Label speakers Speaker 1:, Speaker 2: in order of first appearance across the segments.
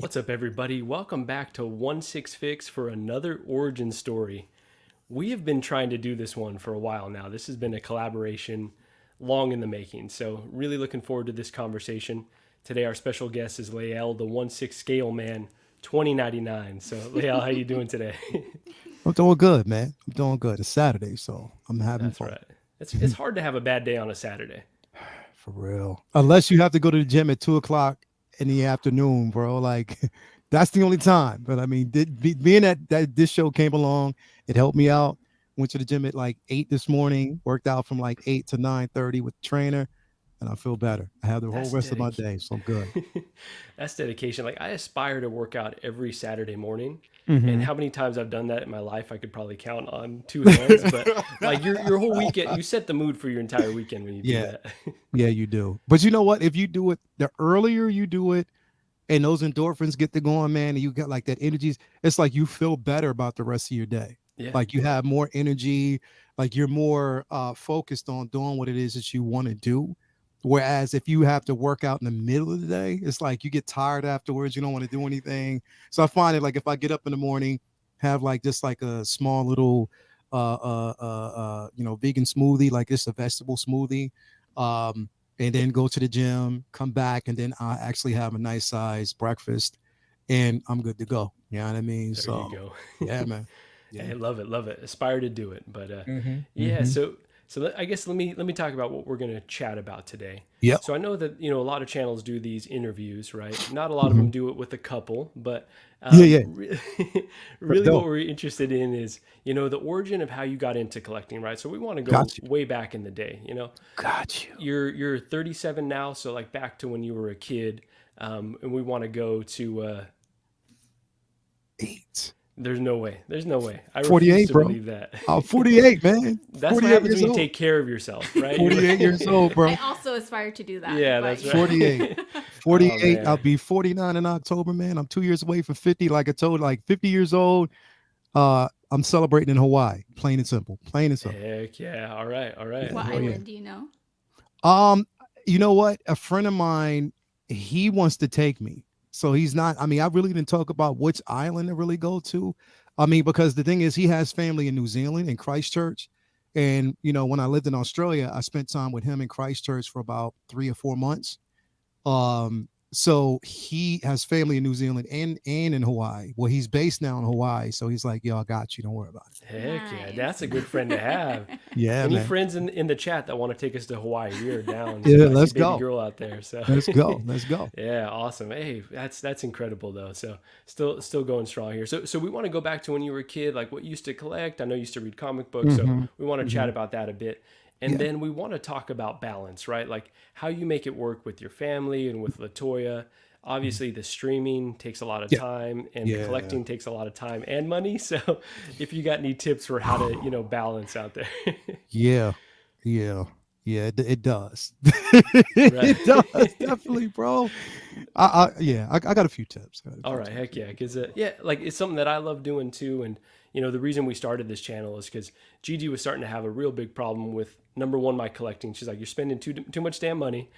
Speaker 1: What's up, everybody? Welcome back to 16Fix for another origin story. We have been trying to do this one for a while now. This has been a collaboration long in the making. So really looking forward to this conversation. Today our special guest is Lael, the 1/6 scale man, 2099. So Lael, how you doing today?
Speaker 2: I'm doing good, man. I'm doing good. It's Saturday, so I'm having
Speaker 1: That's
Speaker 2: fun.
Speaker 1: right. It's hard to have a bad day on a Saturday.
Speaker 2: For real. Unless you have to go to the gym at 2 o'clock in the afternoon, bro. Like that's the only time. But I mean, being that this show came along, it helped me out. Went to the gym at like 8 this morning, worked out from like 8 to 9:30 with the trainer, and I feel better. I have the whole
Speaker 1: That's
Speaker 2: rest of my
Speaker 1: dedication.
Speaker 2: day, so I'm good.
Speaker 1: That's dedication. Like I aspire to work out every Saturday morning. And
Speaker 2: Hmm.
Speaker 1: how many times I've done that in my life, I could probably count on two hands. But like your whole weekend, you set the mood for your entire weekend when you do
Speaker 2: Yeah,
Speaker 1: that.
Speaker 2: yeah, you do. But you know what? If you do it, the earlier you do it, and those endorphins get to going, man, and you got like that energy, it's like you feel better about the rest of your day.
Speaker 1: Yeah,
Speaker 2: Like you have more energy, like you're more focused on doing what it is that you want to do. Whereas if you have to work out in the middle of the day, it's like you get tired afterwards. You don't want to do anything. So I find it like if I get up in the morning, have like just like a small little, vegan smoothie, like it's a vegetable smoothie, um, and then go to the gym, come back, and then I actually have a nice size breakfast, and I'm good to go. You know what I mean?
Speaker 1: there you
Speaker 2: So
Speaker 1: go.
Speaker 2: yeah, man. Yeah.
Speaker 1: Hey, love it, love it. Aspire to do it. But
Speaker 2: Mm-hmm.
Speaker 1: yeah,
Speaker 2: Mm-hmm.
Speaker 1: I guess let me talk about what we're gonna chat about today.
Speaker 2: Yep.
Speaker 1: So I know that a lot of channels do these interviews, right? Not a lot of
Speaker 2: Mm-hmm.
Speaker 1: them do it with a couple, but
Speaker 2: Yeah, yeah. That's
Speaker 1: really what
Speaker 2: dope.
Speaker 1: we're interested in is the origin of how you got into collecting, right? So we want to go
Speaker 2: Got you.
Speaker 1: way back in the day.
Speaker 2: Got you.
Speaker 1: You're 37 now, so like back to when you were a kid, and we want to go to.
Speaker 2: Eight.
Speaker 1: There's no way. There's no way. I refuse
Speaker 2: 48,
Speaker 1: to
Speaker 2: bro.
Speaker 1: believe that.
Speaker 2: I'm 48, man.
Speaker 1: That's what
Speaker 2: 48
Speaker 1: happens
Speaker 2: years
Speaker 1: when you
Speaker 2: old.
Speaker 1: take care of yourself, right? You're
Speaker 2: 48 years old,
Speaker 3: I
Speaker 2: bro.
Speaker 3: also aspire to do that,
Speaker 1: yeah,
Speaker 3: but
Speaker 1: that's
Speaker 3: you know.
Speaker 1: right.
Speaker 2: 48.
Speaker 1: Oh
Speaker 2: 48. I'll
Speaker 1: man.
Speaker 2: be 49 in October, man. I'm 2 years away from 50. Like I told, like 50 years old. I'm celebrating in Hawaii. Plain and simple. Plain and simple.
Speaker 1: Heck yeah. All right. All right.
Speaker 2: Yeah.
Speaker 3: What
Speaker 2: Oh yeah.
Speaker 3: island do you know?
Speaker 2: Um, you know what? A friend of mine, he wants to take me. So he's not, I mean, I really didn't talk about which island to really go to. I mean, because the thing is, he has family in New Zealand, in Christchurch. And, when I lived in Australia, I spent time with him in Christchurch for about 3 or 4 months. So he has family in New Zealand and in Hawaii. Well, he's based now in Hawaii. So he's like, yo, I got you. Don't worry about it.
Speaker 1: Heck yeah. That's
Speaker 3: Nice.
Speaker 1: a good friend to have.
Speaker 2: Yeah,
Speaker 1: Any
Speaker 2: man.
Speaker 1: friends in the chat that want to take us to Hawaii, we are down.
Speaker 2: Yeah,
Speaker 1: So I see
Speaker 2: let's
Speaker 1: baby
Speaker 2: go.
Speaker 1: girl out there. So
Speaker 2: Let's go. Let's go.
Speaker 1: yeah, awesome. Hey, that's incredible though. So still going strong here. So we want to go back to when you were a kid, like what you used to collect. I know you used to read comic books, so
Speaker 2: Hmm.
Speaker 1: we want to chat
Speaker 2: Hmm.
Speaker 1: about that a bit. And
Speaker 2: Yeah.
Speaker 1: then we want to talk about balance, right? Like how you make it work with your family and with Latoya.
Speaker 2: Mhm.
Speaker 1: Obviously, the streaming takes a lot of
Speaker 2: Yeah.
Speaker 1: time, and the
Speaker 2: Yeah.
Speaker 1: collecting takes a lot of time and money. So, if you got any tips for how to, balance out there,
Speaker 2: Yeah, yeah, yeah. It does.
Speaker 1: right?
Speaker 2: It does definitely, bro. I got a few tips. I got a
Speaker 1: All
Speaker 2: few
Speaker 1: right,
Speaker 2: tips.
Speaker 1: heck yeah, because yeah, like it's something that I love doing too, and the reason we started this channel is because Gigi was starting to have a real big problem with number one, my collecting. She's like, you're spending too much damn money,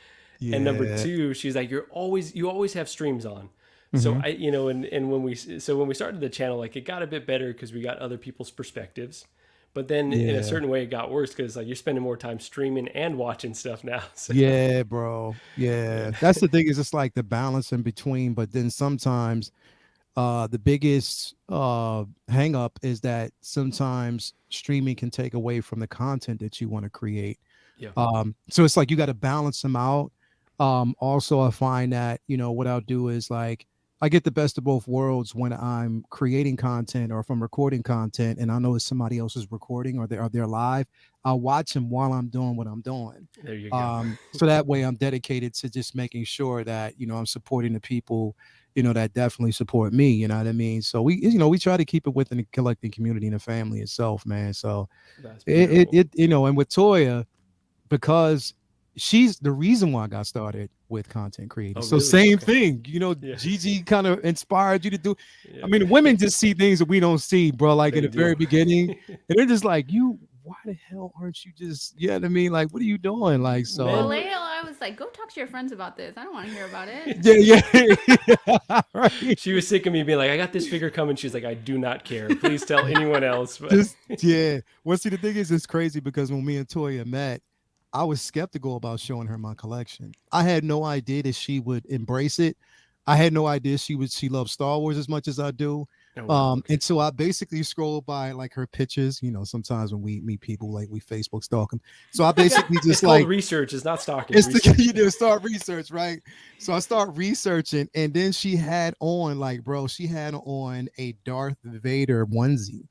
Speaker 1: and number
Speaker 2: Yeah.
Speaker 1: two, she's like, you always have streams on. So
Speaker 2: Hmm.
Speaker 1: and when we started the channel, like it got a bit better because we got other people's perspectives, but then in a
Speaker 2: Yeah.
Speaker 1: certain way it got worse because like you're spending more time streaming and watching stuff now. So
Speaker 2: Yeah, bro. Yeah.
Speaker 1: yeah,
Speaker 2: That's the thing is it's like the balance in between, but then sometimes the biggest hang up is that sometimes streaming can take away from the content that you want to create.
Speaker 1: yeah,
Speaker 2: So it's like you got to balance them out. Also, I find that, what I'll do is like I get the best of both worlds when I'm creating content or if I'm recording content and I know it's somebody else is recording or they're live. I'll watch them while I'm doing what I'm doing.
Speaker 1: there you go.
Speaker 2: So that way I'm dedicated to just making sure that, I'm supporting the people, that definitely support me. You know what I mean? So we try to keep it within the collecting community and the family itself, man. So
Speaker 1: That's
Speaker 2: it,
Speaker 1: beautiful.
Speaker 2: and with Toya, because she's the reason why I got started with content creating.
Speaker 1: Oh
Speaker 2: So
Speaker 1: really?
Speaker 2: same
Speaker 1: Okay.
Speaker 2: thing,
Speaker 1: Yeah,
Speaker 2: Gigi kind of inspired you to do. I
Speaker 1: yeah,
Speaker 2: mean, women just see things that we don't see, bro. Like in
Speaker 1: they
Speaker 2: the very
Speaker 1: do.
Speaker 2: beginning, and they're just like, "You, why the hell aren't you just? Yeah, you know what I mean, like, what are you doing?" Like,
Speaker 3: Well,
Speaker 2: so
Speaker 1: Men,
Speaker 3: Lael, I I was like, go talk to your friends about this. I don't want to hear about it.
Speaker 2: Yeah. Right.
Speaker 1: She was sick of me being like, I got this figure coming. She's like, I do not care. Please tell anyone else. But
Speaker 2: Just yeah. Well, see, the thing is, it's crazy because when me and Toya met, I was skeptical about showing her my collection. I had no idea that she would embrace it. I had no idea she loves Star Wars as much as I do.
Speaker 1: oh wow, okay.
Speaker 2: And so I basically scrolled by like her pictures. You know, sometimes when we meet people, like we Facebook stalk them. So I basically
Speaker 1: It's
Speaker 2: just
Speaker 1: called
Speaker 2: like
Speaker 1: research. It's not stalking.
Speaker 2: it's
Speaker 1: Research.
Speaker 2: the you do start research, right? So I start researching, and then she had on like, bro, she had on a Darth Vader onesie.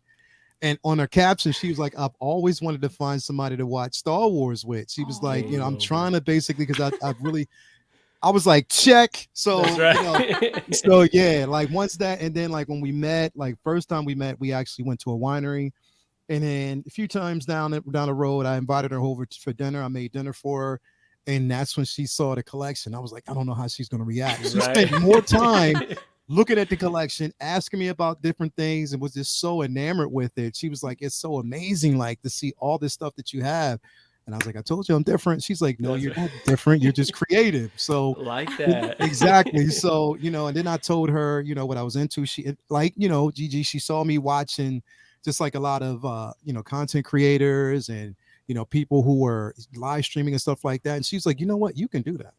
Speaker 2: And on her caption, she was like, I've always wanted to find somebody to watch Star Wars with. She was
Speaker 1: There
Speaker 2: like,
Speaker 3: Oh,
Speaker 2: you
Speaker 1: you
Speaker 2: know, I'm
Speaker 1: go, bro.
Speaker 2: trying to basically because I really I was like, check. So,
Speaker 1: That's
Speaker 2: you know,
Speaker 1: right.
Speaker 2: so yeah, like once that and then like when we met, like first time we met, we actually went to a winery. And then a few times down the road, I invited her over for dinner. I made dinner for her. And that's when she saw the collection. I was like, I don't know how she's gonna react. She spent more time
Speaker 1: right.
Speaker 2: looking at the collection, asking me about different things, and was just so enamored with it. She was like, it's so amazing, like to see all this stuff that you have. And I was like, I told you I'm different. She's like, no,
Speaker 1: That's
Speaker 2: you're
Speaker 1: right.
Speaker 2: not different. You're just creative. So
Speaker 1: Like that.
Speaker 2: exactly. So, you know, and then I told her, you know, what I was into. She like, you know, Gigi, she saw me watching just like a lot of you know, content creators and you know, people who were live streaming and stuff like that. And she's like, you know what, you can do that.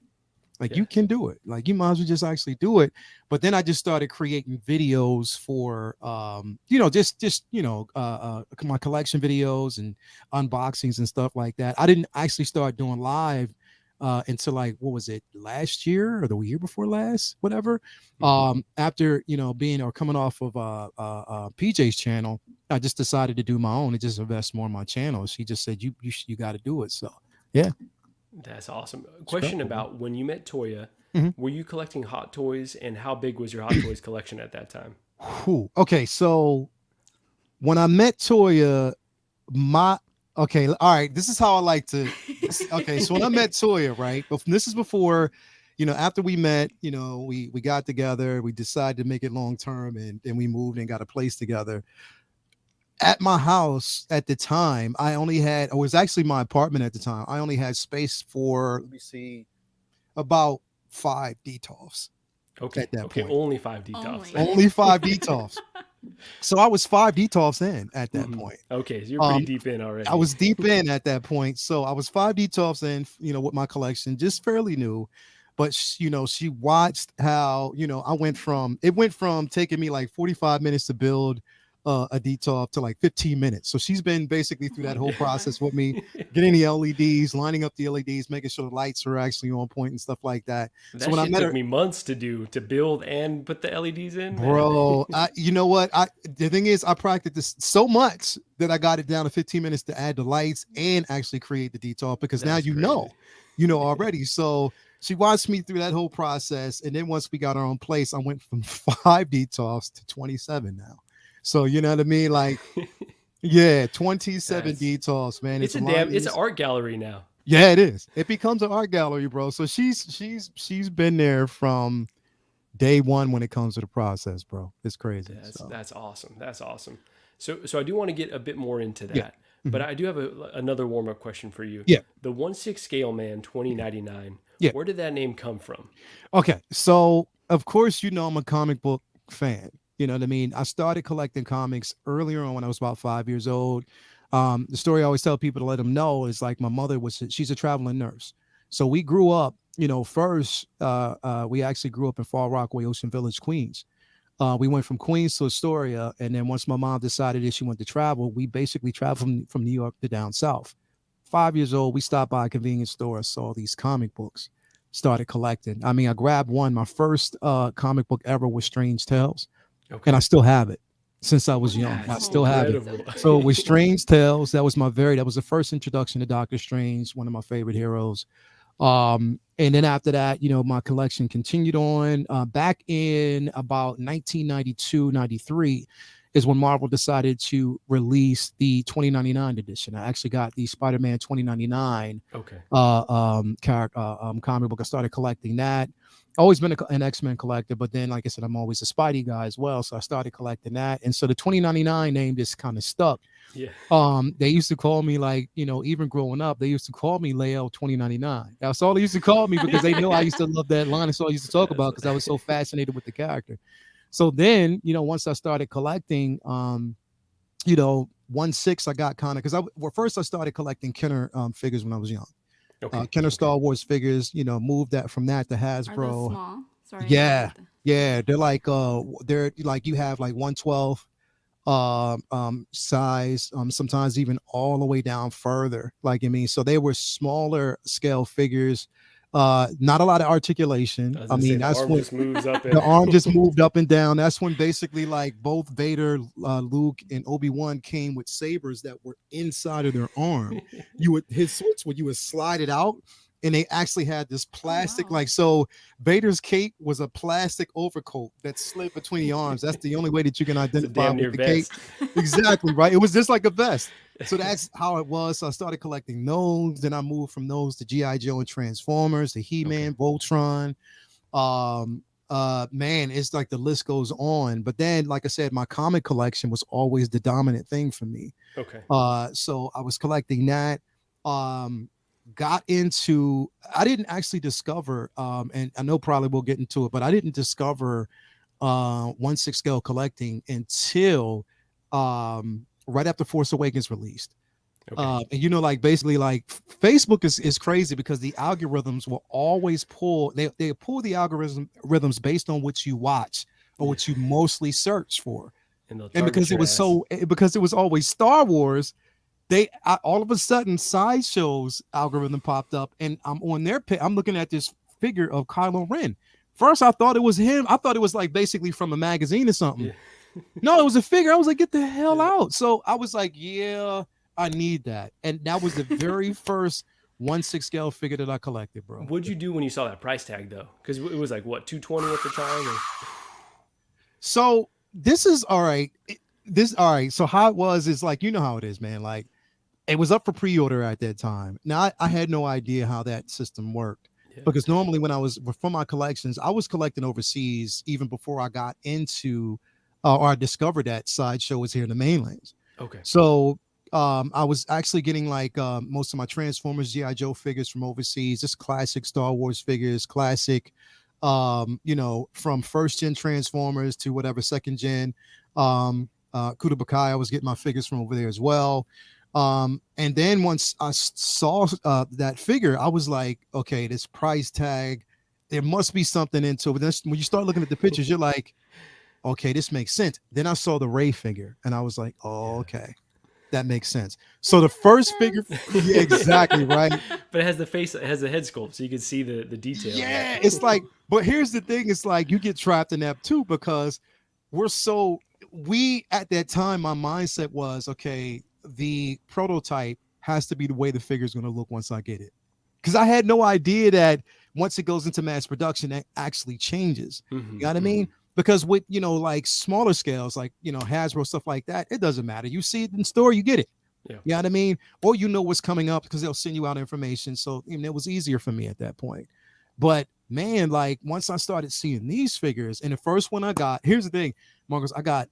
Speaker 2: Like
Speaker 1: Yeah.
Speaker 2: you can do it. Like you might as well just actually do it. But then I just started creating videos for you know, just you know, my collection videos and unboxings and stuff like that. I didn't actually start doing live until like what was it last year or the year before last, whatever.
Speaker 1: Mhm.
Speaker 2: After you know being or coming off of PJ's channel, I just decided to do my own and just invest more in my channel. She just said you got to do it. So yeah,
Speaker 1: That's awesome.
Speaker 2: it's cool,
Speaker 1: Question
Speaker 2: man.
Speaker 1: about when you met Toya,
Speaker 2: Mhm.
Speaker 1: were you collecting Hot Toys and how big was your Hot Toys collection at that time?
Speaker 2: Whew. Okay, so when I met Toya, my okay, all right, this is how I like to okay, so when I met Toya, right? But this is before, you know, after we met, you know, we got together, we decided to make it long term and we moved and got a place together. At my house at the time, I only had it was actually my apartment at the time. I only had space for let me see about 5 detolfs
Speaker 1: Okay.
Speaker 2: at that
Speaker 1: Okay.
Speaker 2: point.
Speaker 1: Only 5 detox.
Speaker 3: only.
Speaker 2: Only 5 detolfs. So I was 5 detolfs in at that
Speaker 1: hmm
Speaker 2: point.
Speaker 1: Okay. So you're pretty
Speaker 2: Um,
Speaker 1: deep in
Speaker 2: I
Speaker 1: already.
Speaker 2: was deep in at that point. So I was 5 detolfs in, you know, with my collection, just fairly new. But you know, she watched how, you know, it went from taking me like 45 minutes to build a detolf to like 15 minutes. So she's been basically
Speaker 3: Oh
Speaker 2: through
Speaker 3: my
Speaker 2: that whole
Speaker 1: Yeah.
Speaker 3: God.
Speaker 2: process with me, getting the LEDs, lining up the LEDs, making sure the lights are actually on point and stuff like that. So
Speaker 1: That
Speaker 2: when I
Speaker 1: shit
Speaker 2: met
Speaker 1: took
Speaker 2: her,
Speaker 1: me months to do to build and put the LEDs in, man.
Speaker 2: bro, you know what? The thing is, I practiced this so much that I got it down to 15 minutes to add the lights and actually create the detail because now
Speaker 1: That's crazy.
Speaker 2: you know already. So she watched me through that whole process, and then once we got our own place, I went from 5 detox to 27 now. So you know what I mean? Like, yeah, 27
Speaker 1: That's
Speaker 2: detox, man.
Speaker 1: it's
Speaker 2: It's
Speaker 1: a damn it's an
Speaker 2: alignments.
Speaker 1: art gallery now.
Speaker 2: Yeah, it is. It becomes an art gallery, bro. So she's been there from day one when it comes to the process, bro. It's crazy. So
Speaker 1: That's awesome. That's awesome. So I do want to get a bit more into
Speaker 2: yeah.
Speaker 1: that, but
Speaker 2: Mhm.
Speaker 1: I do have another warm up question for you.
Speaker 2: Yeah.
Speaker 1: The 1/6 scale man 2099.
Speaker 2: Yeah.
Speaker 1: Where did that name come from?
Speaker 2: Okay. So of course, you know, I'm a comic book fan. You know what I mean? I started collecting comics earlier on when I was about 5 years old. The story I always tell people to let them know is like my mother she's a traveling nurse. So we grew up, you know, first, we actually grew up in Far Rockaway, Ocean Village, Queens. We went from Queens to Astoria. And then once my mom decided that she wanted to travel, we basically traveled from New York to down south. 5 years old, we stopped by a convenience store, saw these comic books, started collecting. I mean, I grabbed one. My first comic book ever was Strange Tales, and I
Speaker 1: Okay.
Speaker 2: still have it since I was young. I
Speaker 1: That's
Speaker 2: still
Speaker 3: Oh,
Speaker 2: have it.
Speaker 3: that's so
Speaker 1: incredible.
Speaker 2: So it was
Speaker 3: cool.
Speaker 2: Strange Tales. That was the first introduction to Doctor Strange, one of my favorite heroes. And then after that, you know, my collection continued on. Back in about 1992, 93 is when Marvel decided to release the 2099 edition. I actually got the Spider-Man 2099
Speaker 1: Okay.
Speaker 2: comic book. I started collecting that. always been an X-Men collector, but then, like I said, I'm always a Spidey guy as well. So I started collecting that. And so the 2099 name just kind of stuck.
Speaker 1: Yeah.
Speaker 2: They used to call me, like, even growing up, they used to call me Lael 2099. That's all they used to call me, because they know I used to love that line. That's all I used to talk about, because I was so fascinated with the character. So then, once I started collecting, 1/6 I got kind of, because first I started collecting Kenner figures when I was young.
Speaker 1: Okay.
Speaker 2: Kenner Star Wars figures, moved that from that to
Speaker 3: Are those
Speaker 2: Hasbro.
Speaker 3: small? Sorry.
Speaker 2: Yeah, yeah, they're like you have like 1/12 size, sometimes even all the way down further, so they were smaller scale figures, not a lot of articulation.
Speaker 1: I mean,
Speaker 2: that's
Speaker 1: arm
Speaker 2: when
Speaker 1: just moves up
Speaker 2: the arm just moved up and down. That's when basically, like, both Vader, Luke, and Obi-Wan came with sabers that were inside of their arm. His switch, you would slide it out, and they actually had this plastic, so Vader's cape was a plastic overcoat that slid between the arms. That's the only way that you can identify with the
Speaker 1: vest.
Speaker 2: cape. Exactly, right. It was just like a vest. So that's how it was. So I started collecting those. Then I moved from those to G.I. Joe and Transformers, to He-Man, Voltron. Man, it's like the list goes on. But then, like I said, my comic collection was always the dominant thing for me.
Speaker 1: Okay.
Speaker 2: So I was collecting that. Got into, I didn't actually discover, and I know probably we'll get into it, but I didn't discover 1/6 scale collecting until right after Force Awakens released.
Speaker 1: Okay.
Speaker 2: And like, basically, like, Facebook is crazy, because the algorithms will always pull, they pull the algorithms based on what you watch or what you mostly search for. And because it was always Star Wars, all of a sudden Sideshow's algorithm popped up, and I'm on their page. I'm looking at this figure of Kylo Ren. First, I thought it was him. I thought it was like basically from a magazine or something. Yeah. No, it was a figure. I was like, get the hell out. So I was like, yeah, I need that. And that was the very first 1/6 scale figure that I collected, bro.
Speaker 1: What'd you do when you saw that price tag, though? Because it was like, what, $220 at the time? Or...
Speaker 2: So this is all right. So how it was is, like, how it is, man. Like, it was up for pre-order at that time. Now, I had no idea how that system worked, because normally when for my collections, I was collecting overseas even before I got into, or I discovered that Sideshow was here in the mainlands.
Speaker 1: Okay.
Speaker 2: So I was actually getting, like, most of my Transformers, G.I. Joe figures from overseas, just classic Star Wars figures, classic, from first gen Transformers to whatever second gen, Kuda Bakai, I was getting my figures from over there as well. And then once I saw that figure, I was like, okay, this price tag, there must be something into it. But when you start looking at the pictures, you're like, okay, this makes sense. Then I saw the Rey figure, and I was like, oh, okay, that makes sense. So the first figure, yeah, exactly, right.
Speaker 1: But it has the face, it has the head sculpt, so you can see the detail.
Speaker 2: Yeah, it's like, but here's the thing, it's like you get trapped in that too, because we at that time, my mindset was, okay, the prototype has to be the way the figure is going to look once I get it, because I had no idea that once it goes into mass production, that actually changes.
Speaker 1: Mm-hmm,
Speaker 2: you know what I mean? Because with, like, smaller scales, like, Hasbro, stuff like that, it doesn't matter. You see it in store, you get it.
Speaker 1: Yeah.
Speaker 2: You know what I mean? Or what's coming up, because they'll send you out information. So it was easier for me at that point. But man, like, once I started seeing these figures, and the first one I got, here's the thing, Marcus, I got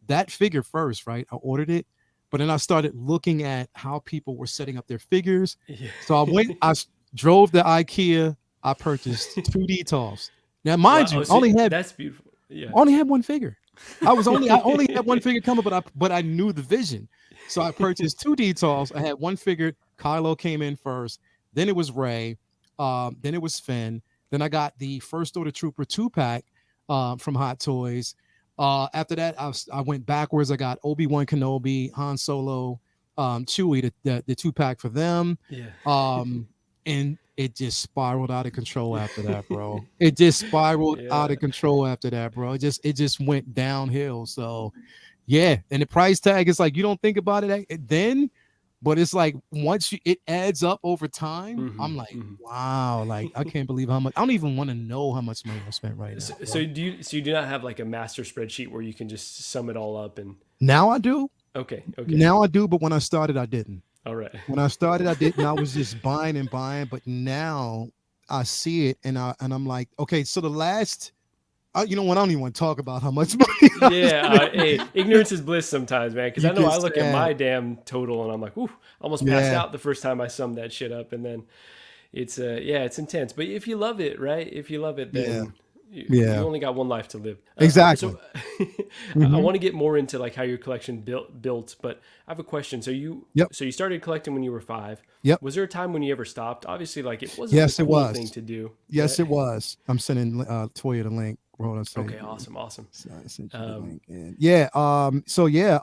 Speaker 2: that figure first, right? I ordered it. But then I started looking at how people were setting up their figures. Yeah. So I drove to IKEA. I purchased 2D toss. Now, mind you,
Speaker 1: that's beautiful. Yeah.
Speaker 2: Only had one figure. I only had one figure coming, but I knew the vision. So I purchased 2D toss. I had one figure. Kylo came in first. Then it was Rey. Then it was Finn. Then I got the First Order Trooper 2-pack from Hot Toys. After that, I went backwards. I got Obi-Wan Kenobi, Han Solo, Chewie, the 2-pack for them.
Speaker 1: Yeah.
Speaker 2: And it just spiraled out of control after that, bro. It just spiraled out of control after that, bro. It just went downhill. So, yeah. And the price tag is like, you don't think about it then, but it's like once it adds up over time, I'm like, wow, like, I can't believe how much. I don't even want to know how much money I spent right now.
Speaker 1: So you do not have like a master spreadsheet where you can just sum it all up? And
Speaker 2: now I do.
Speaker 1: Okay.
Speaker 2: Now I do, but when I started, I didn't.
Speaker 1: All right.
Speaker 2: When I started, I didn't. I was just buying and buying, but now I see it and I'm like, okay, so the last, you know what? I don't even want to talk about how much money.
Speaker 1: Yeah, hey, ignorance is bliss sometimes, man. Because
Speaker 2: You
Speaker 1: I know
Speaker 2: get
Speaker 1: I look at
Speaker 2: sad.
Speaker 1: my damn total and I'm like, ooh, almost passed
Speaker 2: Yeah,
Speaker 1: out the first time I summed that shit up, and then it's yeah, it's intense. But if you love it, right? If you love it,
Speaker 2: yeah,
Speaker 1: then you
Speaker 2: yeah.
Speaker 1: only got one life to live.
Speaker 2: Exactly.
Speaker 1: So I
Speaker 2: Hmm.
Speaker 1: want to get more into like how your collection built, but I have a question.
Speaker 2: Yep.
Speaker 1: So you started collecting when you were 5.
Speaker 2: Yep.
Speaker 1: Was there a time when you ever stopped? Obviously, like it wasn't the
Speaker 2: Yes, it
Speaker 1: cool thing
Speaker 2: was.
Speaker 1: to do,
Speaker 2: Yes,
Speaker 1: right?
Speaker 2: it was. I'm sending Toya the link. Hold on, say
Speaker 1: Okay, awesome, awesome.
Speaker 2: I sent you the
Speaker 1: Um,
Speaker 2: link. And yeah, so yeah,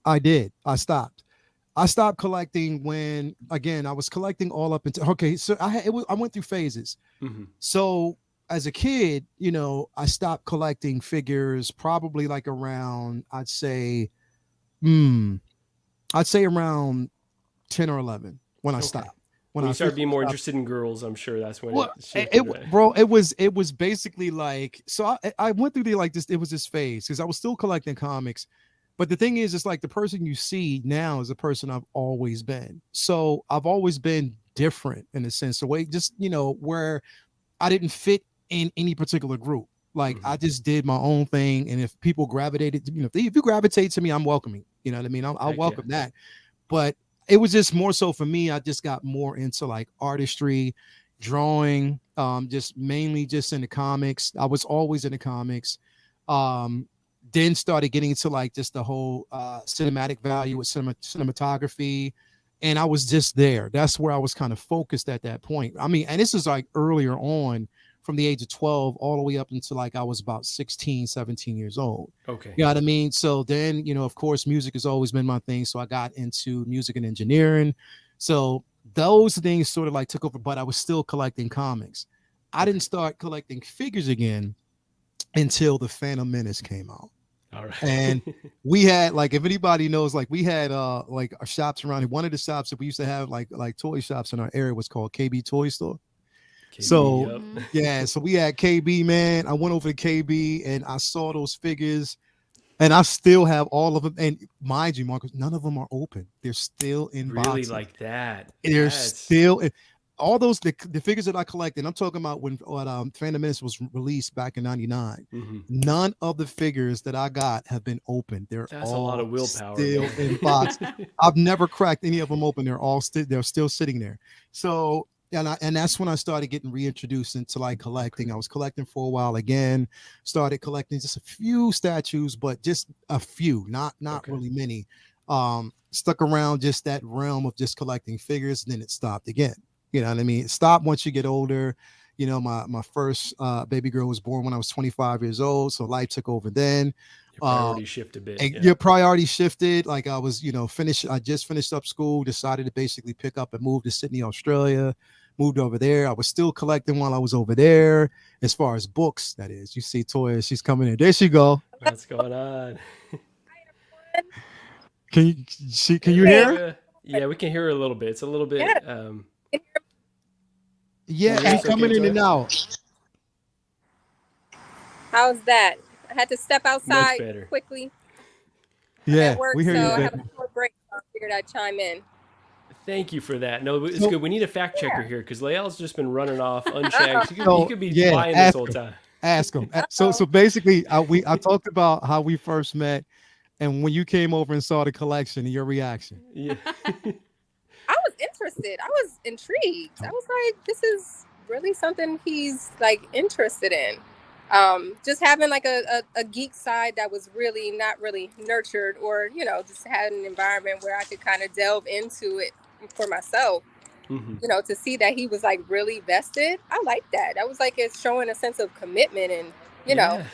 Speaker 2: I did. I stopped collecting when again I was collecting all up into okay. So I went through phases.
Speaker 1: mhm.
Speaker 2: So as a kid, you know, I stopped collecting figures probably like around hmm, I'd say around 10 or 11 when I
Speaker 1: Okay.
Speaker 2: stopped. When
Speaker 1: When
Speaker 2: I
Speaker 1: you started being
Speaker 2: officially
Speaker 1: more
Speaker 2: stopped.
Speaker 1: interested in girls, I'm sure that's when
Speaker 2: Well,
Speaker 1: it shifted, right?
Speaker 2: bro, it was basically like so I went through the like this it was this phase because I was still collecting comics, but the thing is, it's like the person you see now is the person I've always been. So I've always been different in a sense, the way just you know where I didn't fit in any particular group. Like
Speaker 1: Hmm.
Speaker 2: I just did my own thing, and if people gravitated, you know, if you gravitate to me, I'm welcoming. You know what I mean? I'll
Speaker 1: Heck yeah.
Speaker 2: welcome that. But it was just more so for me. I just got more into like artistry, drawing, just mainly just in the comics. I was always in the comics. Um, then started getting into like just the whole cinematic value with cinematography. And I was just there. That's where I was kind of focused at that point. I mean, and this is like earlier on from the age of 12 all the way up until like I was about 16, 17 years old.
Speaker 1: Okay.
Speaker 2: You know what I mean? So then, you know, of course, music has always been my thing. So I got into music and engineering. So those things sort of like took over, but I was still collecting comics. I
Speaker 1: Okay.
Speaker 2: didn't start collecting figures again until the Phantom Menace came out.
Speaker 1: All
Speaker 2: And
Speaker 1: right.
Speaker 2: we had like if anybody knows, like we had like our shops around here. One of the shops that we used to have like toy shops in our area was called KB Toy Store.
Speaker 1: KB,
Speaker 2: So
Speaker 1: yep.
Speaker 3: Mm-hmm.
Speaker 2: yeah, so we had KB, man. I went over to KB and I saw those figures and I still have all of them. And mind you, Marcus, none of them are open. They're still in
Speaker 1: Really
Speaker 2: boxes.
Speaker 1: like that.
Speaker 2: They're
Speaker 1: That's
Speaker 2: still in, all those the figures that I collected. I'm talking about when Phantom Menace was released back in '99.
Speaker 1: mhm.
Speaker 2: None of the figures that I got have been opened. They're
Speaker 1: That's a lot
Speaker 2: all
Speaker 1: of willpower,
Speaker 2: still
Speaker 1: man.
Speaker 2: in box. I've never cracked any of them open. They're all still they're still sitting there. So and that's when I started getting reintroduced into like collecting. I was collecting for a while again. Started collecting just a few statues, but just a few, not
Speaker 1: Okay.
Speaker 2: really many. Stuck around just that realm of just collecting figures, and then it stopped again. You know what I mean? It stopped once you get older. You know, my first baby girl was born when I was 25 years old, so life took over then.
Speaker 1: Your
Speaker 2: Uh,
Speaker 1: priorities shift a bit.
Speaker 2: and
Speaker 1: Yeah.
Speaker 2: your priority shifted. Like I was, you know, finished. I just finished up school. Decided to basically pick up and move to Sydney, Australia. Moved over there. I was still collecting while I was over there, as far as books. That is, you see, Toya, she's coming in. There she go.
Speaker 1: What's going on?
Speaker 2: Can you see? Can
Speaker 1: Hey,
Speaker 2: you hear?
Speaker 1: Latoya. Yeah, we can hear her a little bit. It's a little bit.
Speaker 4: Yeah.
Speaker 1: Can
Speaker 2: Yeah,
Speaker 1: you hear
Speaker 2: you
Speaker 1: us okay,
Speaker 2: coming in
Speaker 1: Toya?
Speaker 2: and out.
Speaker 4: How's that? I had to step
Speaker 1: Much
Speaker 4: outside
Speaker 1: better.
Speaker 4: quickly. I'm at
Speaker 2: Yeah,
Speaker 4: work,
Speaker 2: we hear
Speaker 4: so
Speaker 2: you
Speaker 4: I
Speaker 1: Yeah.
Speaker 4: have
Speaker 2: better.
Speaker 4: a short break. So I figured I'd chime in.
Speaker 1: Thank you for that. No, it's
Speaker 2: So,
Speaker 1: good. We need a fact checker
Speaker 4: Yeah.
Speaker 1: here because Lael's just been running off
Speaker 4: Uh-oh.
Speaker 1: unchecked. He
Speaker 2: so
Speaker 1: could be
Speaker 2: yeah,
Speaker 1: lying this
Speaker 2: ask
Speaker 1: whole
Speaker 2: him.
Speaker 1: time.
Speaker 2: Ask him. So
Speaker 4: Uh-oh.
Speaker 2: basically, I talked about how we first met, and when you came over and saw the collection, and your reaction.
Speaker 1: Yeah.
Speaker 4: I was interested. I was intrigued. I was like, this is really something he's like interested in. Just having like a geek side that was really not really nurtured or, just had an environment where I could kind of delve into it for myself.
Speaker 1: Hmm.
Speaker 4: To see that he was like really vested, I like that. That was like it's showing a sense of commitment and,
Speaker 1: Yeah.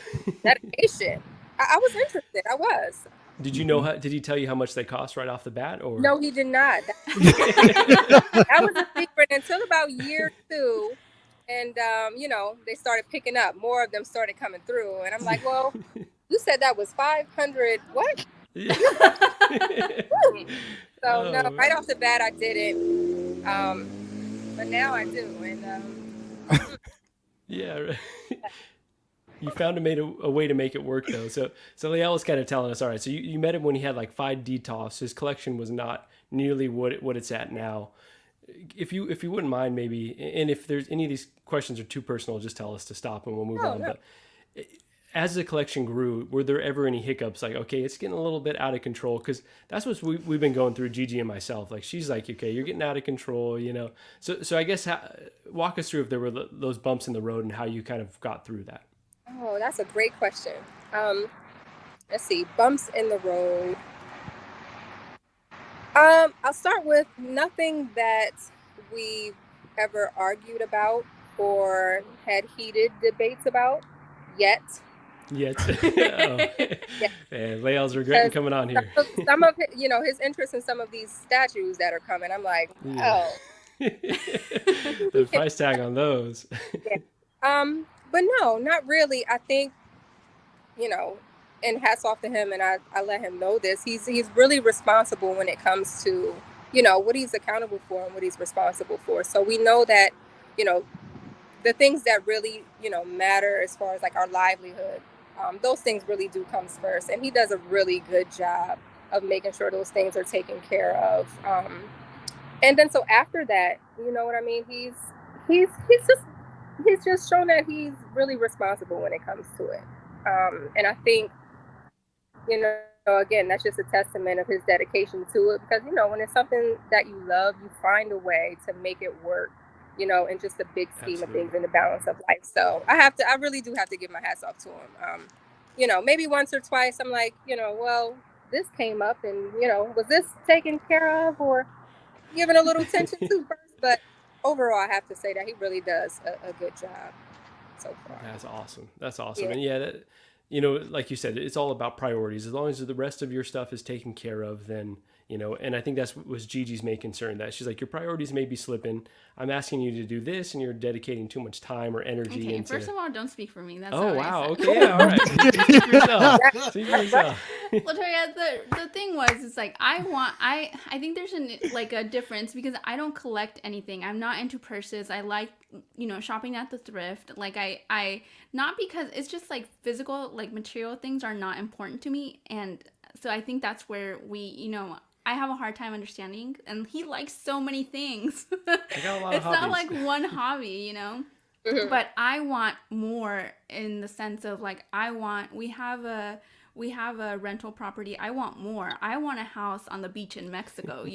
Speaker 4: dedication. I was interested. I was.
Speaker 1: Did you know how? Did he tell you how much they cost right off the bat, or?
Speaker 4: No, he did not. That was a secret until about year two. And, they started picking up. More of them started coming through. And I'm like, well, you said that was 500. What?
Speaker 1: Yeah.
Speaker 4: So, no,
Speaker 1: Oh,
Speaker 4: right off the bat, I didn't. But now I do. And
Speaker 1: yeah. Right. You found a way to make it work though. So Lael was kind of telling us, all right. So you met him when he had like 5 DTOFs. His collection was not nearly what it's at now. if you wouldn't mind, maybe, and if there's any of these questions are too personal, just tell us to stop and we'll move
Speaker 4: No,
Speaker 1: on.
Speaker 4: no.
Speaker 1: But as the collection grew, were there ever any hiccups? Like, okay, it's getting a little bit out of control, because that's what we've been going through, Gigi and myself. Like, she's like, okay, you're getting out of control, you know. So I guess walk us through if there were those bumps in the road and how you kind of got through that.
Speaker 4: Oh, that's a great question. Let's see, bumps in the road. I'll start with nothing that we ever argued about or had heated debates about yet.
Speaker 1: Yet. Oh. Man, Lael's regretting coming on here.
Speaker 4: Some of his interest in some of these statues that are coming. I'm like,
Speaker 1: yeah. The price tag on those.
Speaker 4: Yeah. But no, not really. I think, and hats off to him, and I let him know this. He's really responsible when it comes to, what he's accountable for and what he's responsible for. So we know that, the things that really, matter as far as like our livelihood, those things really do come first. And he does a really good job of making sure those things are taken care of. And then so after that, you know what I mean? He's just shown that he's really responsible when it comes to it. And I think, again, that's just a testament of his dedication to it, because, when it's something that you love, you find a way to make it work, in just the big scheme Absolutely. Of things and the balance of life. So I really do have to give my hats off to him. Maybe once or twice I'm like, well, this came up and, was this taken care of or given a little attention to first? But overall, I have to say that he really does a good job so far.
Speaker 1: That's awesome. Yeah. And that, like you said, it's all about priorities. As long as the rest of your stuff is taken care of, then, and I think that's what was Gigi's main concern, that she's like, your priorities may be slipping. I'm asking you to do this and you're dedicating too much time or energy into...
Speaker 3: First of all, don't speak for me. That's
Speaker 1: oh, wow. Okay, yeah, all right. Speak for yourself. Speak for yourself.
Speaker 3: Latoya, the thing was, it's like, I think there's a difference, because I don't collect anything. I'm not into purses. I like, shopping at the thrift. Like I not because it's just like physical, like material things are not important to me. And so I think that's where I have a hard time understanding, and he likes so many things.
Speaker 1: I got a lot of hobbies.
Speaker 3: It's not like one hobby,
Speaker 4: Mm-hmm.
Speaker 3: But I want more, in the sense of like, we have a rental property. I want more. I want a house on the beach in Mexico,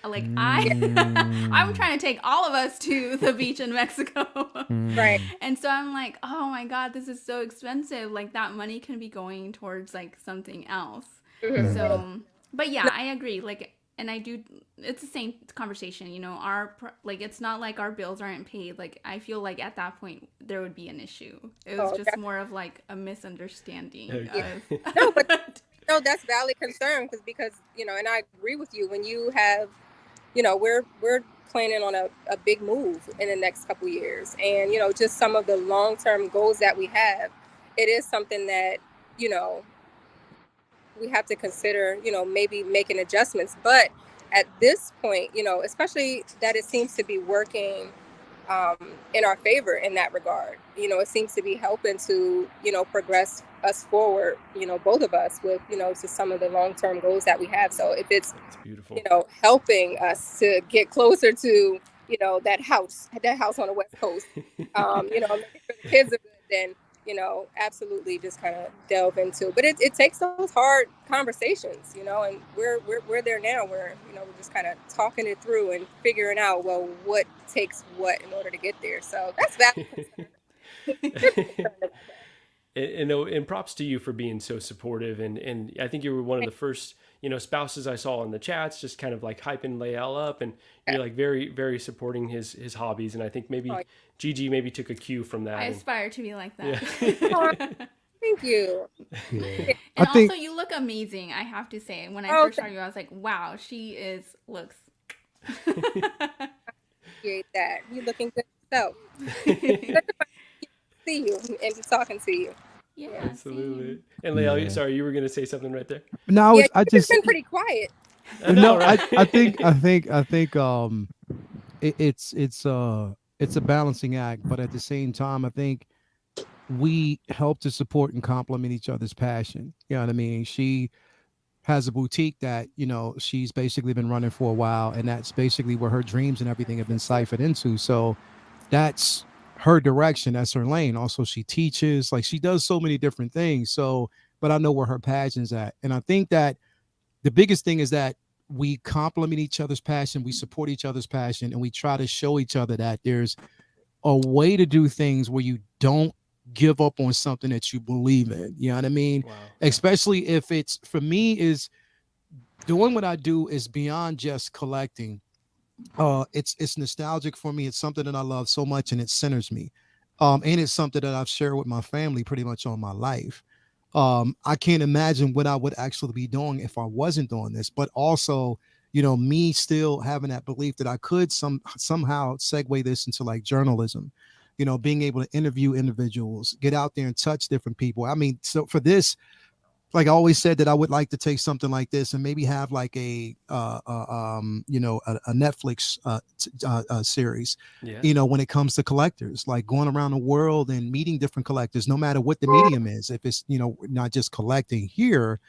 Speaker 3: like I'm trying to take all of us to the beach in Mexico.
Speaker 4: Right.
Speaker 3: And so I'm like, oh my God, this is so expensive. Like, that money can be going towards like something else.
Speaker 4: Mm-hmm.
Speaker 3: So, but yeah, I agree. Like, and I do, it's the same conversation, it's not like our bills aren't paid. Like, I feel like at that point there would be an issue. It was just more of like a misunderstanding.
Speaker 4: No, but that's valid concern, because and I agree with you. When you have, we're planning on a big move in the next couple years, and just some of the long-term goals that we have, it is something that we have to consider, maybe making adjustments. But at this point, especially that it seems to be working in our favor in that regard. It seems to be helping to, progress us forward, both of us with, to some of the long-term goals that we have. So if it's beautiful, helping us to get closer to, that house on the West Coast, making sure the kids are good, then absolutely just kind of delve into. But it takes those hard conversations, and we're there now where, we're just kind of talking it through and figuring out, well, what takes what in order to get there. So that's valid.
Speaker 1: And props to you for being so supportive. And I think you were one of the first, spouses I saw in the chats, just kind of like hyping Lael up, and you're like very, very supporting his hobbies. And I think maybe Gigi maybe took a cue from that.
Speaker 3: I aspire to be like that.
Speaker 4: Yeah. Thank you.
Speaker 3: Yeah. And also, you look amazing, I have to say. When I first saw you, I was like, wow, she looks.
Speaker 4: Appreciate that. You're looking good yourself. Good to see you and be talking to you.
Speaker 3: Yeah,
Speaker 1: absolutely. And Lael, sorry, you were going to say something right there.
Speaker 2: No, I just
Speaker 4: been pretty quiet.
Speaker 2: No, right? I think it's a balancing act, but at the same time, I think we help to support and complement each other's passion. You know what I mean? She has a boutique that she's basically been running for a while, and that's basically where her dreams and everything have been siphoned into. So that's her direction, that's her lane. Also, she teaches, like she does so many different things. So, but I know where her passion's at, and I think that the biggest thing is that we complement each other's passion, we support each other's passion, and we try to show each other that there's a way to do things where you don't give up on something that you believe in. You know what I mean?
Speaker 1: Wow. Yeah.
Speaker 2: Especially if it's, for me, is doing what I do is beyond just collecting. It's nostalgic for me. It's something that I love so much, and it centers me. And it's something that I've shared with my family pretty much all my life. I can't imagine what I would actually be doing if I wasn't doing this. But also, me still having that belief that I could somehow segue this into like journalism. Being able to interview individuals, get out there and touch different people. I mean, so for this, like I always said that I would like to take something like this and maybe have like a Netflix series,
Speaker 1: Yeah.
Speaker 2: when it comes to collectors, like going around the world and meeting different collectors, no matter what the medium is. If it's, not just collecting here,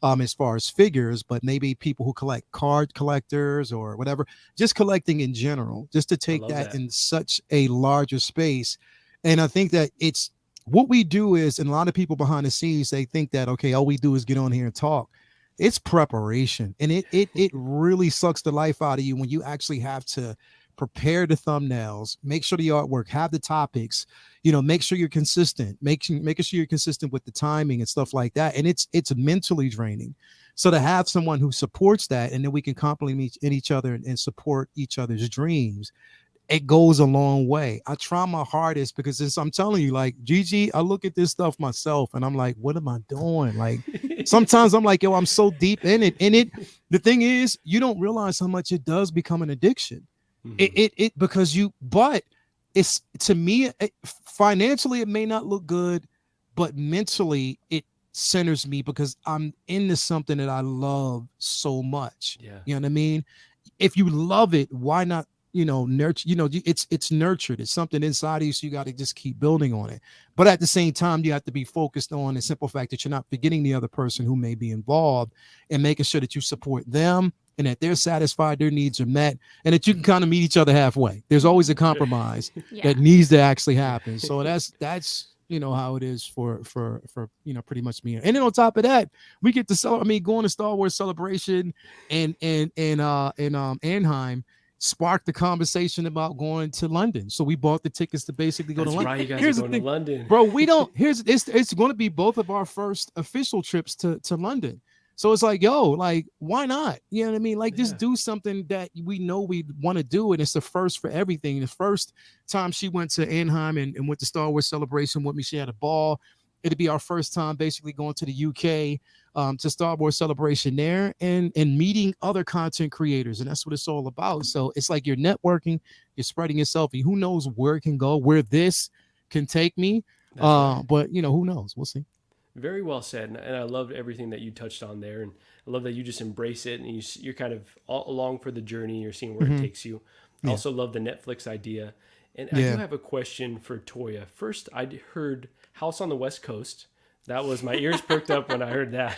Speaker 2: as far as figures, but maybe people who collect card collectors or whatever, just collecting in general, just to
Speaker 1: I
Speaker 2: take
Speaker 1: love
Speaker 2: that
Speaker 1: that.
Speaker 2: in such a larger space. And I think that it's what we do is, and a lot of people behind the scenes, they think that, okay, all we do is get on here and talk. It's preparation. And it really sucks the life out of you when you actually have to prepare the thumbnails, make sure the artwork, have the topics, make sure you're consistent, making sure you're consistent with the timing and stuff like that. And it's mentally draining. So to have someone who supports that, and then we can compliment each other and support each other's dreams, it goes a long way. I try my hardest because I'm telling you, like Gigi, I look at this stuff myself and I'm like, what am I doing? Like sometimes I'm like, yo, I'm so deep in it. And the thing is, you don't realize how much it does become an addiction.
Speaker 1: Hmm.
Speaker 2: It because but it's, to me, financially, it may not look good, but mentally it centers me because I'm into something that I love so much.
Speaker 1: Yeah.
Speaker 2: You know what I mean? If you love it, why not, nurture, it's nurtured. It's something inside of you. So you got to just keep building on it. But at the same time, you have to be focused on the simple fact that you're not forgetting the other person who may be involved, and making sure that you support them and that they're satisfied, their needs are met, and that you can kind of meet each other halfway. There's always a
Speaker 1: Sure.
Speaker 2: compromise
Speaker 3: Yeah.
Speaker 2: that needs to actually happen. So that's how it is for pretty much me. And then on top of that, we get to going to Star Wars Celebration and Anaheim sparked the conversation about going to London. So we bought the tickets to basically go to
Speaker 1: That's
Speaker 2: London.
Speaker 1: right. You guys are
Speaker 2: Here's the
Speaker 1: going to
Speaker 2: thing,
Speaker 1: London.
Speaker 2: bro. We don't. Here's it's going to be both of our first official trips to London. So it's like, yo, like, why not? You know what I mean? Like, just
Speaker 1: Yeah.
Speaker 2: do something that we know we want to do. And it's the first for everything. The first time she went to Anaheim and went to Star Wars Celebration with me, she had a ball. It'd be our first time basically going to the UK, to Star Wars Celebration there, and meeting other content creators. And that's what it's all about. So it's like you're networking, you're spreading yourself. And who knows where it can go, where this can take me.
Speaker 1: That's right.
Speaker 2: But, who knows? We'll see.
Speaker 1: Very well said, and I loved everything that you touched on there, and I love that you just embrace it, and you're kind of all along for the journey. You're seeing where it
Speaker 2: Mm-hmm.
Speaker 1: takes you. I
Speaker 2: Yeah.
Speaker 1: also love the Netflix idea, and I do
Speaker 2: Yeah.
Speaker 1: have a question for Toya. First, I heard House on the West Coast. That was my ears perked up when I heard that.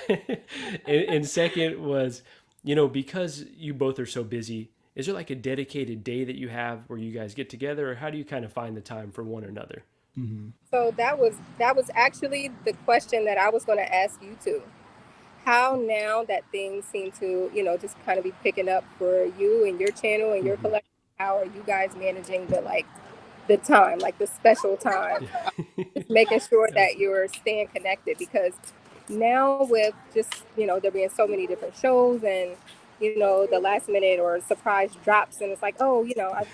Speaker 1: And second was, because you both are so busy, is there like a dedicated day that you have where you guys get together, or how do you kind of find the time for one another?
Speaker 2: Mm-hmm.
Speaker 4: So that was actually the question that I was going to ask you too. How now that things seem to, just kind of be picking up for you and your channel and your
Speaker 2: Mm-hmm.
Speaker 4: collection, how are you guys managing the time, like the special time, just making sure
Speaker 1: Yeah.
Speaker 4: that you're staying connected? Because now with just, there being so many different shows and, the last minute or surprise drops, and it's like, oh, I got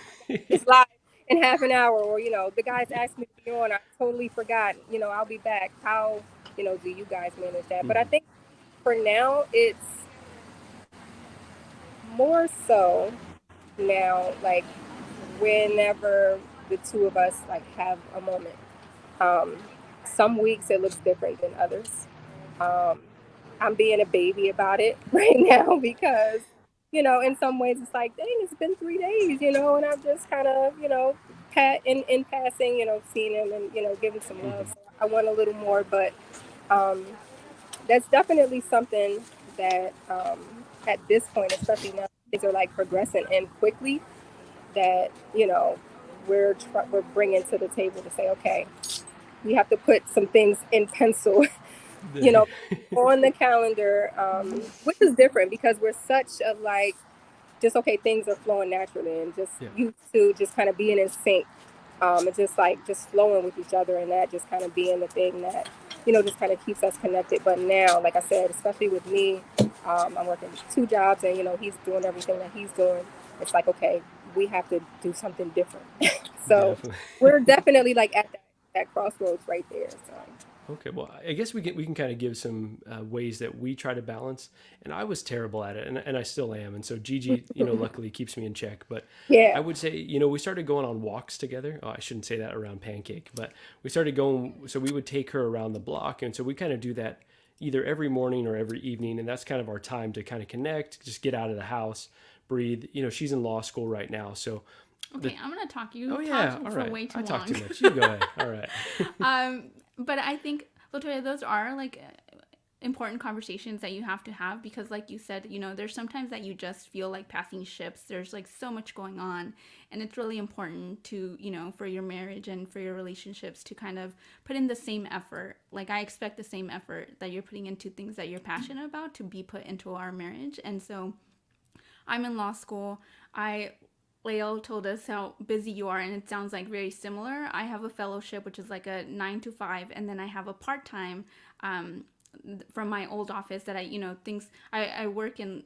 Speaker 4: this live in half an hour, or, the guys asked me to be on, I totally forgot, I'll be back. How, do you guys manage that? But I
Speaker 1: Mhm.
Speaker 4: think for now, it's more so now, like whenever the two of us like have a moment. Um, some weeks it looks different than others. Um, I'm being a baby about it right now because, in some ways it's like, dang, it's been 3 days, and I've just kind of, in passing, seen him and, giving some love.
Speaker 1: Mhm.
Speaker 4: So I want a little more, but um, that's definitely something that at this point, especially now, things are like progressing and quickly, that we're bringing to the table to say, okay, we have to put some things in pencil, you know, on the calendar, which is different because we're such a like, just okay, things are flowing naturally and just
Speaker 1: Yeah.
Speaker 4: used to just kind of being in sync. It's just like just flowing with each other, and that just kind of being the thing that just kind of keeps us connected. But now, like I said, especially with me, I'm working 2 jobs, and he's doing everything that he's doing. It's like, okay, we have to do something different. So
Speaker 1: Definitely.
Speaker 4: we're definitely like at that crossroads right there. So
Speaker 1: Okay, well, I guess we can kind of give some ways that we try to balance. And I was terrible at it, and I still am. And so Gigi, luckily keeps me in check. But I
Speaker 4: yeah,
Speaker 1: would say, we started going on walks together. Oh, I shouldn't say that around Pancake, but we started going. So we would take her around the block, and so we kind of do that either every morning or every evening, and that's kind of our time to kind of connect, just get out of the house, breathe. She's in law school right now, so.
Speaker 3: Okay, I'm gonna talk. You
Speaker 1: Oh yeah,
Speaker 3: talk
Speaker 1: all
Speaker 3: for
Speaker 1: right.
Speaker 3: way too
Speaker 1: I
Speaker 3: long.
Speaker 1: talk too much. You go ahead. All right.
Speaker 3: But I think, Latoya, those are like important conversations that you have to have because, like you said, there's sometimes that you just feel like passing ships. There's like so much going on, and it's really important to, for your marriage and for your relationships to kind of put in the same effort. Like I expect the same effort that you're putting into things that you're passionate about to be put into our marriage. And so I'm in law school. Lael told us how busy you are, and it sounds like very similar. I have a fellowship, which is like a 9 to 5, and then I have a part time from my old office that I work in.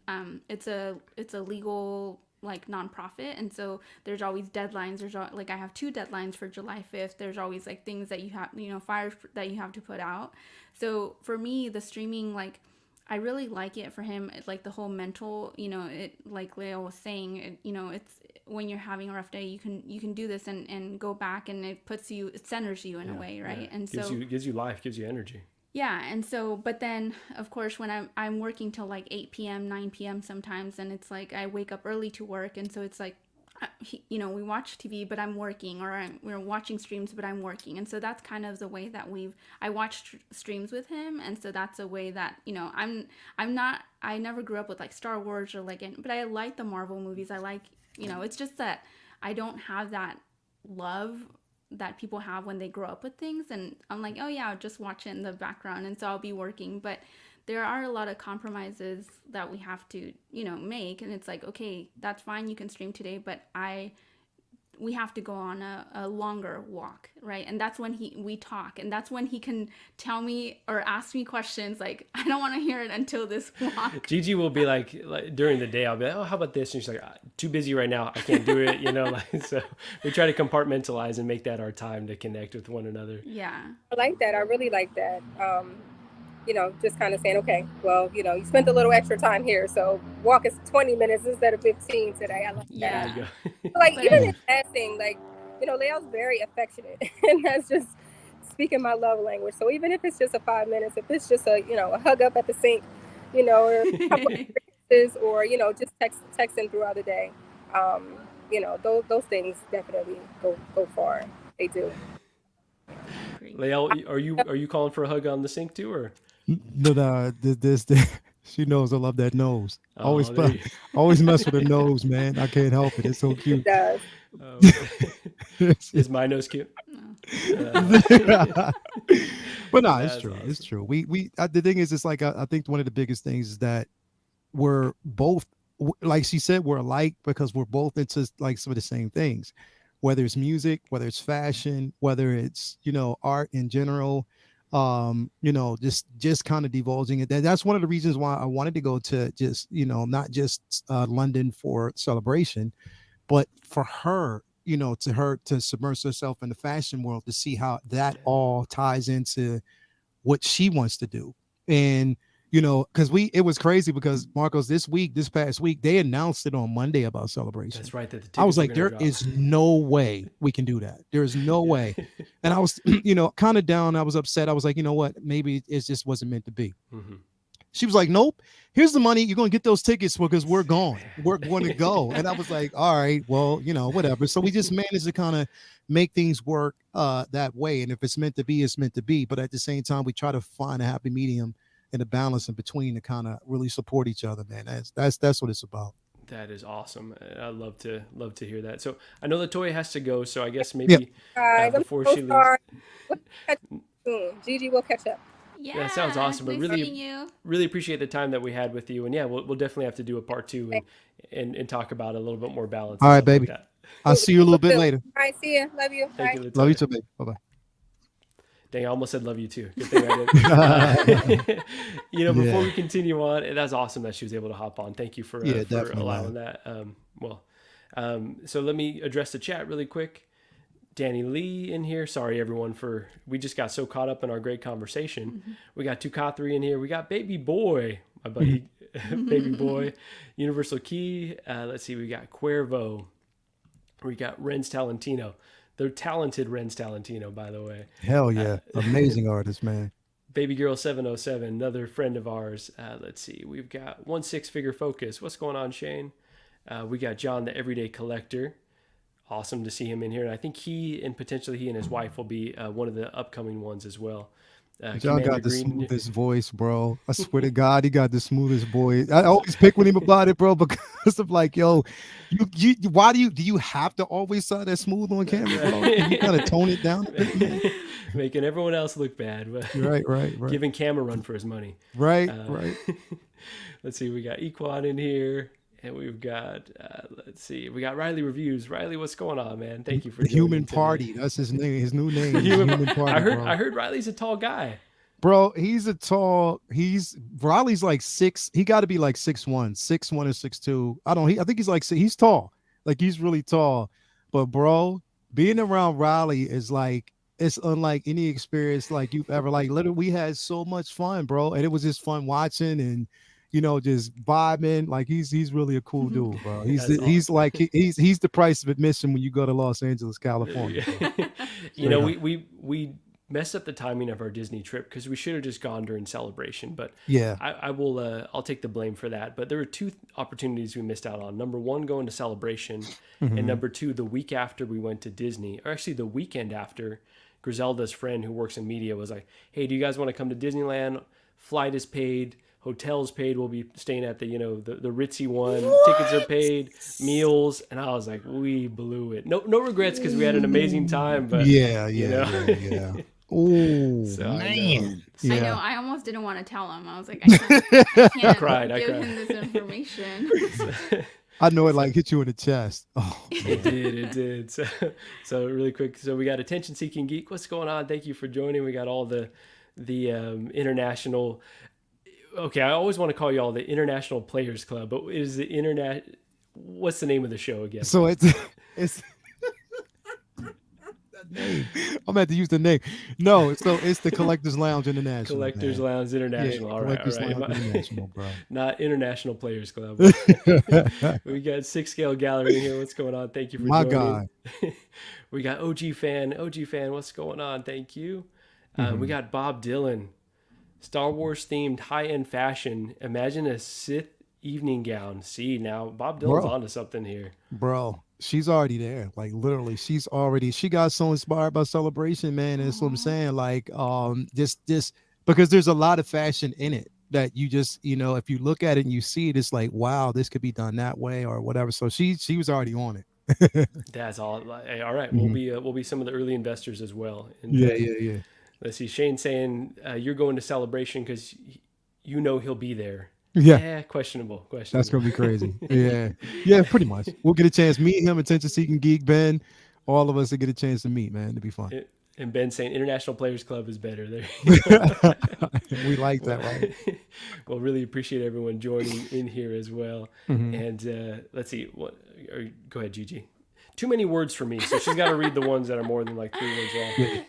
Speaker 3: It's a legal like nonprofit, and so there's always deadlines. Like I have 2 deadlines for July 5th. There's always like things that you have, fires that you have to put out. So for me, the streaming, like, I really like it for him. Like the whole mental, it, like Lael was saying, it's when you're having a rough day, you can do this and go back, and it centers you in a way, right?
Speaker 1: Yeah.
Speaker 3: And
Speaker 1: gives you life, gives you energy.
Speaker 3: Yeah, and so, but then of course when I'm working till like 8 p.m., 9 p.m. sometimes, and it's like I wake up early to work, and so it's like we watch TV, but I'm working, or we're watching streams, but I'm working. And so that's kind of the way that I watch streams with him. And so that's a way that, I never grew up with like Star Wars or but I like the Marvel movies. I like, it's just that I don't have that love that people have when they grow up with things. And I'm like, oh yeah, I'll just watch it in the background. And so I'll be working. But there are a lot of compromises that we have to, make. And it's like, okay, that's fine. You can stream today, but we have to go on a longer walk, right? And that's when we talk, and that's when he can tell me or ask me questions. Like, I don't want to hear it until this walk.
Speaker 1: Gigi will be like during the day, I'll be like, oh, how about this? And she's like, too busy right now, I can't do it. So we try to compartmentalize and make that our time to connect with one another.
Speaker 3: Yeah,
Speaker 4: I like that. I really like that. Just kind of saying, okay, well, you spent a little extra time here, so walk is 20 minutes instead of 15 today. I like
Speaker 3: yeah.
Speaker 4: that.
Speaker 1: There you go.
Speaker 4: Like, even in passing, like, Lael's very affectionate, and that's just speaking my love language. So even if it's just a 5 minutes, if it's just a hug up at the sink, or a couple of kisses, or just texting throughout the day, those things definitely go far. They do.
Speaker 1: Lael, are you calling for a hug on the sink too, or?
Speaker 2: No, this she knows I love that nose.
Speaker 1: Oh,
Speaker 2: Always mess with her nose, man. I can't help it. It's so cute.
Speaker 4: It does.
Speaker 1: Is my nose cute?
Speaker 2: But no, it's
Speaker 1: That's
Speaker 2: true.
Speaker 1: awesome.
Speaker 2: It's true. The thing is, it's like I think one of the biggest things is that we're both, like she said, we're alike because we're both into like some of the same things, whether it's music, whether it's fashion, whether it's art in general. Just kind of divulging it. That's one of the reasons why I wanted to go to just not just London for celebration, but for her, to submerge herself in the fashion world, to see how that all ties into what she wants to do. And because it was crazy because Marcos, this past week, they announced it on Monday about celebration.
Speaker 1: That's right.
Speaker 2: I was like, there is no way we can do that. There is no way. And I was, kind of down. I was upset. I was like, you know what? Maybe it just wasn't meant to be.
Speaker 1: Mm-hmm.
Speaker 2: She was like, nope, here's the money. You're going to get those tickets because we're gone. We're going to go. And I was like, all right, well, whatever. So we just managed to kind of make things work that way. And if it's meant to be, it's meant to be. But at the same time, we try to find a happy medium and the balance in between to kind of really support each other, man. That's what it's about.
Speaker 1: That is awesome. I love to hear that. So I know Latoya has to go, so I guess
Speaker 2: Yeah.
Speaker 1: maybe
Speaker 4: Guys, I'm
Speaker 1: before
Speaker 4: so
Speaker 1: she leaves,
Speaker 4: sorry. We'll catch up soon. Gigi, we'll catch up.
Speaker 3: Yeah,
Speaker 1: that sounds awesome. But
Speaker 3: nice
Speaker 1: really,
Speaker 3: seeing you.
Speaker 1: really appreciate the time that we had with you. And yeah, we'll definitely have to do a part two and talk about a little bit more balance
Speaker 2: All
Speaker 1: and
Speaker 2: right,
Speaker 1: stuff like
Speaker 2: baby.
Speaker 1: that.
Speaker 2: I'll see you a little bit later.
Speaker 4: All right, see ya. Love you.
Speaker 1: Thank
Speaker 4: Bye.
Speaker 1: you,
Speaker 2: Love you
Speaker 1: Latoya.
Speaker 2: too, baby. Bye bye.
Speaker 1: Dang, I almost said love you too. Good thing I did. Before
Speaker 2: Yeah.
Speaker 1: we continue on, that's awesome that she was able to hop on. Thank you for
Speaker 2: Yeah,
Speaker 1: for
Speaker 2: definitely,
Speaker 1: allowing
Speaker 2: man.
Speaker 1: that. So let me address the chat really quick. Danny Lee in here. Sorry, everyone, we just got so caught up in our great conversation. We got Tukathri in here. We got Baby Boy, my buddy, Baby Boy, Universal Key. Let's see, we got Cuervo. We got Renz Talentino. They're talented Renz Talentino, by the way.
Speaker 2: Hell yeah. Amazing artist, man.
Speaker 1: Baby Girl 707, another friend of ours. Let's see, we've got 1 6 Figure Focus. What's going on, Shane? We got John, the Everyday Collector. Awesome to see him in here. And I think potentially he and his wife will be one of the upcoming ones as well.
Speaker 2: John
Speaker 1: Commander
Speaker 2: got the
Speaker 1: Green.
Speaker 2: smoothest voice, bro. I swear to God, he got the smoothest voice. I always pick with him about it, bro, because of like, yo, why do you have to always sound that smooth on camera, bro? Can you kind of tone it down a bit, man?
Speaker 1: Making everyone else look bad, but
Speaker 2: Right.
Speaker 1: giving Cam a run for his money.
Speaker 2: Right.
Speaker 1: Let's see, we got Equan in here. And we've got, we got Riley Reviews. Riley, what's going on, man? Thank you for
Speaker 2: The
Speaker 1: joining
Speaker 2: Human
Speaker 1: today.
Speaker 2: Party. That's his name. His new name. is Human Party.
Speaker 1: I heard Riley's a tall guy.
Speaker 2: Bro, Riley's like 6. He got to be like 6'1", 6'1" or 6'2". I think he's like, he's tall. Like he's really tall. But bro, being around Riley is like, it's unlike any experience like you've ever, like literally we had so much fun, bro. And it was just fun watching and just vibing. Like he's really a cool dude, bro. He's
Speaker 1: awesome.
Speaker 2: like he's the price of admission when you go to Los Angeles, California.
Speaker 1: We messed up the timing of our Disney trip because we should have just gone during Celebration. But
Speaker 2: Yeah.
Speaker 1: I'll take the blame for that. But there were 2 opportunities we missed out on. Number 1, going to Celebration, and number 2, the week after we went to Disney, or actually the weekend after. Griselda's friend who works in media was like, "Hey, do you guys want to come to Disneyland? Flight is paid." Hotels paid. We'll be staying at the ritzy one. What? Tickets are paid, meals, and I was like, we blew it. No regrets because we had an amazing time. But
Speaker 2: Yeah. Oh
Speaker 1: So
Speaker 2: man,
Speaker 3: I know. I almost didn't want to tell him. I was like, I can't
Speaker 1: I cried.
Speaker 3: give him this information.
Speaker 2: I know it like hit you in the chest. Oh,
Speaker 1: It did. So really quick. So we got Attention Seeking Geek. What's going on? Thank you for joining. We got all the international. Okay, I always want to call you all the International Players Club, but is the internet? What's the name of the show again?
Speaker 2: so it's that name. I'm going to use the name. No, so it's the Collectors Lounge International.
Speaker 1: Collectors
Speaker 2: man.
Speaker 1: Lounge International.
Speaker 2: Yeah,
Speaker 1: All right.
Speaker 2: Collectors Lounge International, bro.
Speaker 1: Not International Players Club. We got 6 Scale Gallery here. What's going on? Thank you for
Speaker 2: My
Speaker 1: joining.
Speaker 2: God.
Speaker 1: We got OG fan. What's going on? Thank you. We got Bob Dylan. Star Wars themed high-end fashion. Imagine a Sith evening gown. See, now Bob Dylan's onto something here.
Speaker 2: Bro, she's already there. Like literally, she got so inspired by Celebration, man. And that's what I'm saying. Like, just because there's a lot of fashion in it that you just, if you look at it and you see it, it's like, wow, this could be done that way or whatever. So she was already on it.
Speaker 1: That's all. Hey, all right, we'll be some of the early investors as well. And,
Speaker 2: Yeah.
Speaker 1: Let's see. Shane saying you're going to Celebration because he'll be there.
Speaker 2: Yeah.
Speaker 1: Questionable.
Speaker 2: That's gonna be crazy. Yeah, pretty much. We'll get a chance. Meet him, Attention Seeking Geek, Ben. All of us will get a chance to meet, man. It'll be fun.
Speaker 1: And Ben saying International Players Club is better. There.
Speaker 2: We like that, right?
Speaker 1: Well, really appreciate everyone joining in here as well. And let's see. Go ahead, Gigi. Too many words for me, so she's got to read the ones that are more than like 3 words long.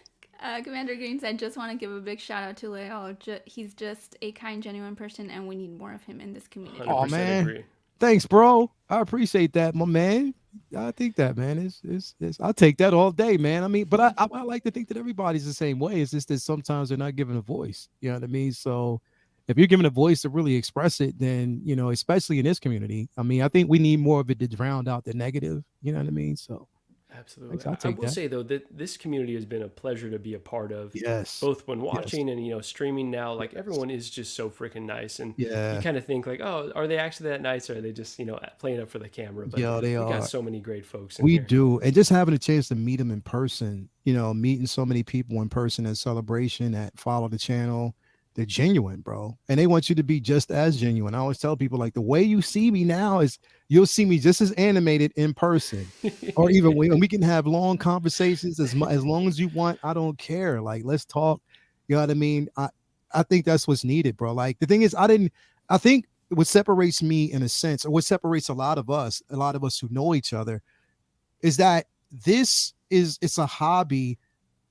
Speaker 3: Commander Green said, just want to give a big shout out to Lael. He's just a kind, genuine person, and we need more of him in this community.
Speaker 2: Oh, man.
Speaker 1: Agree.
Speaker 2: Thanks, bro. I appreciate that, my man. I think that, man, is I'll take that all day, man. I mean, but I like to think that everybody's the same way. It's just that sometimes they're not given a voice. You know what I mean? So if you're given a voice to really express it, then, especially in this community, I mean, I think we need more of it to drown out the negative. You know what I mean? So.
Speaker 1: Absolutely.
Speaker 2: I'll
Speaker 1: I
Speaker 2: take
Speaker 1: will
Speaker 2: that.
Speaker 1: say though that this community has been a pleasure to be a part of,
Speaker 2: Yes.
Speaker 1: both when
Speaker 2: Yes.
Speaker 1: watching and streaming now. Like
Speaker 2: Yes.
Speaker 1: everyone is just so freaking nice, and you
Speaker 2: Yeah.
Speaker 1: kind of think like, oh, are they actually that nice, or are they just playing up for the camera? But
Speaker 2: Yeah, they
Speaker 1: we got
Speaker 2: are.
Speaker 1: so many great folks in
Speaker 2: We
Speaker 1: here.
Speaker 2: do. And just having a chance to meet them in person, meeting so many people in person at Celebration that follow the channel, they're genuine, bro. And they want you to be just as genuine. I always tell people, like, the way you see me now is you'll see me just as animated in person. Or even when we can have long conversations as long as you want. I don't care. Like, let's talk. You know what I mean? I think that's what's needed, bro. Like, the thing is, I think what separates me in a sense, or what separates a lot of us who know each other, is that it's a hobby.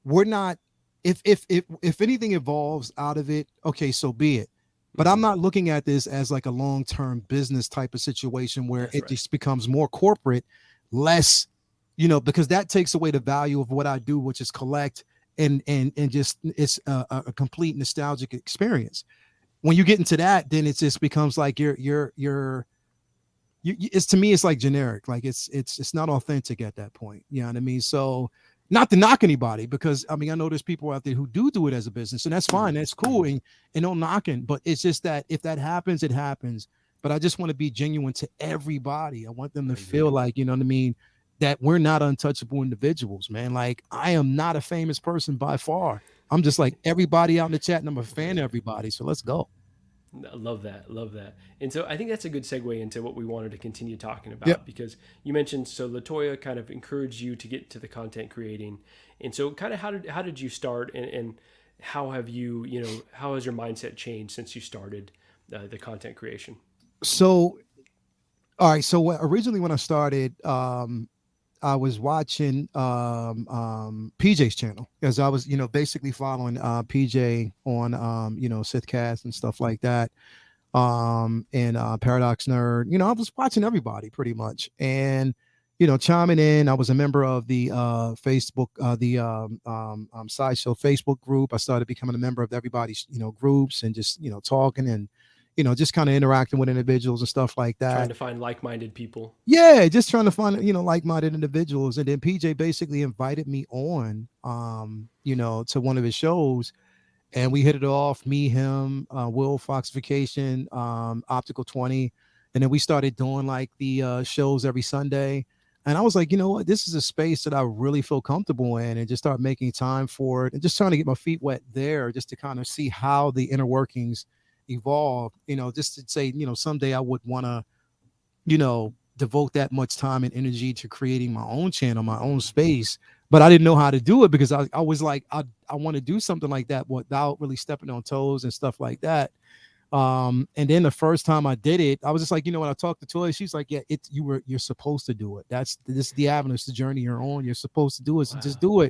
Speaker 2: We're not, if anything evolves out of it, okay, so be it. But I'm
Speaker 1: Mhm.
Speaker 2: not looking at this as like a long-term business type of situation where
Speaker 1: That's
Speaker 2: it
Speaker 1: right.
Speaker 2: just becomes more corporate, less, because that takes away the value of what I do, which is collect and just it's a complete nostalgic experience. When you get into that, then it just becomes like it's, to me, it's like generic. Like it's not authentic at that point. You know what I mean? So, not to knock anybody, because I mean, I know there's people out there who do it as a business, and that's fine,
Speaker 1: Mhm.
Speaker 2: that's cool, and no knocking. But it's just that if that happens, it happens. But I just want to be genuine to everybody. I want them
Speaker 1: I
Speaker 2: to
Speaker 1: agree.
Speaker 2: feel like, you know what I mean, that we're not untouchable individuals, man. Like, I am not a famous person by far. I'm just like everybody out in the chat, and I'm a fan of everybody. So let's go.
Speaker 1: I love that. Love that. And so I think that's a good segue into what we wanted to continue talking
Speaker 2: Yep.
Speaker 1: about, because you mentioned, so Latoya kind of encouraged you to get to the content creating. And so kind of how did you start, and how have you, how has your mindset changed since you started the content creation?
Speaker 2: So, all right. So originally when I started, I was watching PJ's channel, because I was, basically following PJ on Sithcast and stuff like that. And Paradox Nerd. I was watching everybody pretty much, and chiming in. I was a member of the Facebook, the Sideshow Facebook group. I started becoming a member of everybody's groups, and just talking, and just kind of interacting with individuals and stuff like
Speaker 1: Trying
Speaker 2: that.
Speaker 1: to find like-minded people.
Speaker 2: Yeah, just trying to find like-minded individuals. And then PJ basically invited me on to one of his shows, and we hit it off. Me, him, Will Foxification, Optical 20, and then we started doing like the shows every Sunday. And I was like, you know what, this is a space that I really feel comfortable in, and just start making time for it, and just trying to get my feet wet there, just to kind of see how the inner workings evolve. Just to say, someday I would want to devote that much time and energy to creating my own channel, my own space. But I didn't know how to do it, because I was like, I want to do something like that without really stepping on toes and stuff like that. And then the first time I did it, I was just like, when I talked to Toy, she's like, yeah, you're supposed to do it. This is the avenue, it's the journey you're on. You're supposed to do it. So just
Speaker 1: Wow.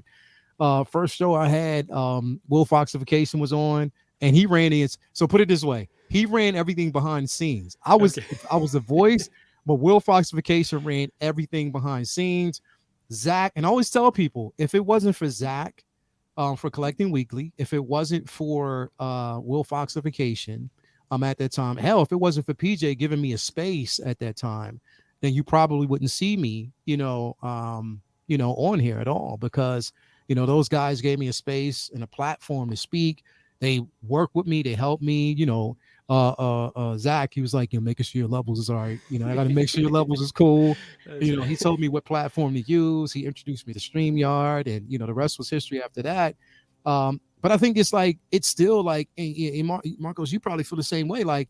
Speaker 2: do it. First show I had, Will Foxification was on, and he ran it. So put it this way, he ran everything behind the scenes. I was
Speaker 1: Okay.
Speaker 2: I was the voice, but Will Foxification ran everything behind scenes. Zach, and I always tell people, if it wasn't for Zach, for collecting weekly, if it wasn't for Will Foxification, at that time, hell, if it wasn't for PJ giving me a space at that time, then you probably wouldn't see me, on here at all, because those guys gave me a space and a platform to speak. They work with me, they help me. Zach, he was like, making sure your levels is all right. I got to make sure your levels is cool.
Speaker 1: That's right.
Speaker 2: He told me what platform to use. He introduced me to StreamYard, and the rest was history after that. But I think it's still like, Marcos, you probably feel the same way. Like,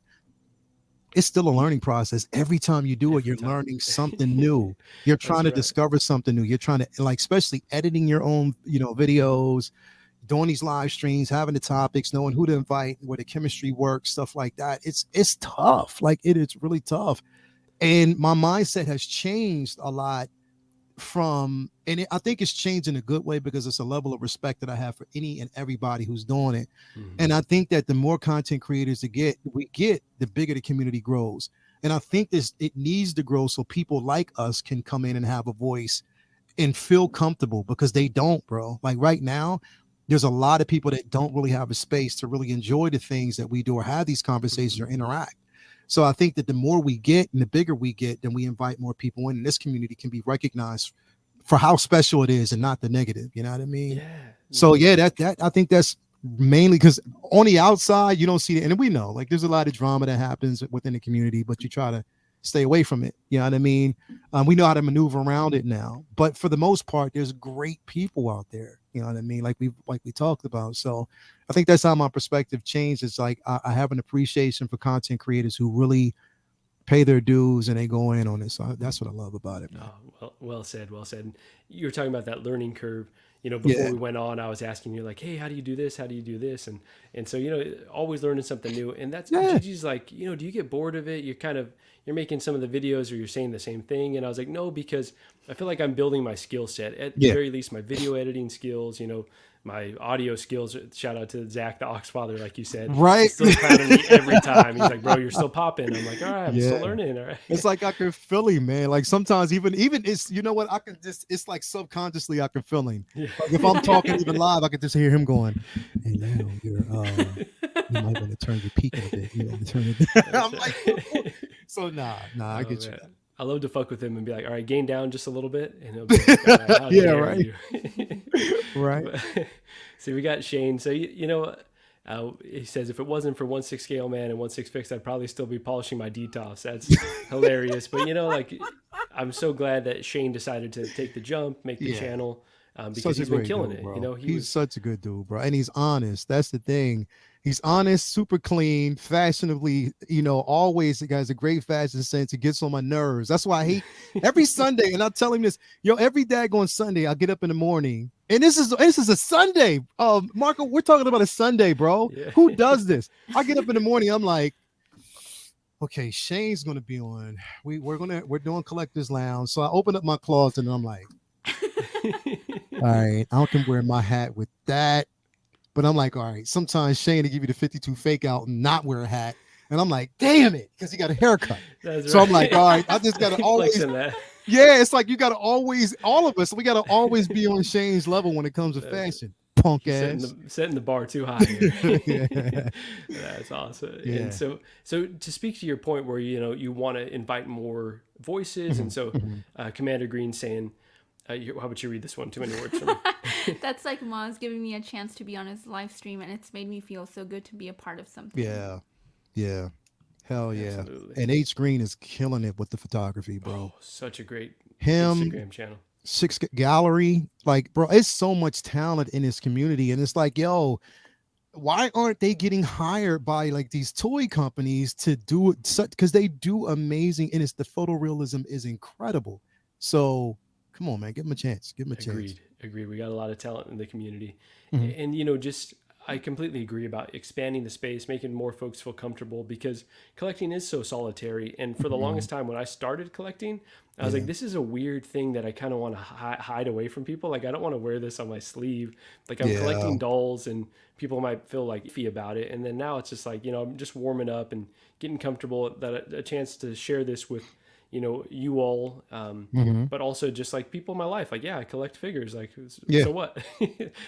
Speaker 2: it's still a learning process. Every time you do it,
Speaker 1: Every
Speaker 2: you're
Speaker 1: time.
Speaker 2: learning something new. You're trying
Speaker 1: That's
Speaker 2: to
Speaker 1: right.
Speaker 2: discover something new. You're trying to, like, especially editing your own, videos, doing these live streams, having the topics, knowing who to invite, where the chemistry works, stuff like that. It's tough. Like, it's really tough. And my mindset has changed a lot I think it's changed in a good way, because it's a level of respect that I have for any and everybody who's doing it.
Speaker 1: Mhm.
Speaker 2: And I think that the more content creators we get, the bigger the community grows. And I think it needs to grow so people like us can come in and have a voice and feel comfortable, because they don't, bro. Like, right now, there's a lot of people that don't really have a space to really enjoy the things that we do, or have these conversations,
Speaker 1: Mhm.
Speaker 2: or interact. So I think that the more we get and the bigger we get, then we invite more people in, and this community can be recognized for how special it is and not the negative. You know what I mean?
Speaker 1: Yeah.
Speaker 2: So yeah, that I think that's mainly because on the outside you don't see it, and we know like there's a lot of drama that happens within the community, but you try to stay away from it. You know what I mean? We know how to maneuver around it now, but for the most part, there's great people out there. You know what I mean? Like we talked about. So I think that's how my perspective changed. It's like I have an appreciation for content creators who really pay their dues and they go in on it. So that's what I love about it, man.
Speaker 1: Oh, well said, well said. You were talking about that learning curve. Before
Speaker 2: Yeah.
Speaker 1: we went on, I was asking you like, "Hey, how do you do this? How do you do this?" And so always learning something new. And that's
Speaker 2: Yeah.
Speaker 1: Gigi's like, do you get bored of it? You're making some of the videos, or you're saying the same thing. And I was like, no, because I feel like I'm building my skill set. At the
Speaker 2: Yeah.
Speaker 1: very least, my video editing skills. My audio skills. Shout out to Zach, the Oxfather, like you said.
Speaker 2: Right.
Speaker 1: He's still clowning me every time. He's like, "Bro, you're still popping." I'm like, "All right, I'm
Speaker 2: Yeah.
Speaker 1: still learning." All right.
Speaker 2: It's like I can feel him, man. Like sometimes even it's you know what I can just it's like subconsciously I can feel him.
Speaker 1: Yeah.
Speaker 2: Like if I'm talking even live, I can just hear him going, "Hey, Lael, you might want to turn your peak a bit. You know, turn it." I'm like, so nah, I
Speaker 1: Oh,
Speaker 2: get you.
Speaker 1: man. I love to fuck with him and be like, "All right, gain down just a little bit," and he'll be like, "All right, how
Speaker 2: Yeah,
Speaker 1: dare
Speaker 2: right.
Speaker 1: you?"
Speaker 2: Right.
Speaker 1: So we got Shane. So he says, "If it wasn't for 1/6 scale man and 1/6 fix, I'd probably still be polishing my DTOFs." That's hilarious. But like, I'm so glad that Shane decided to take the jump, make the
Speaker 2: Yeah.
Speaker 1: channel, because
Speaker 2: Such a
Speaker 1: he's been
Speaker 2: great
Speaker 1: killing
Speaker 2: dude,
Speaker 1: it.
Speaker 2: bro.
Speaker 1: He
Speaker 2: He's
Speaker 1: was
Speaker 2: such a good dude, bro. And he's honest. That's the thing. He's honest, super clean, fashionably, always the guy's a great fashion sense. It gets on my nerves. That's why I hate every Sunday. And I'll tell him this, every daggone Sunday, I get up in the morning. And this is a Sunday. Marco, we're talking about a Sunday, bro.
Speaker 1: Yeah.
Speaker 2: Who does this? I get up in the morning, I'm like, okay, Shane's gonna be on. We're doing Collectors Lounge. So I open up my closet and I'm like, all right, I can wear my hat with that. But I'm like, all right, sometimes Shane to give you the 52 fake out and not wear a hat. And I'm like, damn it, because he got a haircut.
Speaker 1: That's
Speaker 2: So
Speaker 1: right.
Speaker 2: I'm like, all right, I just gotta always
Speaker 1: Flexing that.
Speaker 2: yeah, it's like you gotta always, all of us, we gotta always be on Shane's level when it comes to fashion. Punk ass.
Speaker 1: Setting the bar too high here.
Speaker 2: Yeah.
Speaker 1: That's awesome.
Speaker 2: Yeah.
Speaker 1: And so to speak to your point where you want to invite more voices, and so Commander Green saying, how about you read this one? Too many words for me.
Speaker 3: That's like Maz giving me a chance to be on his live stream, and it's made me feel so good to be a part of something.
Speaker 2: Yeah. Hell yeah.
Speaker 1: Absolutely.
Speaker 2: And H Green is killing it with the photography, bro.
Speaker 1: Oh, such a great
Speaker 2: Him,
Speaker 1: Instagram channel.
Speaker 2: Six Gallery, like, bro, it's so much talent in this community. And it's like, yo, why aren't they getting hired by like these toy companies to do it? Because they do amazing, and the photorealism is incredible. So come on, man, give them a chance. Give them a chance.
Speaker 1: Agreed. We got a lot of talent in the community.
Speaker 2: Mhm.
Speaker 1: And just I completely agree about expanding the space, making more folks feel comfortable, because collecting is so solitary. And for the longest time when I started collecting, I was like, this is a weird thing that I kind of want to hide away from people. Like, I don't want to wear this on my sleeve. Like, I'm collecting dolls and people might feel like iffy about it. And then now it's just like, I'm just warming up and getting comfortable, that a chance to share this with, you all, but also just like people in my life. Like, yeah, I collect figures. Like, so what?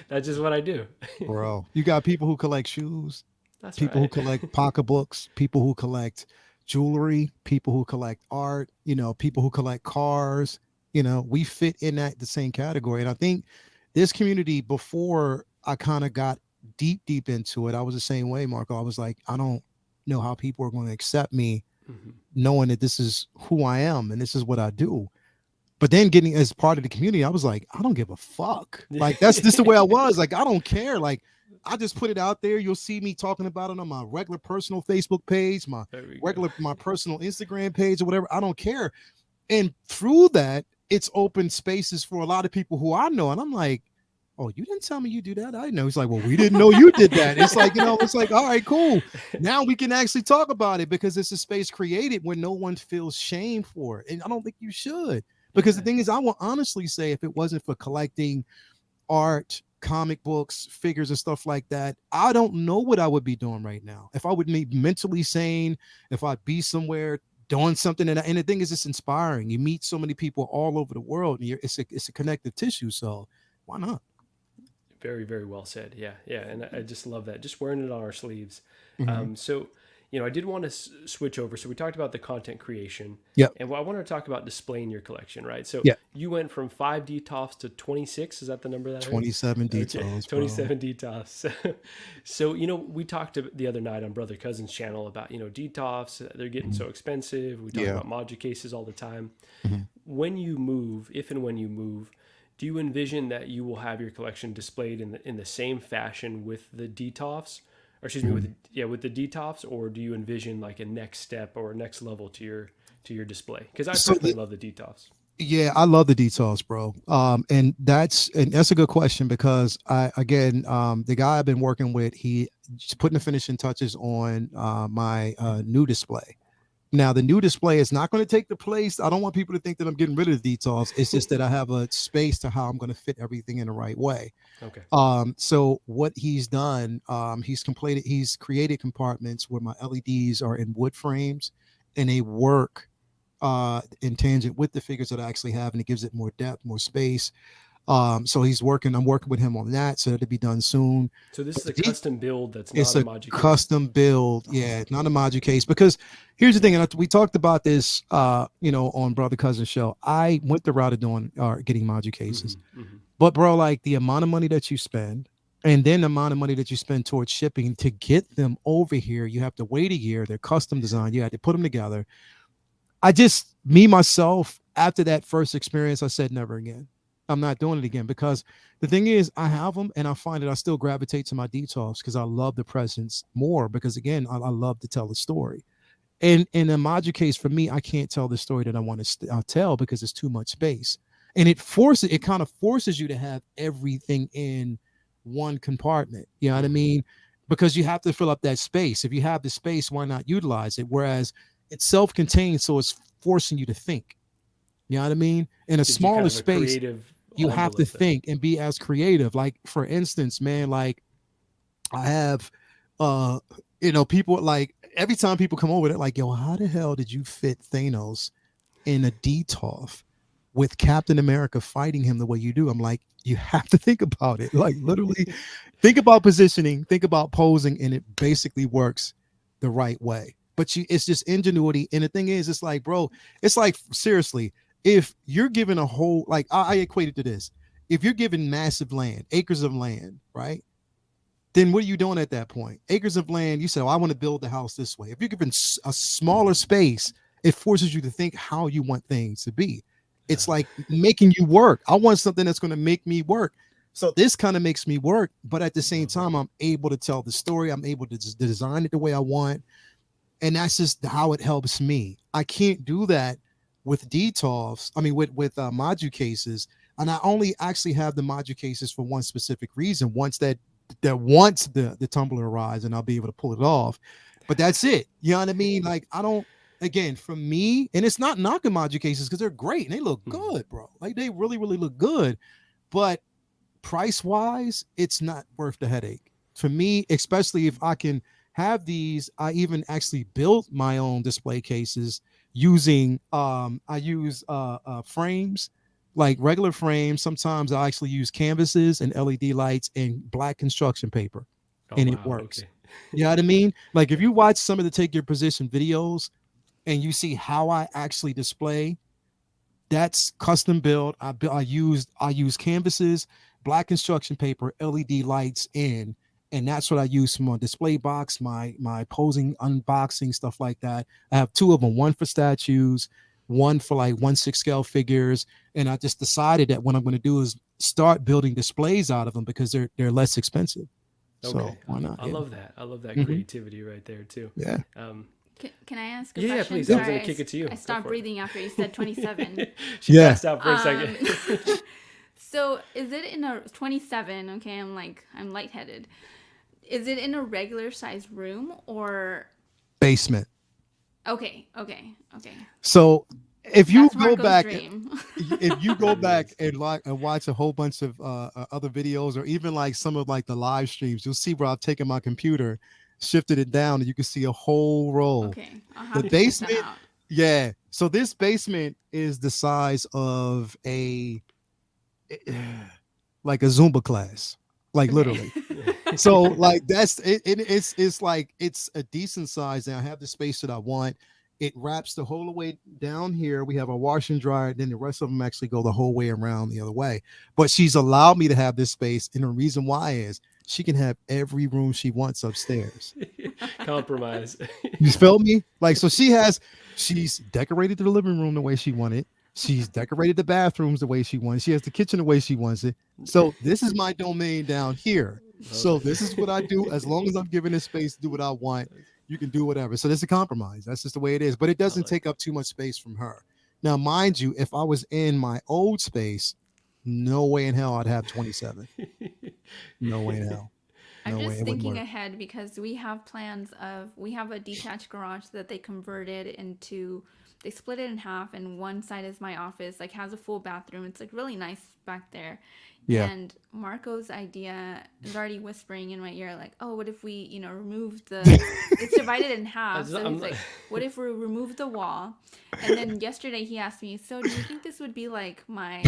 Speaker 1: That's just what I do.
Speaker 2: Bro, you got people who collect shoes,
Speaker 1: That's
Speaker 2: people
Speaker 1: right.
Speaker 2: who collect pocketbooks, people who collect jewelry, people who collect art, people who collect cars. We fit in the same category. And I think this community, before I kind of got deep into it, I was the same way, Marco. I was like, I don't know how people are going to accept me, knowing that this is who I am and this is what I do. But then getting as part of the community, I was like, I don't give a fuck. Like, that's just the way I was. Like, I don't care. Like, I just put it out there. You'll see me talking about it on my regular personal Facebook page, my personal Instagram page, or whatever. I don't care. And through that, it's opened spaces for a lot of people who I know. And I'm like, oh, you didn't tell me you do that. I know. He's like, well, we didn't know you did that. It's like, it's like, all right, cool. Now we can actually talk about it, because it's a space created where no one feels shame for it. And I don't think you should, because the thing is, I will honestly say, if it wasn't for collecting art, comic books, figures, and stuff like that, I don't know what I would be doing right now. If I would be mentally sane, if I'd be somewhere doing something. And the thing is, it's inspiring. You meet so many people all over the world, and it's a connective tissue. So why not?
Speaker 1: Very, very well said. Yeah. And I just love that. Just wearing it on our sleeves.
Speaker 2: Mm-hmm.
Speaker 1: So, I did want to switch over. So we talked about the content creation,
Speaker 2: Yep.
Speaker 1: and I wanted to talk about displaying your collection, right? So
Speaker 2: Yeah.
Speaker 1: you went from 5 DTOFs to 26. Is that the number that I heard?
Speaker 2: 27
Speaker 1: Okay,
Speaker 2: details, bro.
Speaker 1: 27 DTOFs. So we talked the other night on Brother Cousin's channel about DTOFs. They're getting so expensive. We talk
Speaker 2: Yeah.
Speaker 1: about module cases all the time.
Speaker 2: Mhm.
Speaker 1: When you move, if and when you move, do you envision that you will have your collection displayed in the same fashion with the DTOFs? Or excuse me, with the DTOFs, or do you envision like a next step or a next level to your display? Because I personally love the DTOFs.
Speaker 2: Yeah, I love the details, bro. And that's a good question because the guy I've been working with, he's putting the finishing touches on my new display. Now, the new display is not going to take the place. I don't want people to think that I'm getting rid of the details. It's just that I have a space to how I'm going to fit everything in the right way.
Speaker 1: Okay.
Speaker 2: So what he's done, he's created compartments where my LEDs are in wood frames and they work in tangent with the figures that I actually have, and it gives it more depth, more space. So I'm working with him on that, so that'll be done soon.
Speaker 1: So this is a custom build that's
Speaker 2: It's
Speaker 1: not
Speaker 2: a
Speaker 1: a module
Speaker 2: custom build. Yeah, it's not a module case because here's the thing, and we talked about this, on Brother Cousin show. I went the route of doing getting module cases, but bro, like the amount of money that you spend, and then the amount of money that you spend towards shipping to get them over here, you have to wait a year. They're custom designed. You had to put them together. Myself, after that first experience, I said never again. I'm not doing it again because the thing is, I have them and I find that I still gravitate to my details because I love the presence more because, again, I love to tell the story. And in a module case, for me, I can't tell the story that I want to tell because it's too much space. And it kind of forces you to have everything in one compartment. You know what I mean? Because you have to fill up that space. If you have the space, why not utilize it? Whereas it's self-contained, so it's forcing you to think. You know what I mean? In a smaller space, you have to think and be as creative. Like, for instance, man, like I have, people, like every time people come over, they're like, yo, how the hell did you fit Thanos in a DTOF with Captain America fighting him the way you do? I'm like, you have to think about it. Like, literally think about positioning, think about posing, and it basically works the right way. But it's just ingenuity. And the thing is, it's like, bro, it's like, seriously, if you're given a whole, like I equate it to this, if you're given massive land, acres of land, right? Then what are you doing at that point? Acres of land, you say, oh, I want to build the house this way. If you're given a smaller space, it forces you to think how you want things to be. It's like making you work. I want something that's going to make me work. So this kind of makes me work, but at the same time, I'm able to tell the story. I'm able to just design it the way I want. And that's just how it helps me. I can't do that with DTOFs. I mean, with module cases. And I only actually have the module cases for one specific reason. Once the tumbler arrives, and I'll be able to pull it off. But that's it. You know what I mean? Like, I don't, again, for me, and it's not knocking module cases because they're great and they look good, bro. Like, they really, really look good. But price wise, it's not worth the headache for me, especially if I can have these. I even actually built my own display cases using I use frames, like regular frames. Sometimes I actually use canvases and LED lights and black construction paper, and it works. Okay. You know what I mean? Like, if you watch some of the Take Your Position videos and you see how I actually display, that's custom build. I use canvases, black construction paper, LED lights in. And that's what I use for my display box, my posing, unboxing, stuff like that. I have two of them, one for statues, one for like 1/6 scale figures. And I just decided that what I'm going to do is start building displays out of them because they're less expensive. Okay. So why not?
Speaker 1: I love that. I love that creativity right there too.
Speaker 2: Yeah.
Speaker 3: Can I ask a question?
Speaker 1: Yeah, please.
Speaker 3: Sorry,
Speaker 1: I was going to kick it to you.
Speaker 3: I stopped breathing after you said 27.
Speaker 1: She passed out for a second.
Speaker 3: So is it in a 27? Okay, I'm lightheaded. Is it in a regular size room or
Speaker 2: basement?
Speaker 3: Okay.
Speaker 2: So if you
Speaker 3: That's
Speaker 2: go
Speaker 3: Marco's
Speaker 2: back,
Speaker 3: dream.
Speaker 2: if you go back and watch a whole bunch of other videos, or even like some of like the live streams, you'll see where I've taken my computer, shifted it down, and you can see a whole row.
Speaker 3: Okay. The
Speaker 2: basement. Yeah. So this basement is the size of like a Zumba class. like
Speaker 3: Okay.
Speaker 2: literally. So like that's it, it's like it's a decent size. And I have the space that I want. It wraps the whole way down here. We have a wash and dryer, then the rest of them actually go the whole way around the other way. But she's allowed me to have this space, and the reason why is she can have every room she wants upstairs.
Speaker 1: Compromise.
Speaker 2: You feel me? Like, so she's decorated the living room the way she wanted. She's decorated the bathrooms the way she wants. She has the kitchen the way she wants it. So this is my domain down here. So this is what I do. As long as I'm given this space to do what I want, you can do whatever. So there's a compromise. That's just the way it is. But it doesn't take up too much space from her. Now, mind you, if I was in my old space, no way in hell I'd have 27. No way in hell.
Speaker 3: I'm
Speaker 2: No way,
Speaker 3: just
Speaker 2: it wouldn't
Speaker 3: thinking
Speaker 2: work.
Speaker 3: ahead because we have plans of we have a detached garage that they converted into, they split it in half, and one side is my office, like has a full bathroom. It's like really nice back there.
Speaker 2: Yeah.
Speaker 3: And Marco's idea is already whispering in my ear, like, oh, what if we, remove the, it's divided in half. So he's like, what if we remove the wall? And then yesterday he asked me, so do you think this would be like my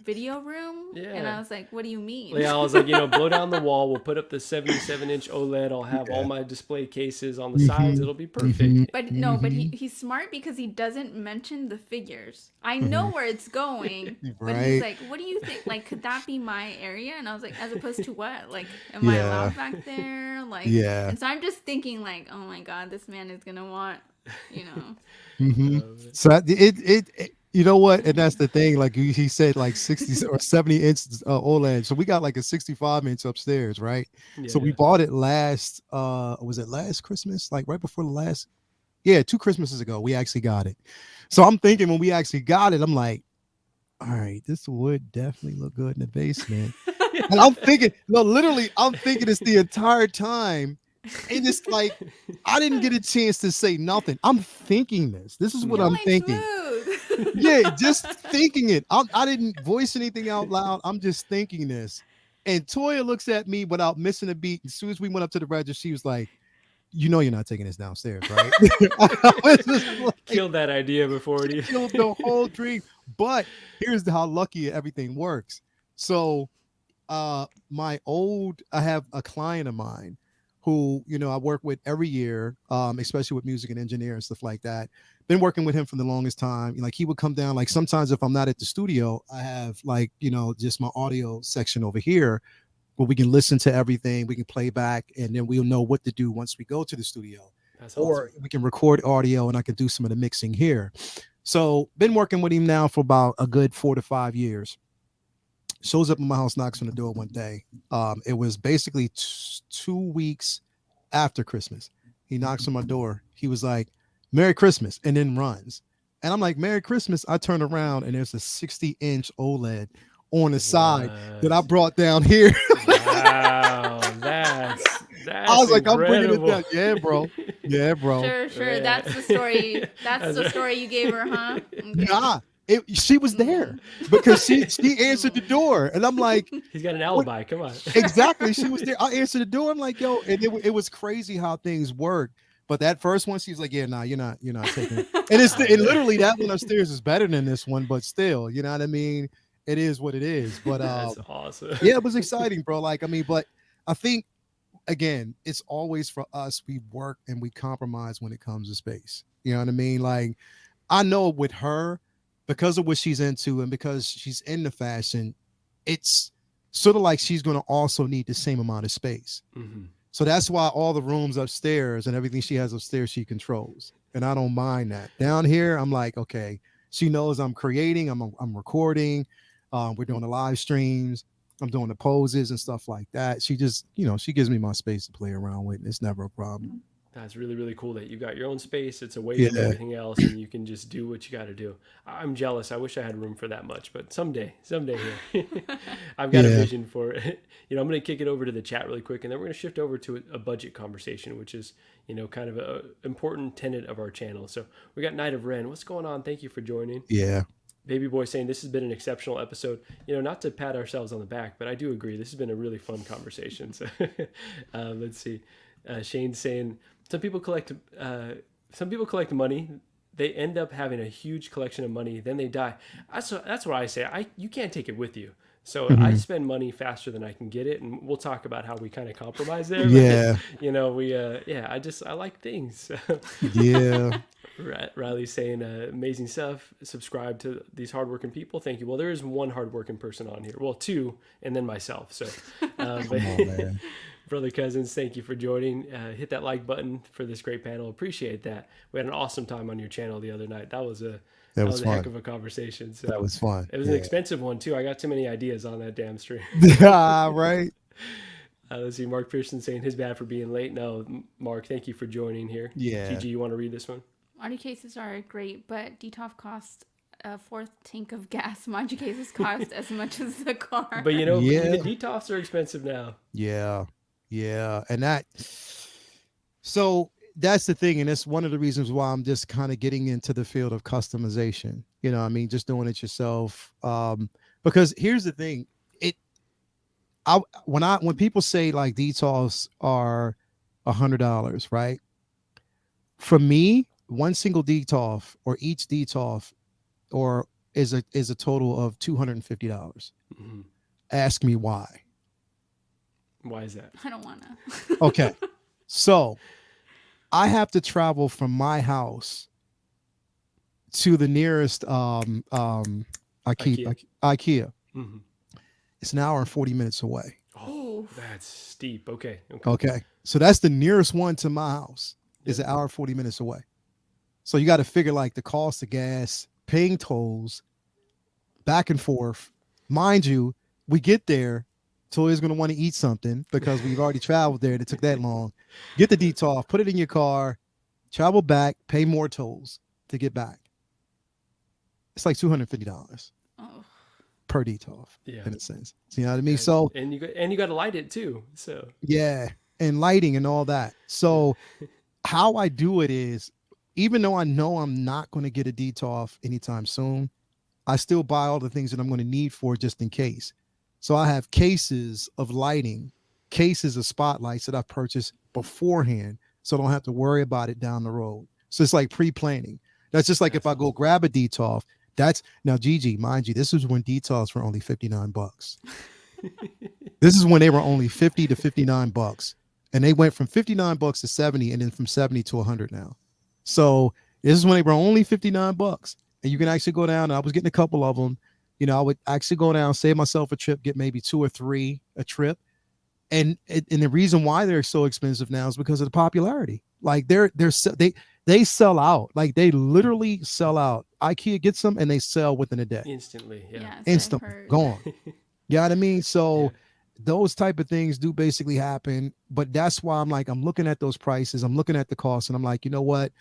Speaker 3: video room?
Speaker 1: Yeah.
Speaker 3: And I was like, what do you mean?
Speaker 1: Yeah, I was like, blow down the wall. We'll put up the 77-inch OLED. I'll have all my display cases on the sides. It'll be perfect.
Speaker 3: But no, but he's smart because he doesn't mention the figures. I know where it's going, but he's
Speaker 2: Right.
Speaker 3: like, what do you think? Like, could that be my area? And I was like, as opposed to what? Like, am I
Speaker 2: Yeah.
Speaker 3: allowed back there? Like,
Speaker 2: Yeah.
Speaker 3: And so I'm just thinking like, oh my God, this man is going to want,
Speaker 2: So it you know what, and that's the thing, like he said, like 60 or 70 inch OLED. So we got like a 65-inch upstairs, right? So we
Speaker 1: Yeah.
Speaker 2: bought it last was it last Christmas, like right before the last, yeah, 2 Christmases ago we actually got it. So I'm thinking when we actually got it, I'm like, all right, this would definitely look good in the basement. And I'm thinking, no, literally I'm thinking this the entire time. And it's like I didn't get a chance to say nothing. I'm thinking this is what
Speaker 3: Y'all
Speaker 2: I'm
Speaker 3: ain't
Speaker 2: thinking.
Speaker 3: smooth.
Speaker 2: Yeah, just thinking it. I didn't voice anything out loud. I'm just thinking this. And Toya looks at me without missing a beat. As soon as we went up to the register, she was like, you know you're not taking this downstairs, right? I was just like,
Speaker 1: Killed that idea before it even.
Speaker 2: killed the whole dream. But here's how lucky everything works. So I have a client of mine who, I work with every year, especially with music and engineer and stuff like that. Been working with him for the longest time. Like he would come down, like sometimes if I'm not at the studio, I have like, just my audio section over here where we can listen to everything, we can play back, and then we'll know what to do once we go to the studio.
Speaker 1: That's
Speaker 2: Or
Speaker 1: awesome.
Speaker 2: we can record audio and I can do some of the mixing here. So been working with him now for about a good 4 to 5 years. Shows up in my house, knocks on the door one day. It was basically 2 weeks after Christmas. He knocks on my door. He was like, Merry Christmas, and then runs. And I'm like, Merry Christmas. I turn around and there's a 60-inch OLED on the side that I brought down here.
Speaker 1: Wow, that's
Speaker 2: I was like,
Speaker 1: incredible.
Speaker 2: I'm bringing it down. Yeah, bro. Yeah, bro.
Speaker 3: Sure.
Speaker 1: Yeah.
Speaker 3: That's the story. That's the story you gave her, huh? Okay.
Speaker 2: Nah, she was there because she answered the door. And I'm like,
Speaker 1: He's got an alibi. Come on.
Speaker 2: exactly. She was there. I answered the door. I'm like, yo, and it was crazy how things work. But that first one, she's like, yeah, nah, you're not taking it. And literally that one upstairs is better than this one, but still, you know what I mean? It is what it is. But
Speaker 1: That's awesome.
Speaker 2: yeah, it was exciting, bro. Like, I mean, but I think again, it's always for us, we work and we compromise when it comes to space. You know what I mean? Like, I know with her, because of what she's into and because she's into fashion, it's sort of like she's going to also need the same amount of space.
Speaker 1: Mm-hmm.
Speaker 2: So that's why all the rooms upstairs and everything she has upstairs, she controls. And I don't mind that. Down here, I'm like, okay, she knows I'm creating, I'm recording, we're doing the live streams, I'm doing the poses and stuff like that. She just, she gives me my space to play around with. And it's never a problem.
Speaker 1: That's really, really cool that you got your own space. It's away
Speaker 2: Yeah.
Speaker 1: from everything else, and you can just do what you got to do. I'm jealous. I wish I had room for that much, but someday here. I've got a vision for it. I'm going to kick it over to the chat really quick, and then we're going to shift over to a budget conversation, which is, kind of an important tenet of our channel. So we got Night of Ren. What's going on? Thank you for joining.
Speaker 2: Yeah.
Speaker 1: Baby Boy saying this has been an exceptional episode. Not to pat ourselves on the back, but I do agree. This has been a really fun conversation. So let's see. Shane's saying some people collect money. They end up having a huge collection of money. Then they die. That's what I say. You can't take it with you. So I
Speaker 2: Mhm.
Speaker 1: spend money faster than I can get it, and we'll talk about how we kind of compromise there. But
Speaker 2: Yeah.
Speaker 1: yeah, I like things.
Speaker 2: Yeah.
Speaker 1: Riley's saying amazing stuff. Subscribe to these hardworking people. Thank you. Well, there is one hardworking person on here. Well, two, and then myself. So, but
Speaker 2: Come on, man.
Speaker 1: brother cousins, thank you for joining. Hit that like button for this great panel. Appreciate that. We had an awesome time on your channel the other night. That was
Speaker 2: That was
Speaker 1: a heck
Speaker 2: fun.
Speaker 1: of a conversation.
Speaker 2: That
Speaker 1: So
Speaker 2: was fun.
Speaker 1: it was an
Speaker 2: Yeah.
Speaker 1: expensive one too. I got too many ideas on that damn stream.
Speaker 2: Right.
Speaker 1: Let's see. Mark Pearson saying his bad for being late. No, Mark, thank you for joining here.
Speaker 2: Yeah.
Speaker 1: TG, you want to read this one?
Speaker 3: Audio cases are great, but DTOF costs a fourth tank of gas. Modular cases cost as much as the car.
Speaker 1: But
Speaker 2: Yeah.
Speaker 1: even DTOFs are expensive now.
Speaker 2: Yeah. Yeah. And so that's the thing. And that's one of the reasons why I'm just kind of getting into the field of customization. You know what I mean? Just doing it yourself. Because here's the thing. When people say like DTOFs are $100, right? For me, one single DTOF or each DTOF or is a total of $250.
Speaker 1: Mm-hmm.
Speaker 2: Ask me why.
Speaker 1: Why is that?
Speaker 3: I don't want to.
Speaker 2: Okay. So I have to travel from my house to the nearest IKEA.
Speaker 1: Mm-hmm.
Speaker 2: It's an hour and 40 minutes away.
Speaker 1: Oh, that's steep. Okay.
Speaker 2: Okay. So that's the nearest one to my house is an hour and 40 minutes away. So you got to figure like the cost of gas, paying tolls, back and forth. Mind you, we get there, Toya's going to want to eat something because we've already traveled there and it took that long. Get the DTOF, put it in your car, travel back, pay more tolls to get back. It's like $250 per DTOF in a sense. You know what I mean? So
Speaker 1: and you got to light it too. So
Speaker 2: yeah, and lighting and all that. So how I do it is, even though I know I'm not going to get a DTOF anytime soon, I still buy all the things that I'm going to need for just in case. So I have cases of lighting, cases of spotlights that I've purchased beforehand, so I don't have to worry about it down the road. So it's like pre-planning. That's just like if I go grab a DTOF. That's now, Gigi, mind you, this is when DTOFs were only $59. This is when they were only $50 to $59, and they went from $59 to 70, and then from 70 to 100 now. So this is when they were only $59, and you can actually go down. And I was getting a couple of them. You know, I would actually go down, save myself a trip, get maybe 2 or 3 a trip. And the reason why they're so expensive now is because of the popularity. Like they sell out. Like they literally sell out. IKEA gets them and they sell within a day.
Speaker 1: Instantly. Yeah.
Speaker 2: Instant gone. You know what I mean? So those type of things do basically happen. But that's why I'm looking at those prices. I'm looking at the cost and I'm like, you know what?